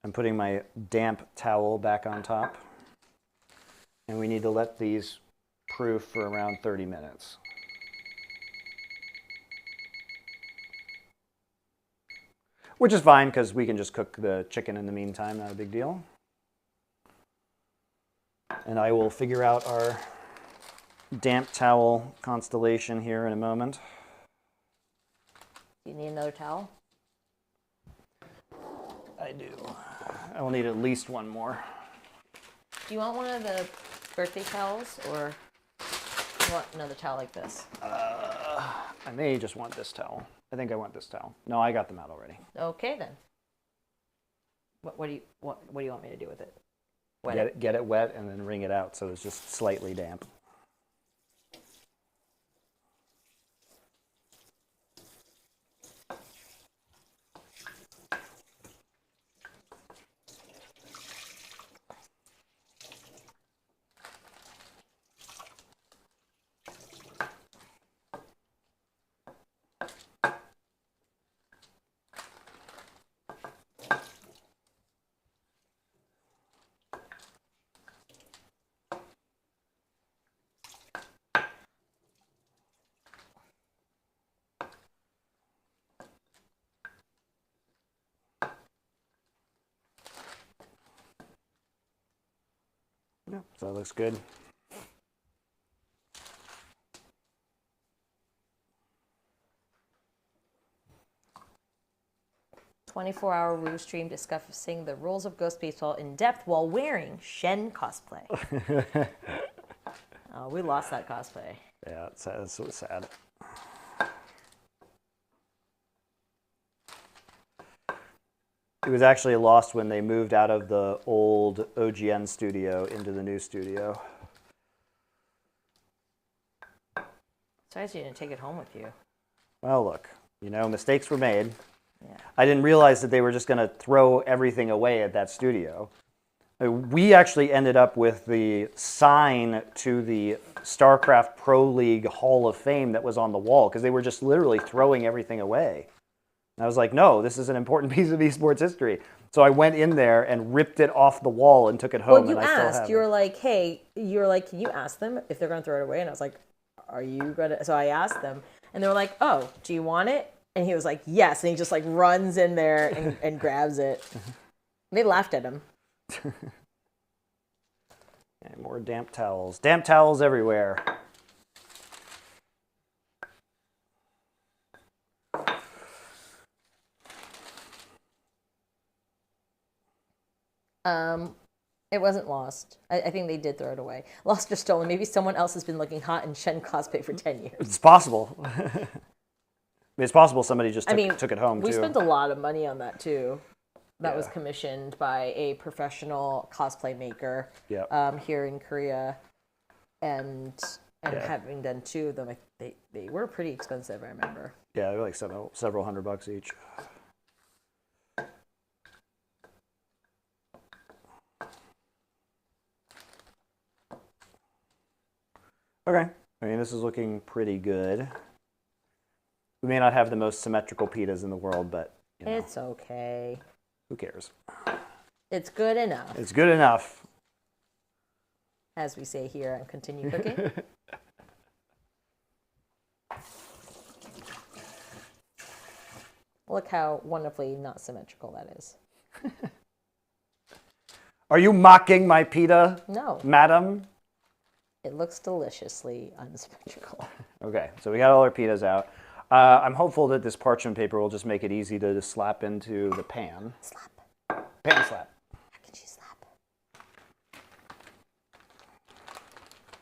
I'm putting my damp towel back on top. And we need to let these proof for around 30 minutes. Which is fine because we can just cook the chicken in the meantime, not a big deal. And I will figure out our damp towel constellation here in a moment. Do you need another towel? I do. I will need at least one more. Do you want one of the birthday towels, or you want another towel like this? I may just want this towel. I think I want this towel. No, I got them out already. Okay then. What do you want me to do with it? Wet Get it wet and then wring it out so it's just slightly damp. Yeah, so that looks good. "24-hour Rue stream discussing the rules of Ghost Baseball in depth while wearing Shen cosplay." Oh, we lost that cosplay. Yeah, it's so sad. It was actually lost when they moved out of the old OGN studio into the new studio. Surprised you didn't take it home with you. Well, look, mistakes were made. Yeah. I didn't realize that they were just going to throw everything away at that studio. We actually ended up with the sign to the StarCraft Pro League Hall of Fame that was on the wall because they were just literally throwing everything away. And I was like, no, this is an important piece of esports history. So I went in there and ripped it off the wall and took it home. Well, you and I still asked. have You were it. like, "Hey," you were like, "Can you ask them if they're going to throw it away?" And I was like, "Are you going to?" So I asked them, and they were like, "Oh, do you want it?" And he was like, "Yes." And he just like runs in there and grabs it. They laughed at him. And more damp towels. Damp towels everywhere. It wasn't lost. I think they did throw it away. Lost or stolen. Maybe someone else has been looking hot in Shen cosplay for 10 years. It's possible. It's possible somebody just took it home, we too. spent a lot of money on that, too. That was Yeah. commissioned by a professional cosplay maker Yep. here in Korea. And having done two of them, they were pretty expensive, I remember. Yeah, they're like several $100 each. Okay. I mean, this is looking pretty good. We may not have the most symmetrical pitas in the world, but It's okay. who cares? It's good enough, It's good enough. as we say here on Continue Cooking. Look how wonderfully not symmetrical that is. Are you mocking my pita, No, madam? it looks deliciously unsymmetrical. Okay, so we got all our pitas out. I'm hopeful that this parchment paper will just make it easy to just slap into the pan. Slap. Pan slap. How can she slap?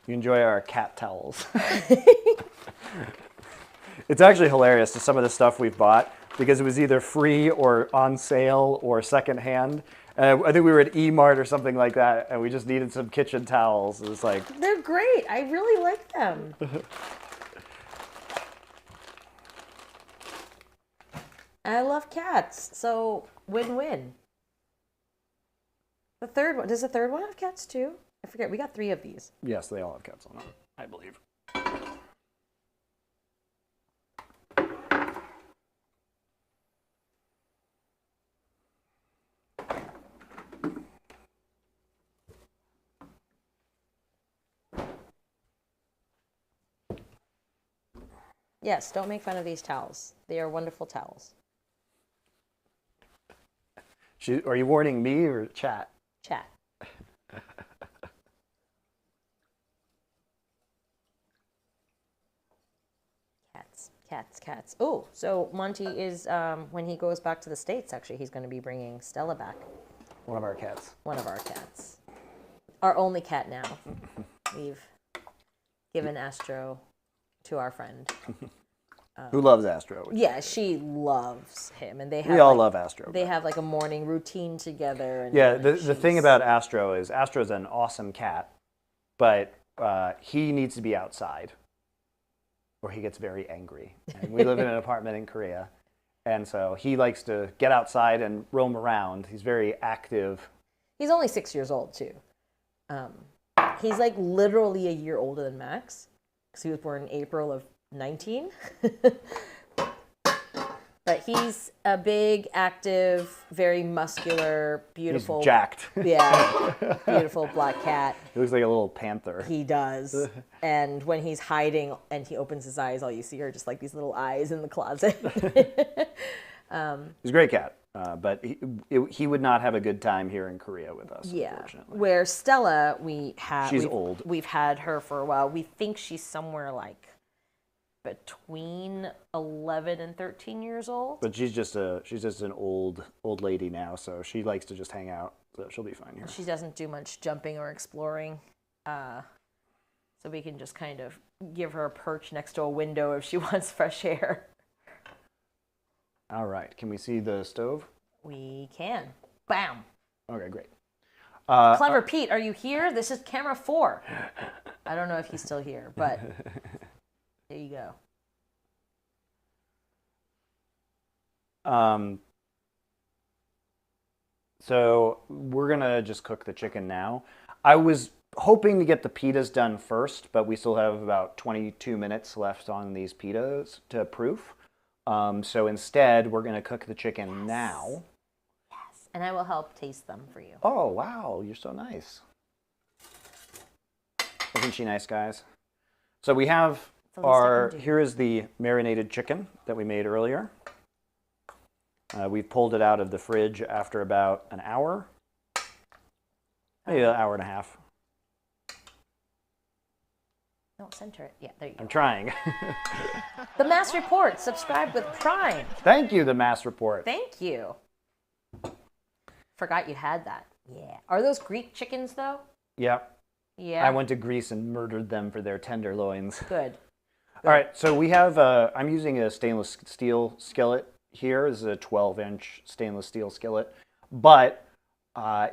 You enjoy our cat towels. It's actually hilarious to some of the stuff we've bought because it was either free or on sale or secondhand. I think we were at E-Mart or something like that, and we just needed some kitchen towels. It was like, They're great. I really like them. I love cats, so win-win. The third one, does the third one have cats too? I forget. We got 3 of these. yes, they all have cats on them, I believe. Yes, don't make fun of these towels. They are wonderful towels. Are you warning me or chat? Chat. Cats. Oh, so Monty is, when he goes back to the States, actually, he's going to be bringing Stella back. One of our cats. One of our cats. Our only cat now. We've given Astro to our friend. Who loves Astro? Yeah, she loves him, and they have. We all love Astro. They have like a morning routine together. And yeah, the thing about Astro is Astro's an awesome cat, but he needs to be outside, or he gets very angry. And we live in an apartment in Korea, and so he likes to get outside and roam around. He's very active. He's only 6 years old too. He's like literally a year older than Max, because he was born in April of 19. But he's a big, active, very muscular, beautiful. He's jacked. Yeah, beautiful black cat. He looks like a little panther. He does. And when he's hiding and he opens his eyes, all you see are just like these little eyes in the closet. He's a great cat, but he would not have a good time here in Korea with us, unfortunately. Where Stella, She's old. We've had her for a while. We think she's somewhere like between 11 and 13 years old. But she's just an old lady now, so she likes to just hang out. So she'll be fine here. She doesn't do much jumping or exploring, so we can just kind of give her a perch next to a window if she wants fresh air. All right, can we see the stove? We can. Bam. Okay, great. Clever Pete, are you here? This is camera 4. I don't know if he's still here, but there you go. So we're gonna just cook the chicken now. I was hoping to get the pitas done first, but we still have about 22 minutes left on these pitas to proof. So instead, we're gonna cook the chicken now. Yes, and I will help taste them for you. Oh, wow, you're so nice. Isn't she nice, guys? So we have here is the marinated chicken that we made earlier. We've pulled it out of the fridge after about an hour, maybe an hour and a half. Don't center it. Yeah, there you go. I'm trying. The Mass Report. Subscribe with Prime. Thank you, the Mass Report. Thank you. Forgot you had that. Yeah. Are those Greek chickens, though? Yep. Yeah. I went to Greece and murdered them for their tenderloins. Good. All right, so we have, I'm using a stainless steel skillet here. This is a 12-inch stainless steel skillet. But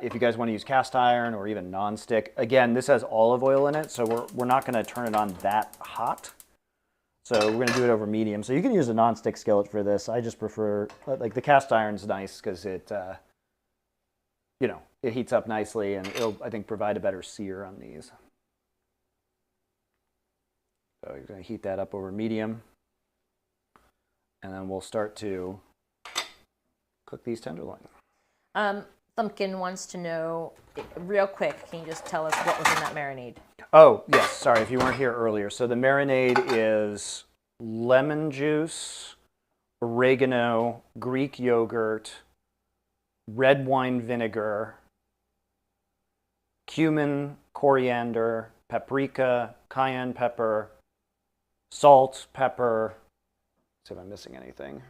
if you guys want to use cast iron or even nonstick, again, this has olive oil in it, so we're not going to turn it on that hot. So we're going to do it over medium. So you can use a nonstick skillet for this. I just prefer, like the cast iron's nice because it, it heats up nicely and it'll, I think, provide a better sear on these. So you're going to heat that up over medium. And then we'll start to cook these tenderloins. Thumpkin wants to know, real quick, can you just tell us what was in that marinade? Oh, yes. Sorry if you weren't here earlier. So the marinade is lemon juice, oregano, Greek yogurt, red wine vinegar, cumin, coriander, paprika, cayenne pepper, salt, pepper. Let's see if I'm missing anything.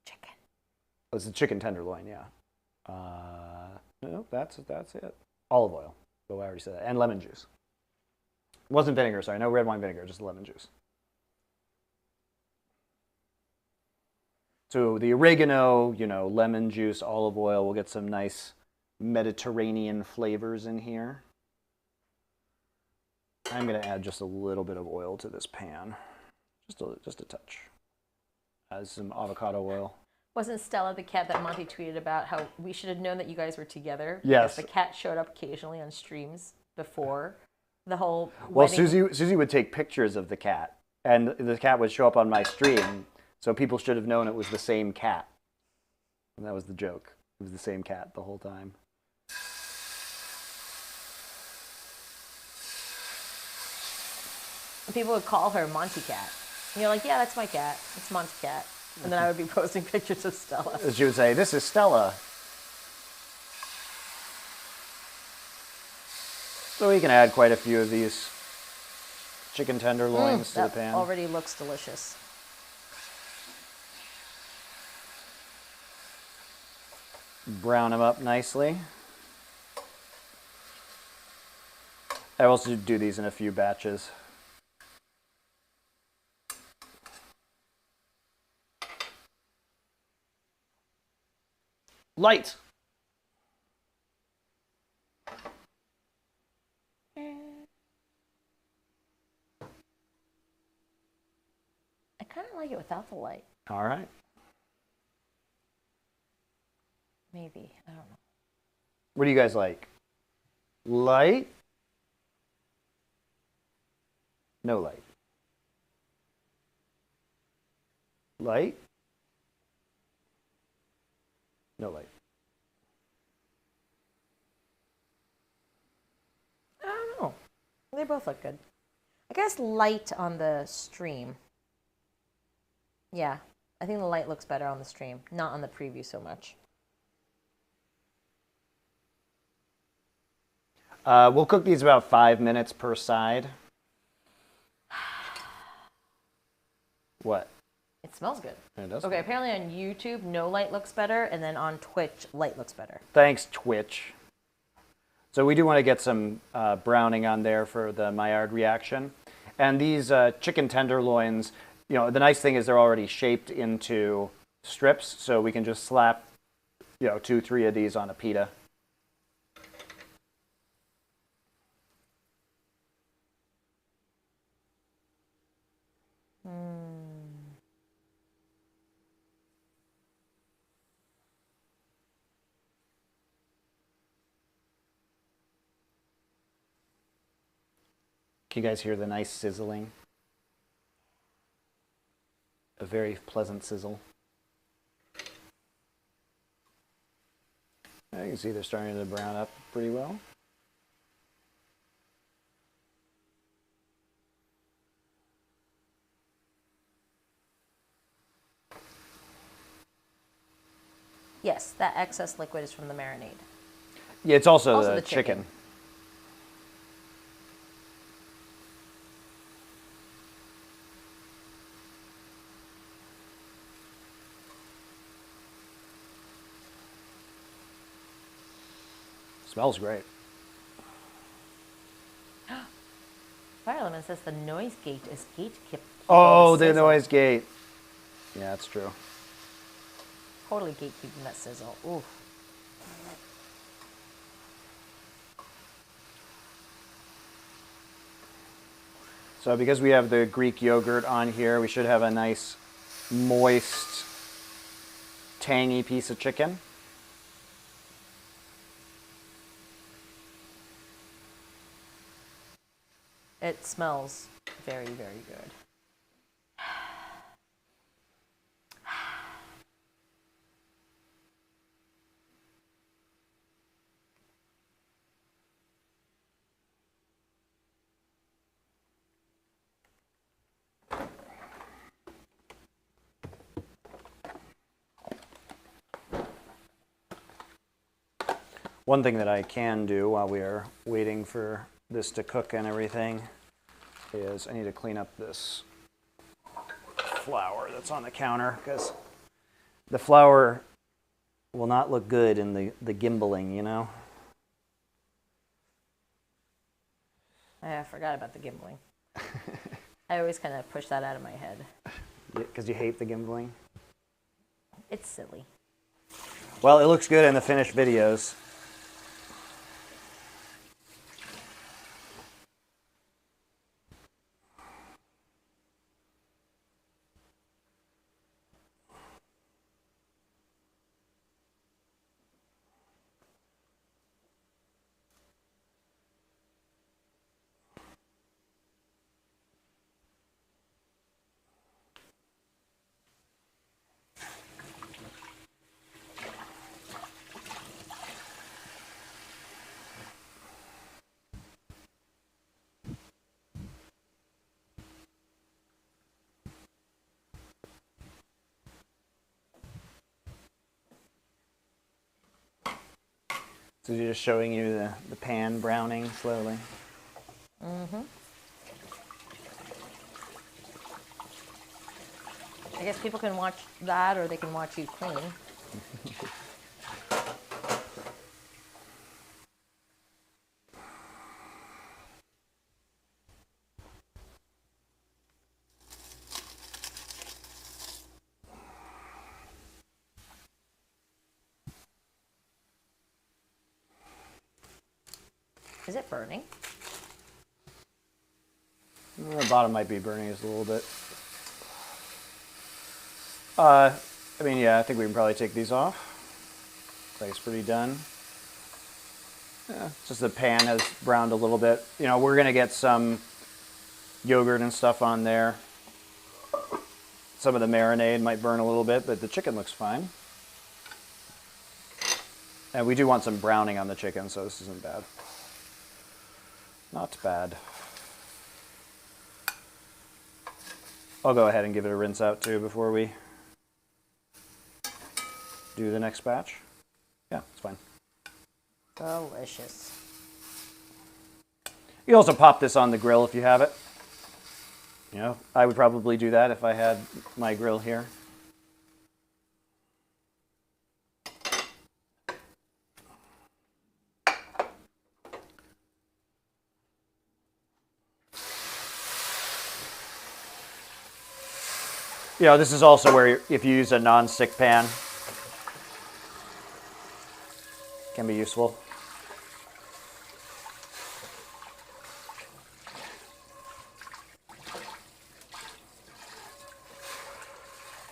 Chicken. Oh, it's a chicken tenderloin, yeah. No, that's it. Olive oil. Oh, I already said that. And lemon juice. It wasn't vinegar, sorry. No red wine vinegar, just lemon juice. So the oregano, lemon juice, olive oil, we'll get some nice Mediterranean flavors in here. I'm going to add just a little bit of oil to this pan. Just a touch. Add some avocado oil. Wasn't Stella the cat that Monty tweeted about how we should have known that you guys were together? Yes. Because the cat showed up occasionally on streams before the whole Well, wedding. Susie would take pictures of the cat, and the cat would show up on my stream, so people should have known it was the same cat. And that was the joke. It was the same cat the whole time. People would call her Monty Cat. And you're like, yeah, that's my cat. It's Monty Cat. And then I would be posting pictures of Stella. She would say, "This is Stella." So we can add quite a few of these chicken tenderloins to the That pan. already looks delicious. Brown them up nicely. I also do these in a few batches. Light. I kind of like it without the light. All right. Maybe. I don't know. What do you guys like? Light? No light. Light? No light. I don't know. They both look good. I guess light on the stream. Yeah, I think the light looks better on the stream, not on the preview so much. We'll cook these about 5 minutes per side. What? It smells good. It does. Okay, apparently on YouTube, no light looks better, and then on Twitch, light looks better. Thanks, Twitch. So we do want to get some browning on there for the Maillard reaction. And these chicken tenderloins, you know, the nice thing is they're already shaped into strips, so we can just slap, you know, 2-3 of these on a pita. Can you guys hear the nice sizzling? A very pleasant sizzle. You can see they're starting to brown up pretty well. Yes, that excess liquid is from the marinade. Yeah, it's also the chicken. Smells great. Fire Lemon says the noise gate is gatekeep. Oh, the noise gate. Yeah, that's true. Totally gatekeeping that sizzle. Ooh. So because we have the Greek yogurt on here, we should have a nice, moist, tangy piece of chicken. It smells very, very good. One thing that I can do while we are waiting for this to cook and everything is I need to clean up this flour that's on the counter because the flour will not look good in the gimbaling, you know? I forgot about the gimbaling. I always kind of push that out of my head. Because you hate the gimbaling? It's silly. Well, it looks good in the finished videos. So you're just showing you the pan browning slowly. Mm-hmm. I guess people can watch that or they can watch you clean. Is it burning? The bottom might be burning us a little bit. I mean, yeah, I think we can probably take these off. Looks like it's pretty done. Yeah, it's just the pan has browned a little bit. You know, we're gonna get some yogurt and stuff on there. Some of the marinade might burn a little bit, but the chicken looks fine. And we do want some browning on the chicken, so this isn't bad. Not bad. I'll go ahead and give it a rinse out too before we do the next batch. Yeah, it's fine. Delicious. You also pop this on the grill if you have it. You know, I would probably do that if I had my grill here. You know, this is also where if you use a non-stick pan, it can be useful.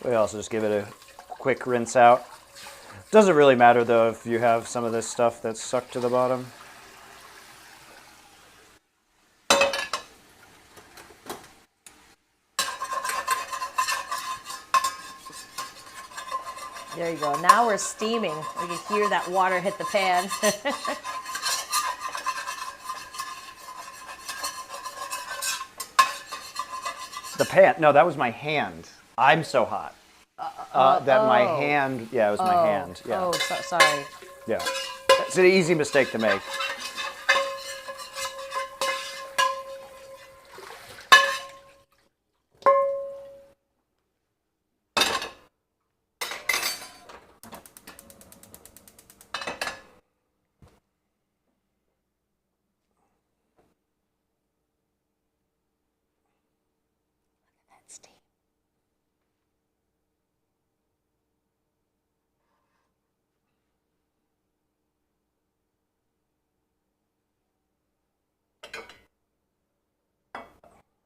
We also just give it a quick rinse out. Doesn't really matter though if you have some of this stuff that's stuck to the bottom. There you go. Now we're steaming. We can hear that water hit the pan. The pan, no, that was my hand. I'm so hot. My hand, yeah, it was my hand. Yeah. Oh, sorry. Yeah. It's an easy mistake to make. Steam.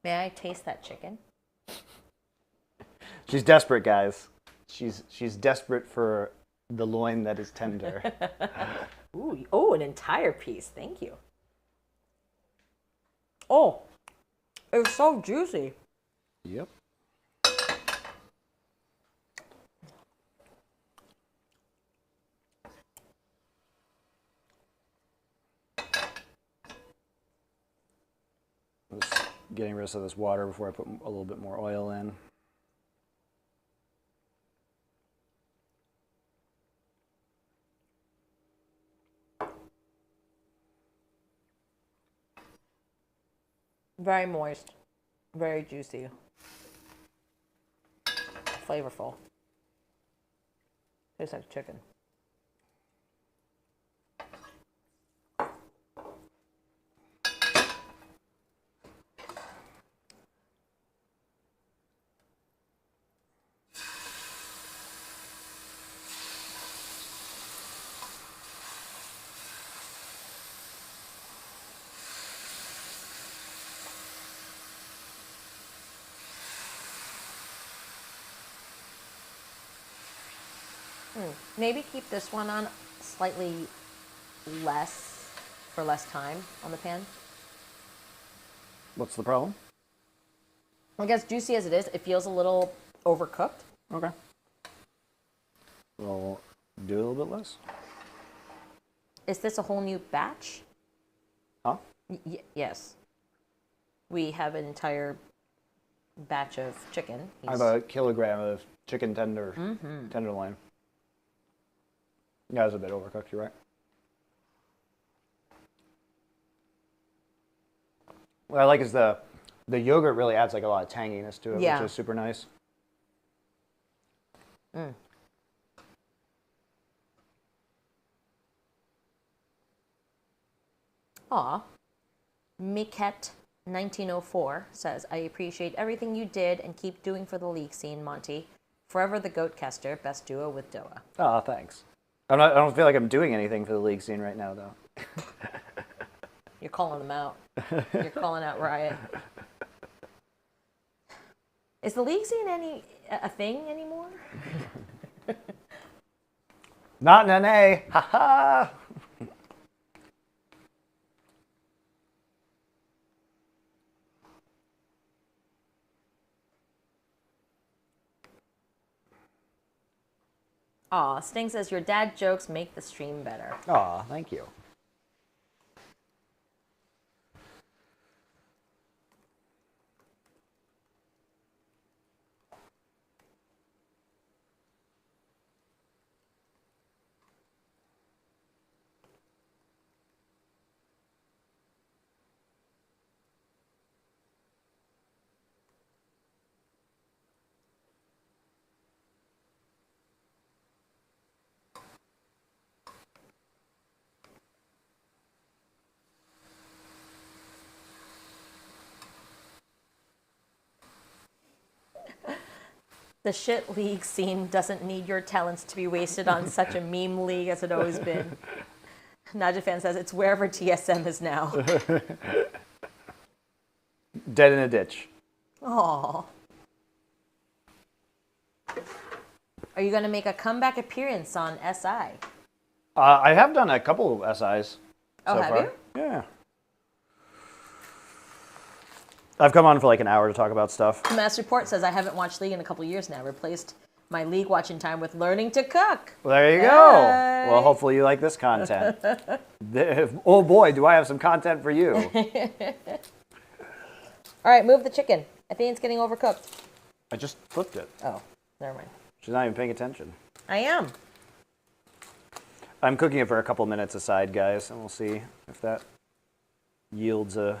May I taste that chicken? She's desperate, guys. She's desperate for the loin that is tender. Ooh, oh, an entire piece. Thank you. Oh, it's so juicy. Yep. Just getting rid of this water before I put a little bit more oil in. Very moist, very juicy, flavorful. Tastes like chicken. Maybe keep this one on slightly less, for less time on the pan. What's the problem? I guess juicy as it is, it feels a little overcooked. Okay. We'll do a little bit less. Is this a whole new batch? Huh? Yes. We have an entire batch of chicken. I have a kilogram of chicken tenderloin. Yeah, it's a bit overcooked, you're right. What I like is the yogurt really adds like a lot of tanginess to it, Yeah. which is super nice. Aw. Miket1904 says, I appreciate everything you did and keep doing for the league scene, Monty. Forever the Goatcaster, best duo with Doa. Oh, thanks. I don't feel like I'm doing anything for the league scene right now, though. You're calling them out. You're calling out Riot. Is the league scene a thing anymore? Not an NA. Ha ha. Aw, Sting says your dad jokes make the stream better. Aw, thank you. The shit league scene doesn't need your talents to be wasted on such a meme league as it always been. Naja fan says it's wherever TSM is now. Dead in a ditch. Aww. Are you going to make a comeback appearance on SI? I have done a couple of SIs Oh, so have far. you? Yeah. I've come on for like an hour to talk about stuff. The Mass Report says I haven't watched League in a couple years now. Replaced my League watching time with learning to cook. Well, there you go. Bye. Well, hopefully you like this content. Oh boy, do I have some content for you. All right, move the chicken. I think it's getting overcooked. I just flipped it. Oh, never mind. She's not even paying attention. I am. I'm cooking it for a couple minutes aside, guys, and we'll see if that yields a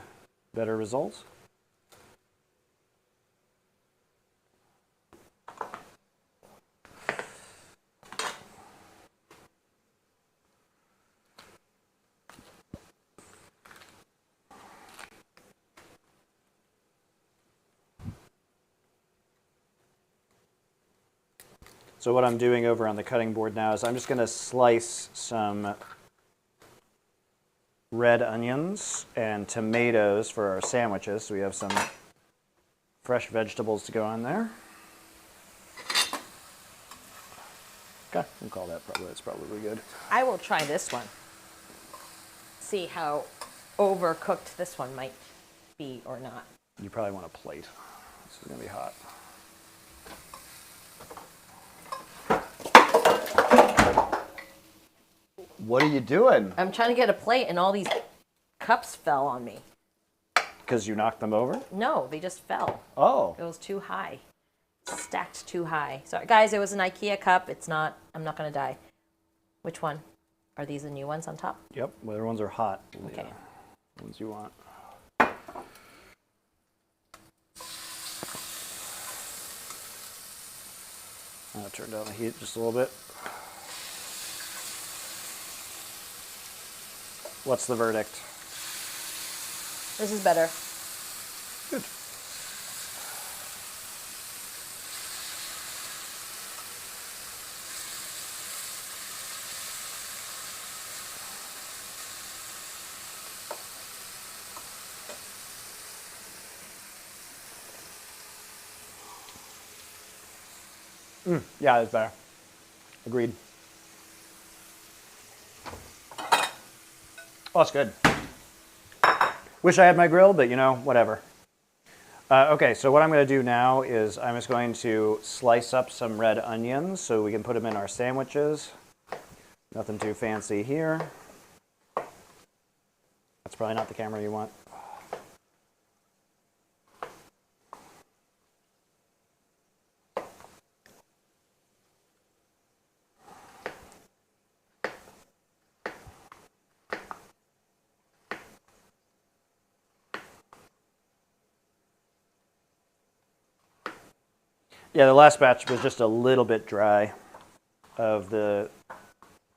better result. So what I'm doing over on the cutting board now is I'm just going to slice some red onions and tomatoes for our sandwiches. So we have some fresh vegetables to go on there. Okay, we'll call that probably, that's probably good. I will try this one. See how overcooked this one might be or not. You probably want a plate. This is going to be hot. What are you doing? I'm trying to get a plate and all these cups fell on me. Because you knocked them over? No, they just fell. Oh. It was too high. Stacked too high. Sorry, guys, it was an IKEA cup. It's not, I'm not going to die. Which one? Are these the new ones on top? Yep, whatever ones are hot. Okay. Yeah, the ones you want. I'll turn down the heat just a little bit. What's the verdict? This is better. Good. Yeah, it's better. Agreed. Oh, it's good. Wish I had my grill, but you know, whatever. Okay, so what I'm going to do now is I'm just going to slice up some red onions so we can put them in our sandwiches. Nothing too fancy here. That's probably not the camera you want. Yeah, the last batch was just a little bit dry of the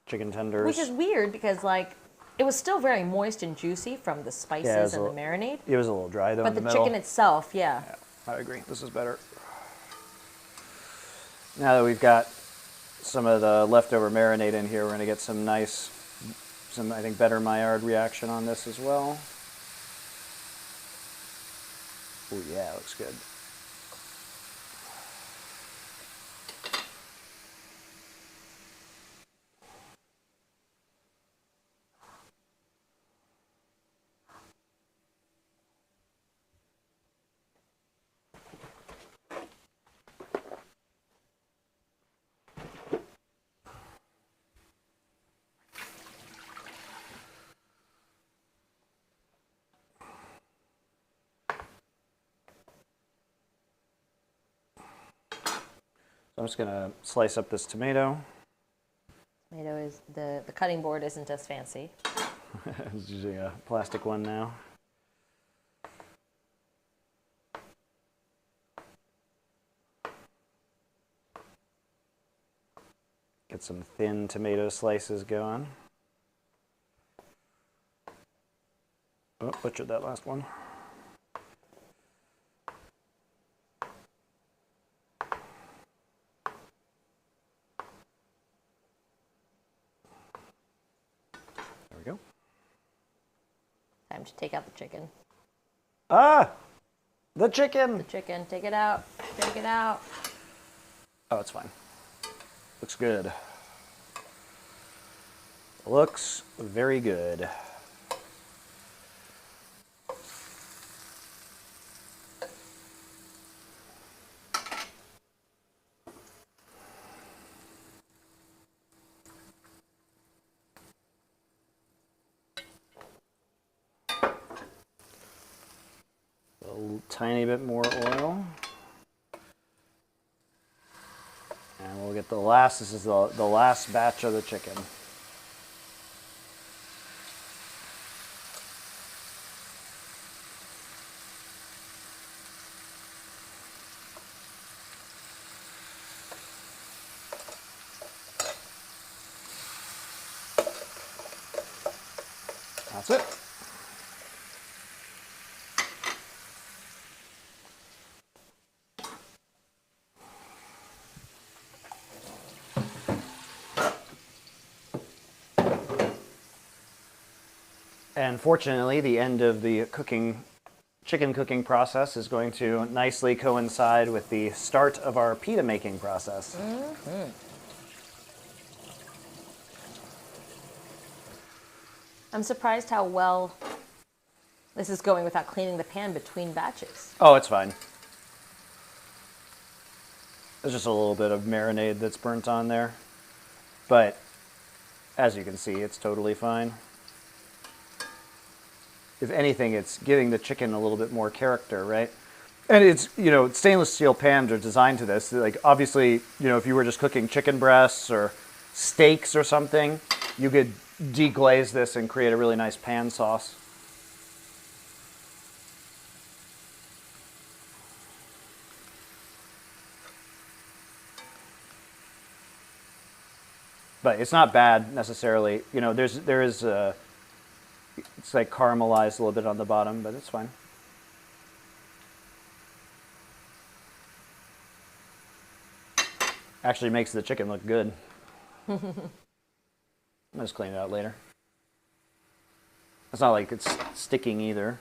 chicken tenders. Which is weird because, like, it was still very moist and juicy from the spices and the marinade. It was a little dry, though, But in the the middle. chicken itself, yeah. Yeah, I agree. This is better. Now that we've got some of the leftover marinade in here, we're going to get some nice, I think, better Maillard reaction on this as well. Oh yeah, looks good. So I'm just gonna slice up this tomato. Tomato is the cutting board isn't as fancy. I'm just using a plastic one now. Get some thin tomato slices going. Oh, butchered that last one. There we go. Time to take out the chicken. Ah! The chicken! The chicken, take it out. Take it out. Oh, it's fine. Looks good. Looks very good. A tiny bit more oil. And we'll get the last, this is the last batch of the chicken. That's it. And fortunately, the end of the chicken cooking process is going to nicely coincide with the start of our pita making process. Mm-hmm. I'm surprised how well this is going without cleaning the pan between batches. Oh, it's fine. There's just a little bit of marinade that's burnt on there. But as you can see, it's totally fine. If anything, it's giving the chicken a little bit more character, right? And it's, stainless steel pans are designed to this. Like, obviously, if you were just cooking chicken breasts or steaks or something, you could deglaze this and create a really nice pan sauce. But it's not bad necessarily. There is it's like caramelized a little bit on the bottom, but it's fine. Actually makes the chicken look good. I'll just clean it out later. It's not like it's sticking either.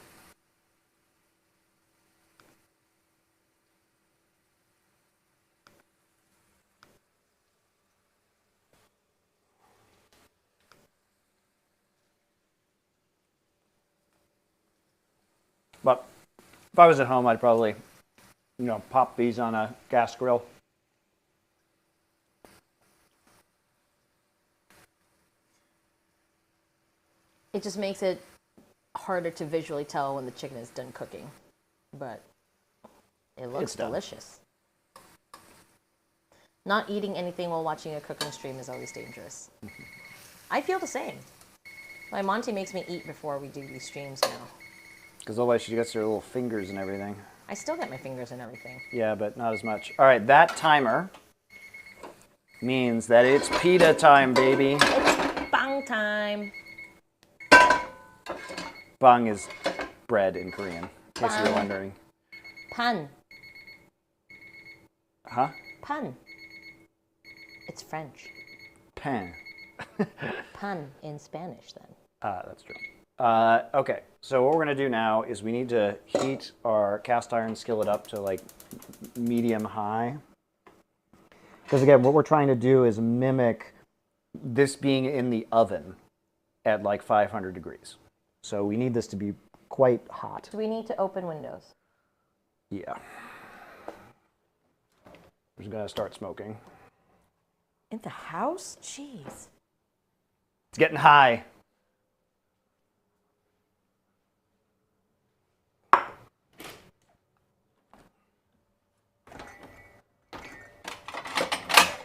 But if I was at home, I'd probably, pop these on a gas grill. It just makes it harder to visually tell when the chicken is done cooking. But it looks delicious. Not eating anything while watching a cooking stream is always dangerous. Mm-hmm. I feel the same. My Monty makes me eat before we do these streams now. Because otherwise she gets her little fingers and everything. I still get my fingers and everything. Yeah, but not as much. All right, that timer means that it's pita time, baby. It's bang time. Bang is bread in Korean, in case you were wondering. Pan. Huh? Pan. It's French. Pan. Pan in Spanish, then. Ah, that's true. Okay, so what we're going to do now is we need to heat our cast iron skillet up to like medium high. Because again, what we're trying to do is mimic this being in the oven at like 500 degrees. So we need this to be quite hot. Do we need to open windows? Yeah. I'm just going to start smoking. In the house? Jeez. It's getting high.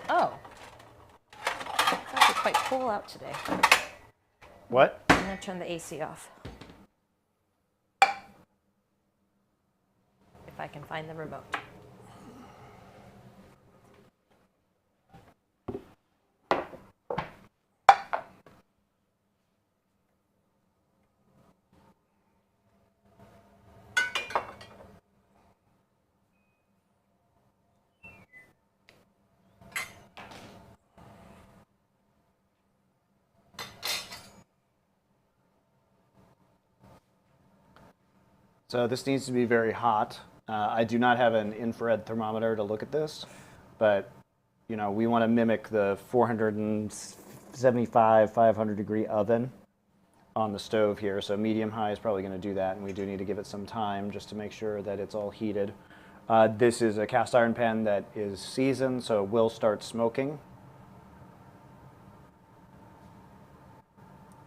Oh. It's actually quite cool out today. What? I'm going to turn the AC off. If I can find the remote. So this needs to be very hot. I do not have an infrared thermometer to look at this, but you know, we want to mimic the 475, 500 degree oven on the stove here. So medium high is probably going to do that, and we do need to give it some time just to make sure that it's all heated. This is a cast iron pan that is seasoned, so it will start smoking.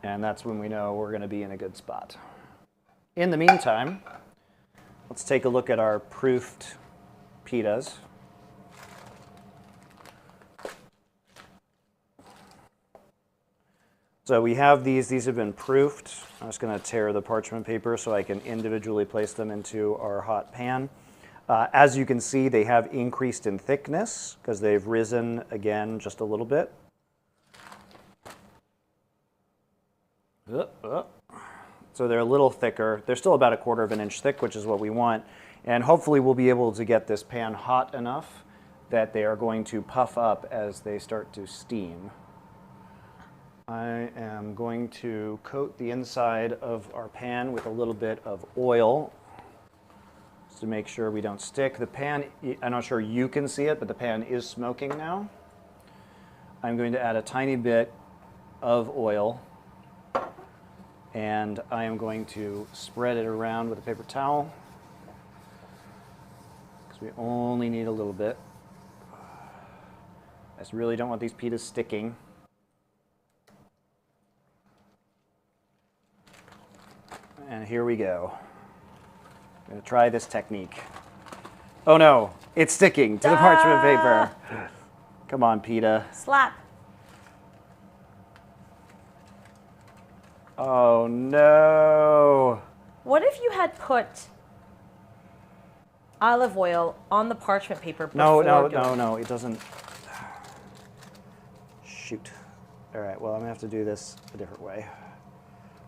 And that's when we know we're going to be in a good spot. In the meantime, let's take a look at our proofed pitas. So we have these have been proofed. I'm just going to tear the parchment paper so I can individually place them into our hot pan. As you can see, they have increased in thickness because they've risen again just a little bit. So they're a little thicker. They're still about 1/4 of an inch thick, which is what we want. And hopefully we'll be able to get this pan hot enough that they are going to puff up as they start to steam. I am going to coat the inside of our pan with a little bit of oil just to make sure we don't stick. The pan, I'm not sure you can see it, but the pan is smoking now. I'm going to add a tiny bit of oil, and I am going to spread it around with a paper towel because we only need a little bit. I just really don't want these pitas sticking. And here we go. I'm going to try this technique. Oh no, it's sticking to the parchment paper. Come on, pita. Slap. Oh no. What if you had put olive oil on the parchment paper before No, it doesn't. Shoot. All right, well, I'm going to have to do this a different way.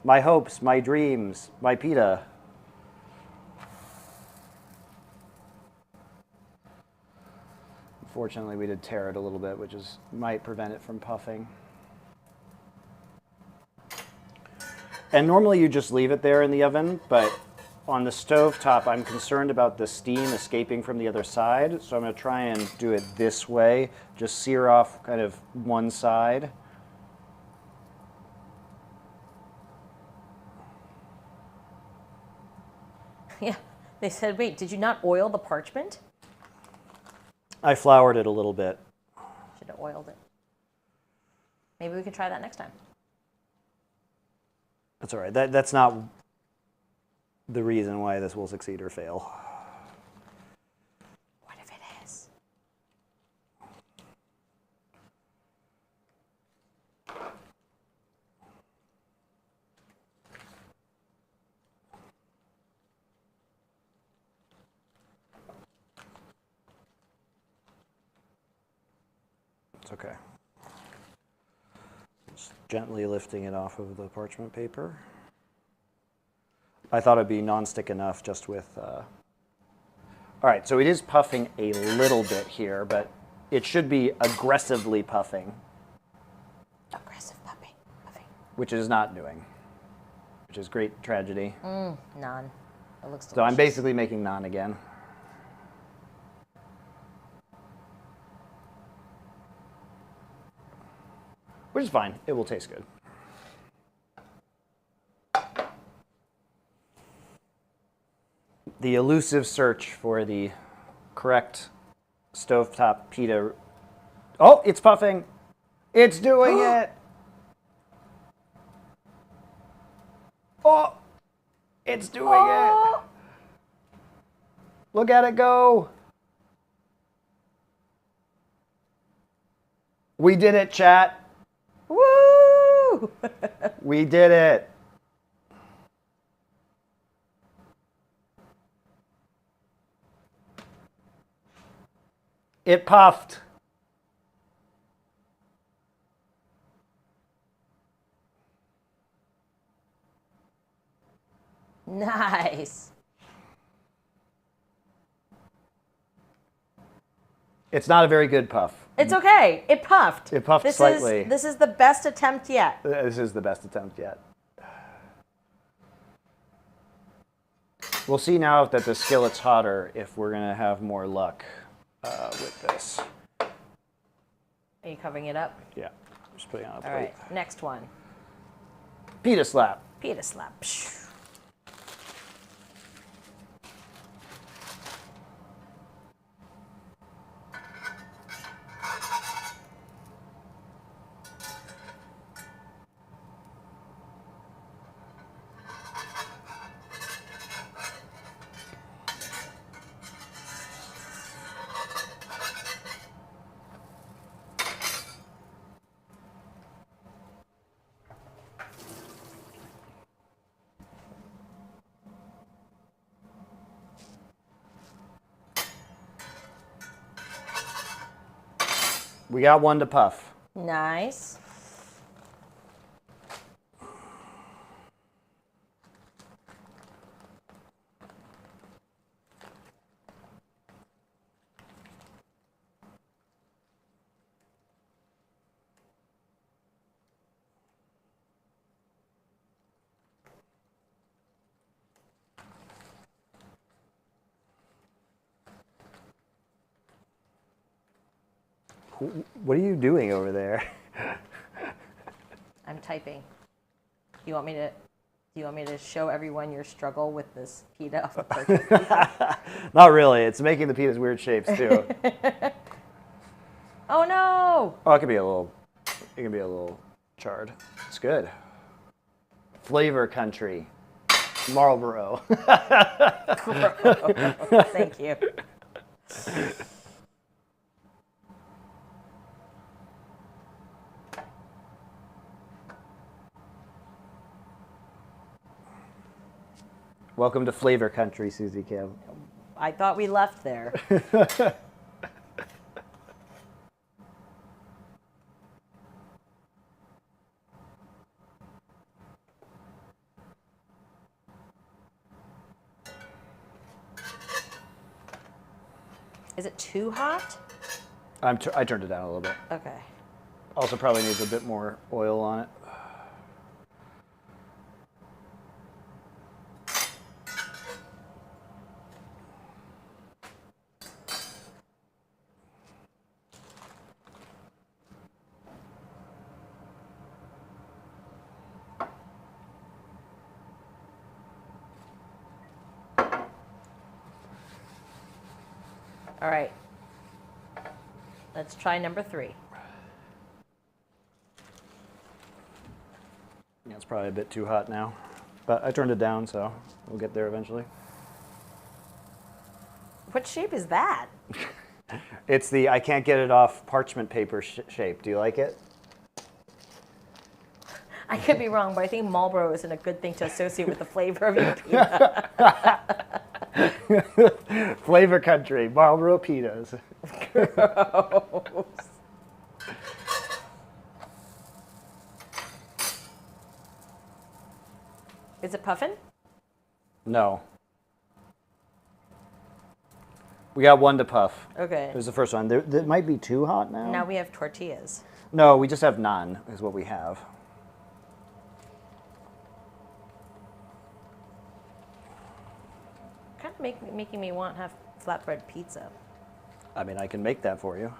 My hopes, my dreams, my pita. Unfortunately, we did tear it a little bit, which might prevent it from puffing. And normally you just leave it there in the oven, but on the stove top, I'm concerned about the steam escaping from the other side, so I'm going to try and do it this way. Just sear off kind of one side. Yeah, they said, wait, did you not oil the parchment? I floured it a little bit. Should have oiled it. Maybe we can try that next time. That's all right. That's not the reason why this will succeed or fail. What if it is? It's okay. Just gently lifting it off of the parchment paper. I thought it'd be non-stick enough just with... All right, so it is puffing a little bit here, but it should be aggressively puffing. Aggressive puffing. Which it is not doing. which is great tragedy. Naan. It looks delicious. So I'm basically making naan again. Which is fine. It will taste good. The elusive search for the correct stovetop pita. Oh, it's puffing. It's doing it. Oh, it's doing it. Look at it go. We did it, chat. Woo! We did it. It puffed. Nice. It's not a very good puff. It's okay. It puffed. It puffed slightly. This is the best attempt yet. This is the best attempt yet. We'll see now that the skillet's hotter if we're going to have more luck with this. Are you covering it up? Yeah, just putting it on a plate. All right, next one. Pita slap. Pita slap. Psh. We got one to puff. Nice. What are you doing over there? I'm typing. Do you want me to show everyone your struggle with this pita off of pita? Not really. It's making the pitas weird shapes too. Oh no! Oh, it can be a little charred. It's good. Flavor country. Marlboro. Thank you. Welcome to flavor country, Susie Kim. I thought we left there. Is it too hot? I turned it down a little bit. Okay. Also probably needs a bit more oil on it. All right. Let's try number 3. Yeah, it's probably a bit too hot now. But I turned it down, so we'll get there eventually. What shape is that? It's the I can't get it off parchment paper shape. Do you like it? I could be wrong, but I think Marlboro isn't a good thing to associate with the flavor of your pita. Flavor country, Marlboro pitas. Gross. Is it puffin'? No. We got one to puff. Okay. There's the first one. It might be too hot now. Now we have tortillas. No, we just have naan is what we have. making me want to have flatbread pizza. I mean, I can make that for you.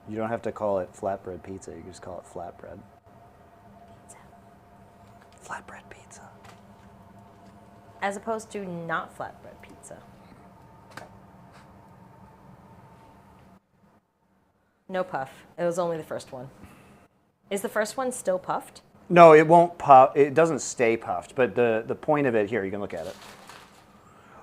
You don't have to call it flatbread pizza. You can just call it flatbread. Pizza. Flatbread pizza. As opposed to not flatbread pizza. No puff. It was only the first one. Is the first one still puffed? No, it won't puff. It doesn't stay puffed. But the point of it, here, you can look at it.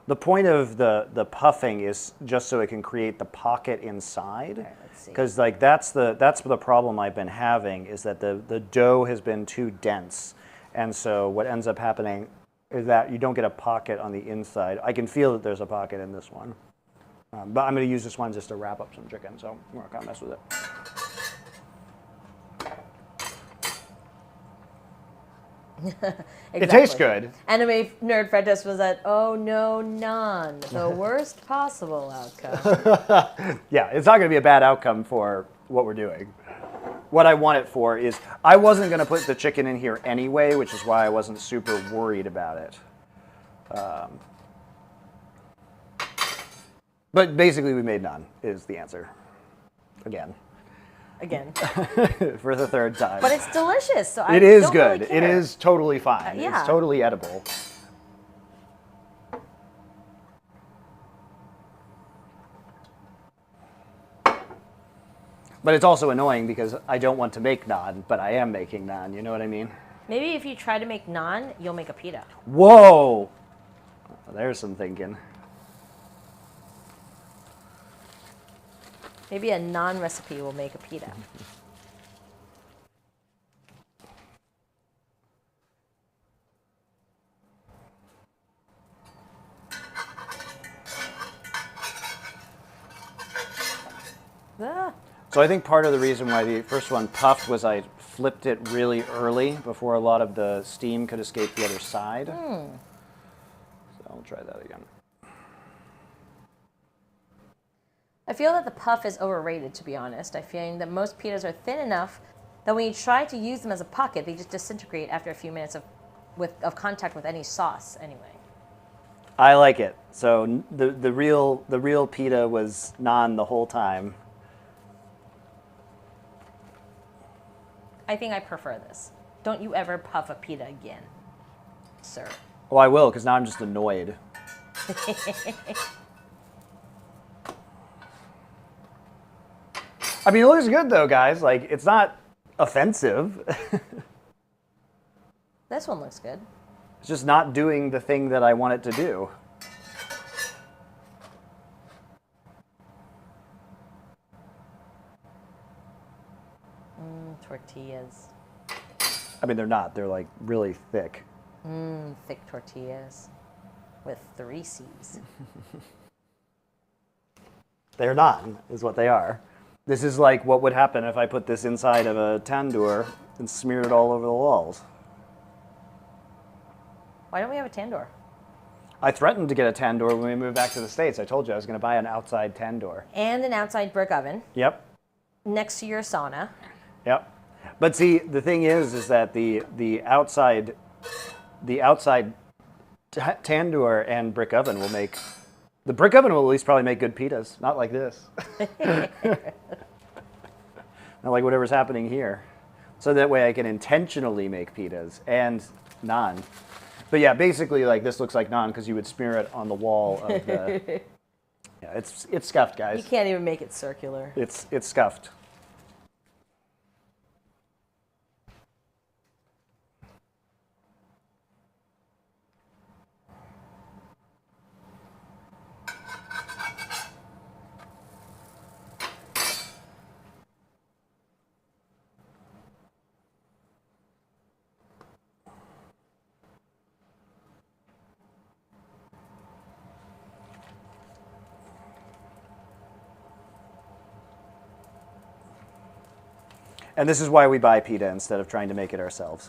The point of the puffing is just so it can create the pocket inside. All right, let's see. Because like that's the problem I've been having is that the dough has been too dense. And so what ends up happening is that you don't get a pocket on the inside. I can feel that there's a pocket in this one. But I'm going to use this one just to wrap up some chicken, so we're not going to mess with it. Exactly. It tastes good. Anime Nerd Fred was at, oh no, none. The worst possible outcome. Yeah, it's not going to be a bad outcome for what we're doing. What I want it for is, I wasn't going to put the chicken in here anyway, which is why I wasn't super worried about it. But basically we made none, is the answer. Again. For the third time. But it's delicious, so It is don't good. really It care. is totally fine. Yeah. It's totally edible. But it's also annoying because I don't want to make naan, but I am making naan. You know what I mean? Maybe if you try to make naan, you'll make a pita. Whoa! There's some thinking. Maybe a naan recipe will make a pita. Ah. So I think part of the reason why the first one puffed was I flipped it really early before a lot of the steam could escape the other side. So I'll try that again. I feel that the puff is overrated, to be honest. I feel that most pitas are thin enough that when you try to use them as a pocket, they just disintegrate after a few minutes of contact with any sauce anyway. I like it. So the real pita was naan the whole time. I think I prefer this. Don't you ever puff a pita again, sir. Oh, I will, because now I'm just annoyed. I mean, it looks good though, guys. Like, it's not offensive. This one looks good. It's just not doing the thing that I want it to do. Tortillas. I mean, they're not. They're like really thick. Thick tortillas with 3 C's. They're not, is what they are. This is like what would happen if I put this inside of a tandoor and smeared it all over the walls. Why don't we have a tandoor? I threatened to get a tandoor when we moved back to the States. I told you I was going to buy an outside tandoor. And an outside brick oven Yep. next to your sauna. Yep. But see, the thing is that the outside tandoor and brick oven will make, the brick oven will at least probably make good pitas. Not like this. Not like whatever's happening here. So that way I can intentionally make pitas and naan. But yeah, basically like this looks like naan because you would smear it on the wall of the, yeah, it's scuffed, guys. You can't even make it circular. It's scuffed. And this is why we buy pita instead of trying to make it ourselves.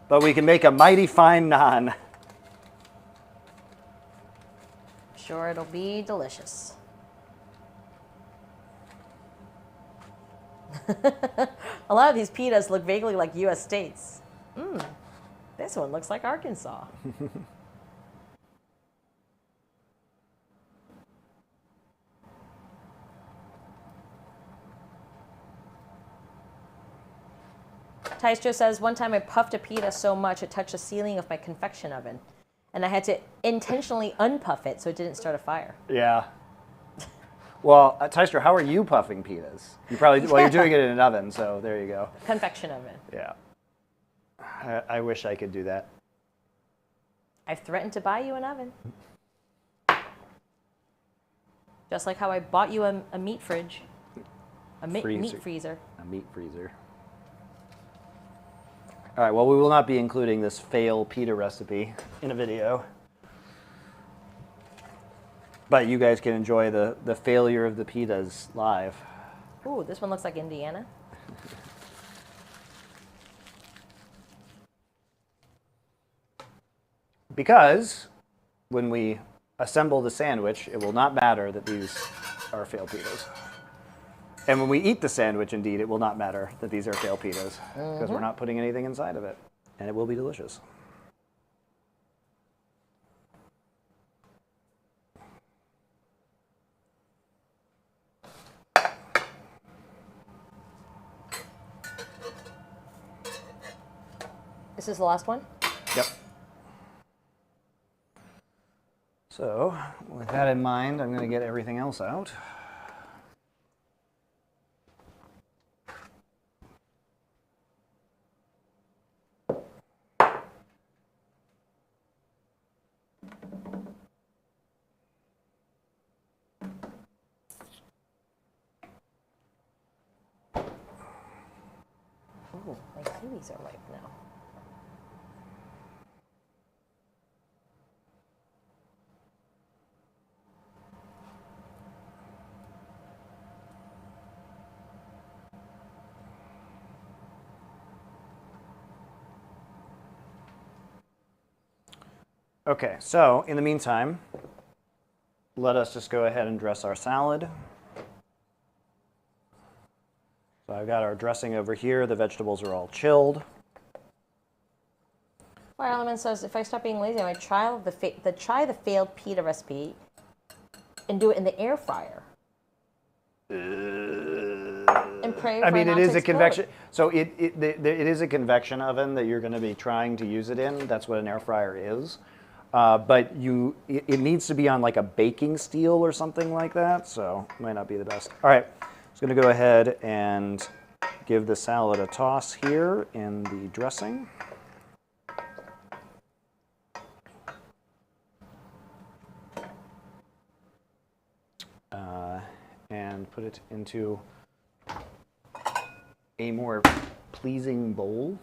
But we can make a mighty fine naan. sure it'll be delicious. A lot of these pitas look vaguely like U.S. states. This one looks like Arkansas. Taistro says, one time I puffed a pita so much it touched the ceiling of my confection oven. And I had to intentionally unpuff it so it didn't start a fire. Yeah. Well, Tystra, how are you puffing pitas? You probably, well, you're doing it in an oven, so there you go. Confection oven. Yeah. I wish I could do that. I've threatened to buy you an oven. Just like how I bought you a meat fridge. Meat freezer. A meat freezer. All right, well, we will not be including this fail pita recipe in a video. But you guys can enjoy the failure of the pitas live. Ooh, this one looks like Indiana. Because when we assemble the sandwich, it will not matter that these are failed pitas. And when we eat the sandwich, indeed, it will not matter that these are failed pitas because we're not putting anything inside of it. And it will be delicious. This is the last one? Yep. So, with that in mind, I'm going to get everything else out. Ooh, my kiwis are ripe now. Okay, so in the meantime, let us just go ahead and dress our salad. So I've got our dressing over here. The vegetables are all chilled. Fire Element says, if I stop being lazy, I might try the failed pita recipe and do it in the air fryer. And pray for I mean, it it not is to a explode. convection. So it is a convection oven that you're going to be trying to use it in. That's what an air fryer is. But it needs to be on like a baking steel or something like that. So it might not be the best. All right, I'm just going to go ahead and give the salad a toss here in the dressing. And put it into a more pleasing bowl.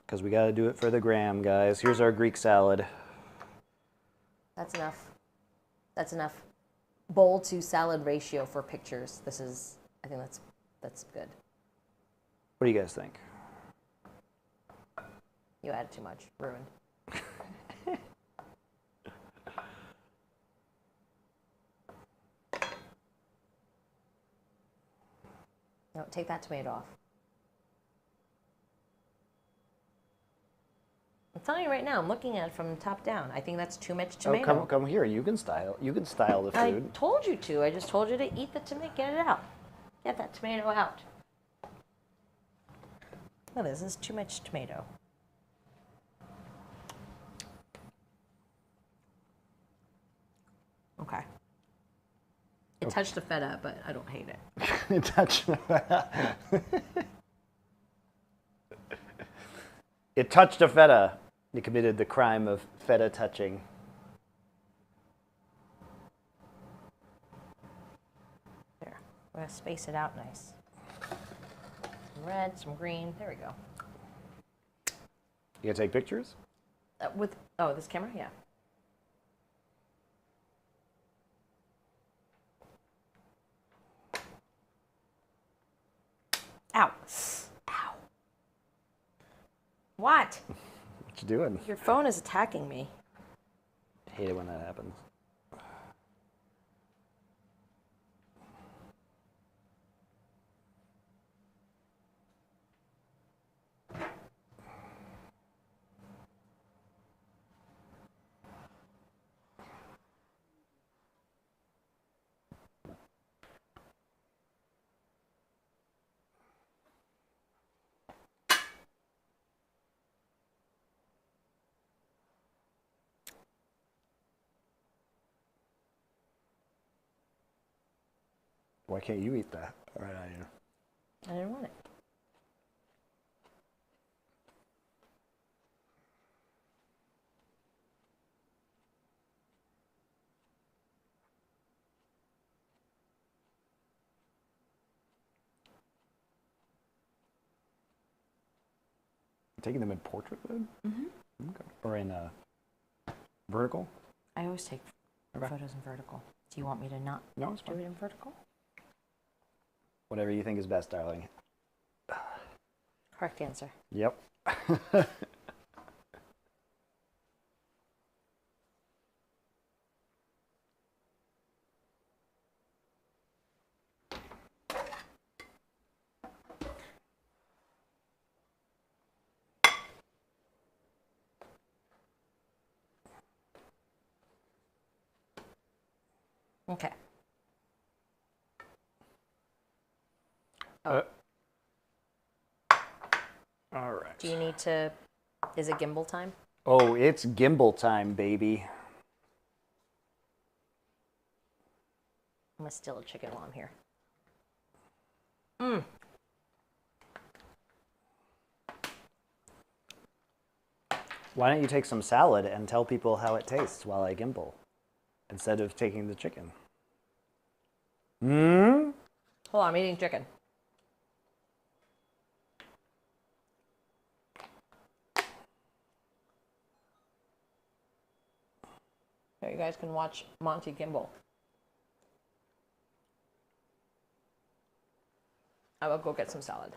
Because we got to do it for the gram, guys. Here's our Greek salad. That's enough. That's enough. Bowl to salad ratio for pictures. I think that's good. What do you guys think? You added too much. Ruined. No, take that tomato off. I'm telling you right now, I'm looking at it from top down. I think that's too much tomato. Oh, come here. You can style the food. I told you to. I just told you to eat the tomato. Get it out. Get that tomato out. Look, this is too much tomato. Okay. It touched the feta, but I don't hate it. It touched It touched a feta. You committed the crime of feta touching. There. We're going to space it out nice. Some red, some green. There we go. You gonna take pictures? This camera? Yeah. Ow. Ow. What? What you doing? Your phone is attacking me. I hate it when that happens. Why can't you eat that? All right, I didn't want it. Taking them in portrait mode? Mm-hmm. Okay. Or in vertical? I always take photos in vertical. Do you want me to not No, it's do fine. it in vertical? Whatever you think is best, darling. Correct answer. Yep. Okay. All right. Do you need to... Is it gimbal time? Oh, it's gimbal time, baby. I'm going to steal a chicken while I'm here. Why don't you take some salad and tell people how it tastes while I gimbal instead of taking the chicken? Hold on, I'm eating chicken. Here, you guys can watch Monty gimbal. I will go get some salad.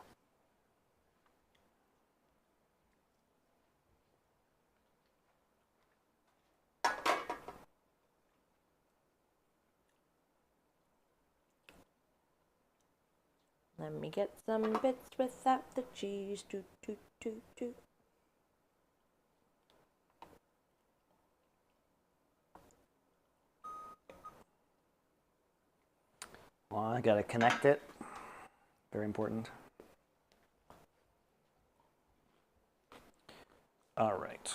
Let me get some bits without the cheese. Toot, toot, toot, toot. Well, I gotta connect it. Very important. All right.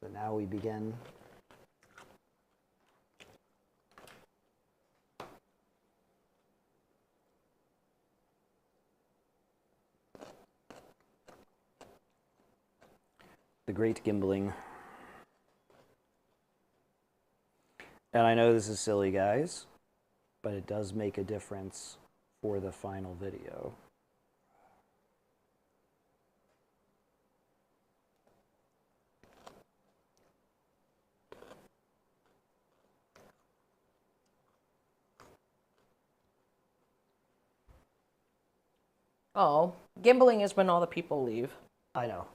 So now we begin. The great gimbaling. And I know this is silly, guys, but it does make a difference for the final video. Oh, gimbaling is when all the people leave. I know.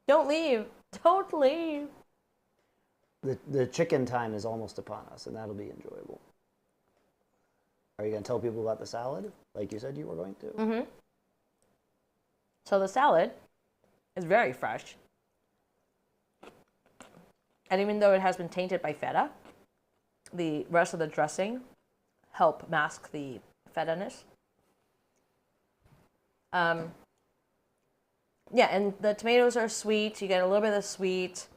Don't leave. Don't leave. The chicken time is almost upon us, and that'll be enjoyable. Are you going to tell people about the salad, like you said you were going to? Mm-hmm. So the salad is very fresh. And even though it has been tainted by feta, the rest of the dressing help mask the feta-ness. Yeah, and the tomatoes are sweet. You get a little bit of the sweet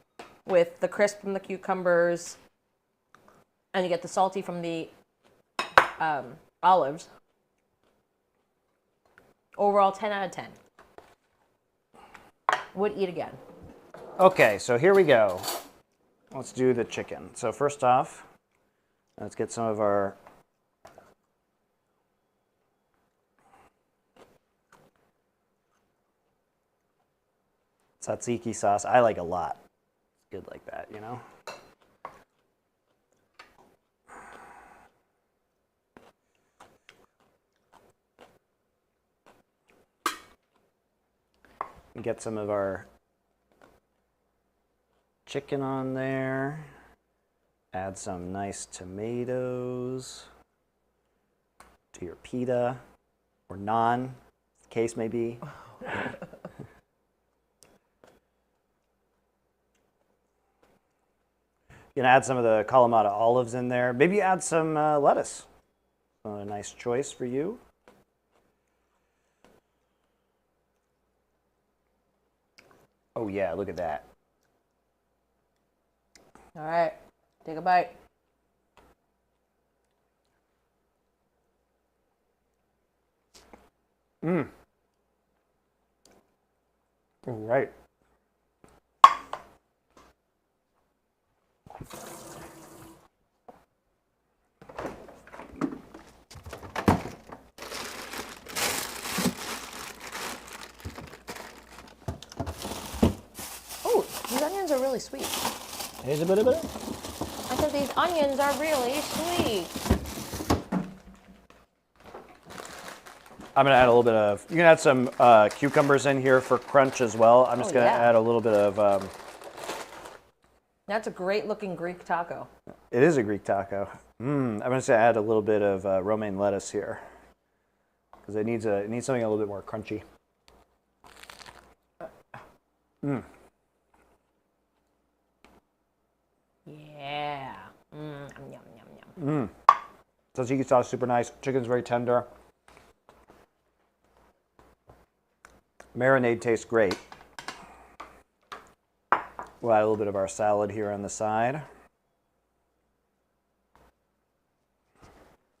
with the crisp from the cucumbers. And you get the salty from the olives. Overall, 10 out of 10. Would eat again. Okay, so here we go. Let's do the chicken. So first off, let's get some of our tzatziki sauce. I like a lot. It's good like that, you know? Get some of our chicken on there. Add some nice tomatoes to your pita or naan, as the case may be. You can add some of the Kalamata olives in there. Maybe add some lettuce. A nice choice for you. Oh yeah, look at that. All right, take a bite. All right. Oh, these onions are really sweet. Here's a bit of it. I said these onions are really sweet. I'm gonna add a little bit of. You can add some cucumbers in here for crunch as well. I'm just gonna add a little bit of. That's a great looking Greek taco. It is a Greek taco. I'm gonna say add a little bit of romaine lettuce here because it needs something a little bit more crunchy. Yeah. Yum, yum, yum. Tzatziki sauce, super nice. Chicken's very tender. Marinade tastes great. We'll add a little bit of our salad here on the side.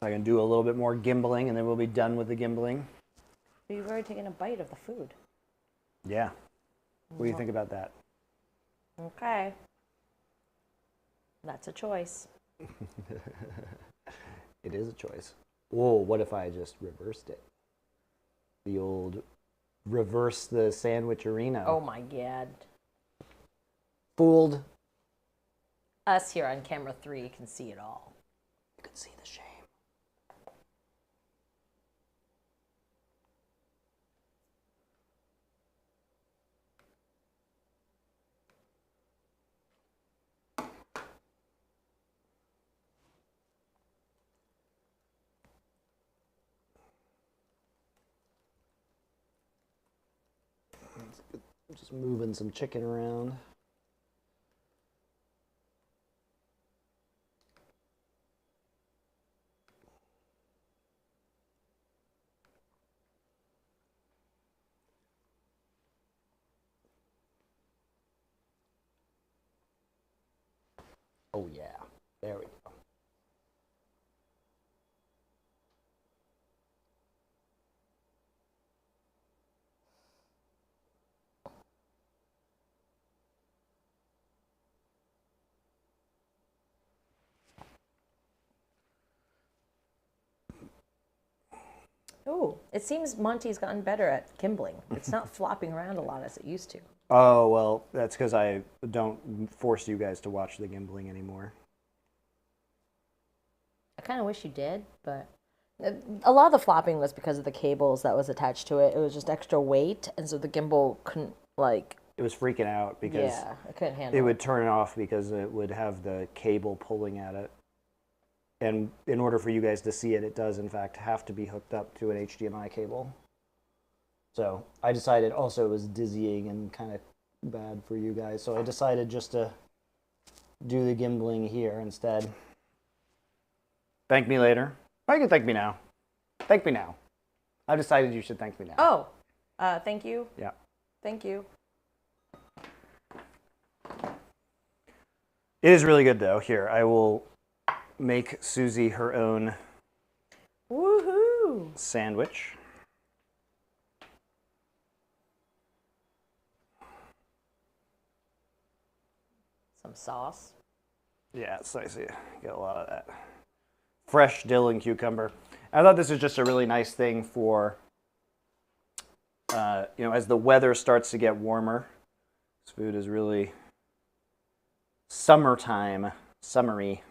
I can do a little bit more gimbling and then we'll be done with the gimbling. But you've already taken a bite of the food. Yeah. What do you think about that? Okay. That's a choice. It is a choice. Whoa, what if I just reversed it? The old reverse the sandwich-arino. Oh my God. Fooled. Us here on camera 3 can see it all. You can see the shame. Just moving some chicken around. Oh yeah, there we go. Oh, it seems Monty's gotten better at gimbling. It's not flopping around a lot as it used to. Oh, well, that's because I don't force you guys to watch the gimbling anymore. I kind of wish you did, but a lot of the flopping was because of the cables that was attached to it. It was just extra weight, and so the gimbal couldn't, like... It was freaking out because I couldn't handle it. it would turn off because it would have the cable pulling at it. And in order for you guys to see it, it does, in fact, have to be hooked up to an HDMI cable. So I decided also it was dizzying and kind of bad for you guys. So I decided just to do the gimbling here instead. Thank me later. Or you can thank me now. Thank me now. I've decided you should thank me now. Oh, thank you. Yeah. Thank you. It is really good, though. Here, I will make Susie her own Woohoo! sandwich. Some sauce. Yeah, it's nice. You get a lot of that. Fresh dill and cucumber. I thought this was just a really nice thing for, as the weather starts to get warmer. This food is really summertime, summery.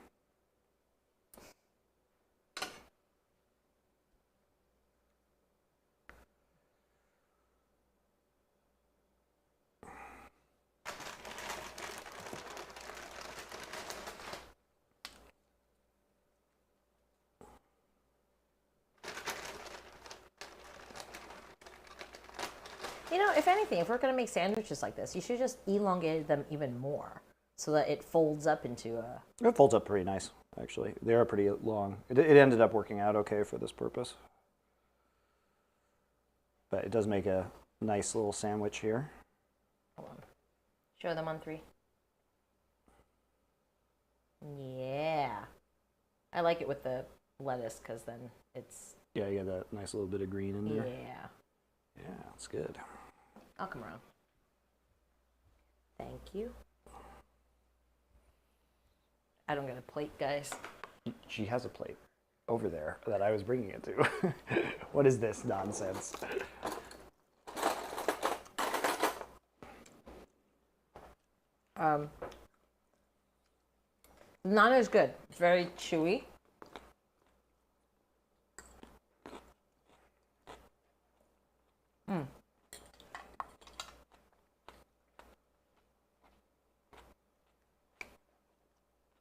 You know, if anything, if we're going to make sandwiches like this, you should just elongate them even more so that it folds up into a... It folds up pretty nice, actually. They are pretty long. It ended up working out okay for this purpose. But it does make a nice little sandwich here. Hold on. Show them on 3. Yeah. I like it with the lettuce because then it's... Yeah, you get that nice little bit of green in there. Yeah. Yeah, that's good. I'll come around. Thank you. I don't get a plate, guys. She has a plate over there that I was bringing it to. What is this nonsense? Naan is good. It's very chewy.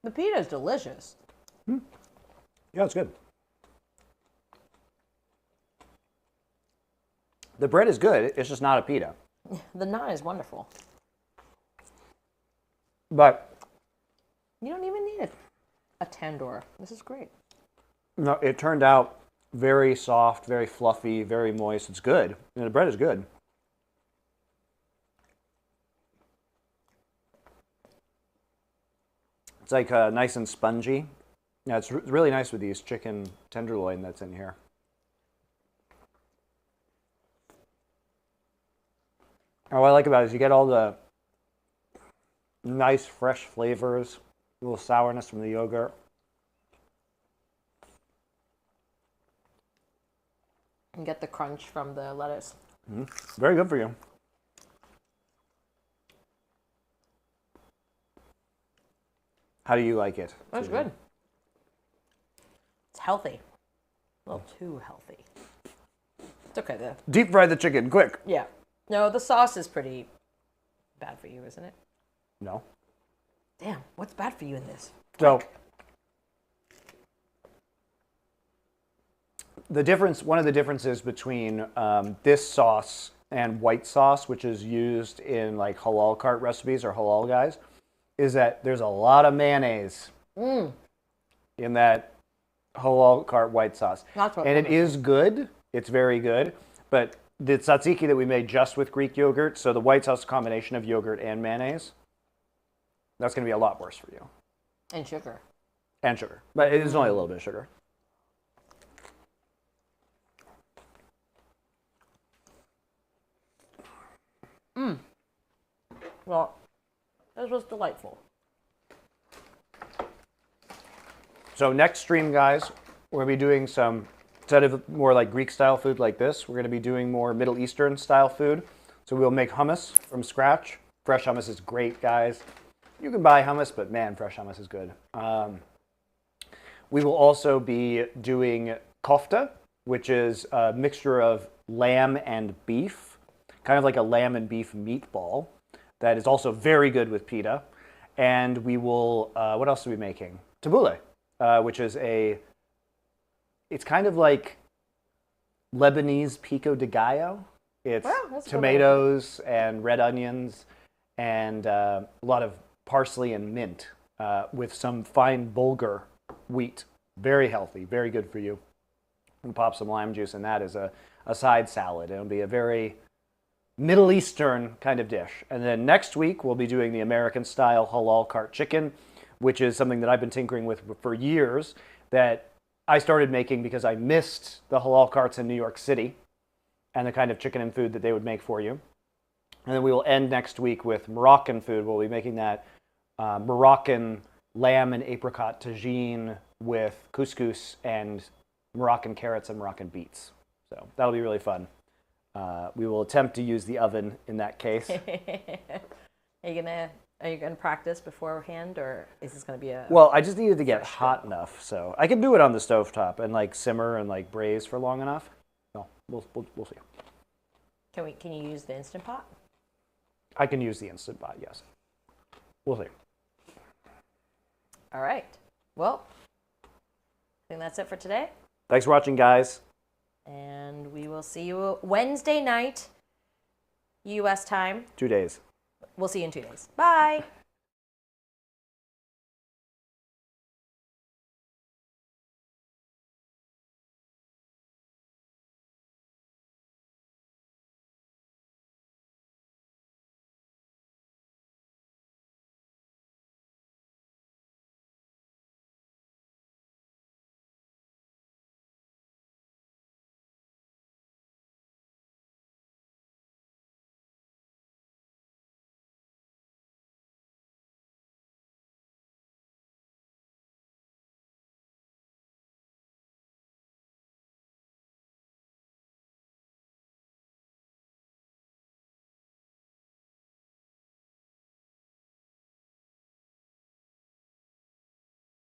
The pita is delicious. Yeah, it's good. The bread is good. It's just not a pita. The naan is wonderful. But You don't even need a tandoor. This is great. no, it turned out very soft, very fluffy, very moist. It's good. And the bread is good. It's like nice and spongy. Yeah, it's really nice with these chicken tenderloin that's in here. And what I like about it is you get all the nice fresh flavors, a little sourness from the yogurt. And get the crunch from the lettuce. Very good for you. How do you like it? That's good. It's healthy. A little too healthy. It's okay though. Deep fry the chicken, quick. Yeah. No, the sauce is pretty bad for you, isn't it? No. Damn, what's bad for you in this? So the difference, one of the differences between this sauce and white sauce, which is used in like halal cart recipes or halal guys, is that there's a lot of mayonnaise in that halal cart white sauce. That's what And it is good. It's very good. But the tzatziki that we made just with Greek yogurt, so the white sauce combination of yogurt and mayonnaise, that's going to be a lot worse for you. And sugar. And sugar. But it is only a little bit of sugar. Well, this was delightful. So next stream, guys, we're going to be doing some, instead of more like Greek style food like this, we're going to be doing more Middle Eastern style food. So we'll make hummus from scratch. Fresh hummus is great, guys. You can buy hummus, but man, fresh hummus is good. We will also be doing kofta, which is a mixture of lamb and beef, kind of like a lamb and beef meatball that is also very good with pita. And we will, what else are we making? Tabbouleh, which is it's kind of like Lebanese pico de gallo. It's tomatoes and red onions and a lot of parsley and mint with some fine bulgur wheat. Very healthy, very good for you. And pop some lime juice in that as a side salad. It'll be a very Middle Eastern kind of dish. And then next week, we'll be doing the American style halal cart chicken, which is something that I've been tinkering with for years, that I started making because I missed the halal carts in New York City and the kind of chicken and food that they would make for you. And then we will end next week with Moroccan food. We'll be making that Moroccan lamb and apricot tagine with couscous and Moroccan carrots and Moroccan beets. So that'll be really fun. We will attempt to use the oven in that case. Are you gonna practice beforehand, or is this gonna be a? Well, I just needed to get hot enough, so I can do it on the stovetop and like simmer and like braise for long enough. No, we'll see. Can you use the Instant Pot? I can use the Instant Pot, yes. We'll see. All right. Well, I think that's it for today. Thanks for watching, guys. And we will see you Wednesday night U.S. time. 2 days. We'll see you in 2 days. Bye.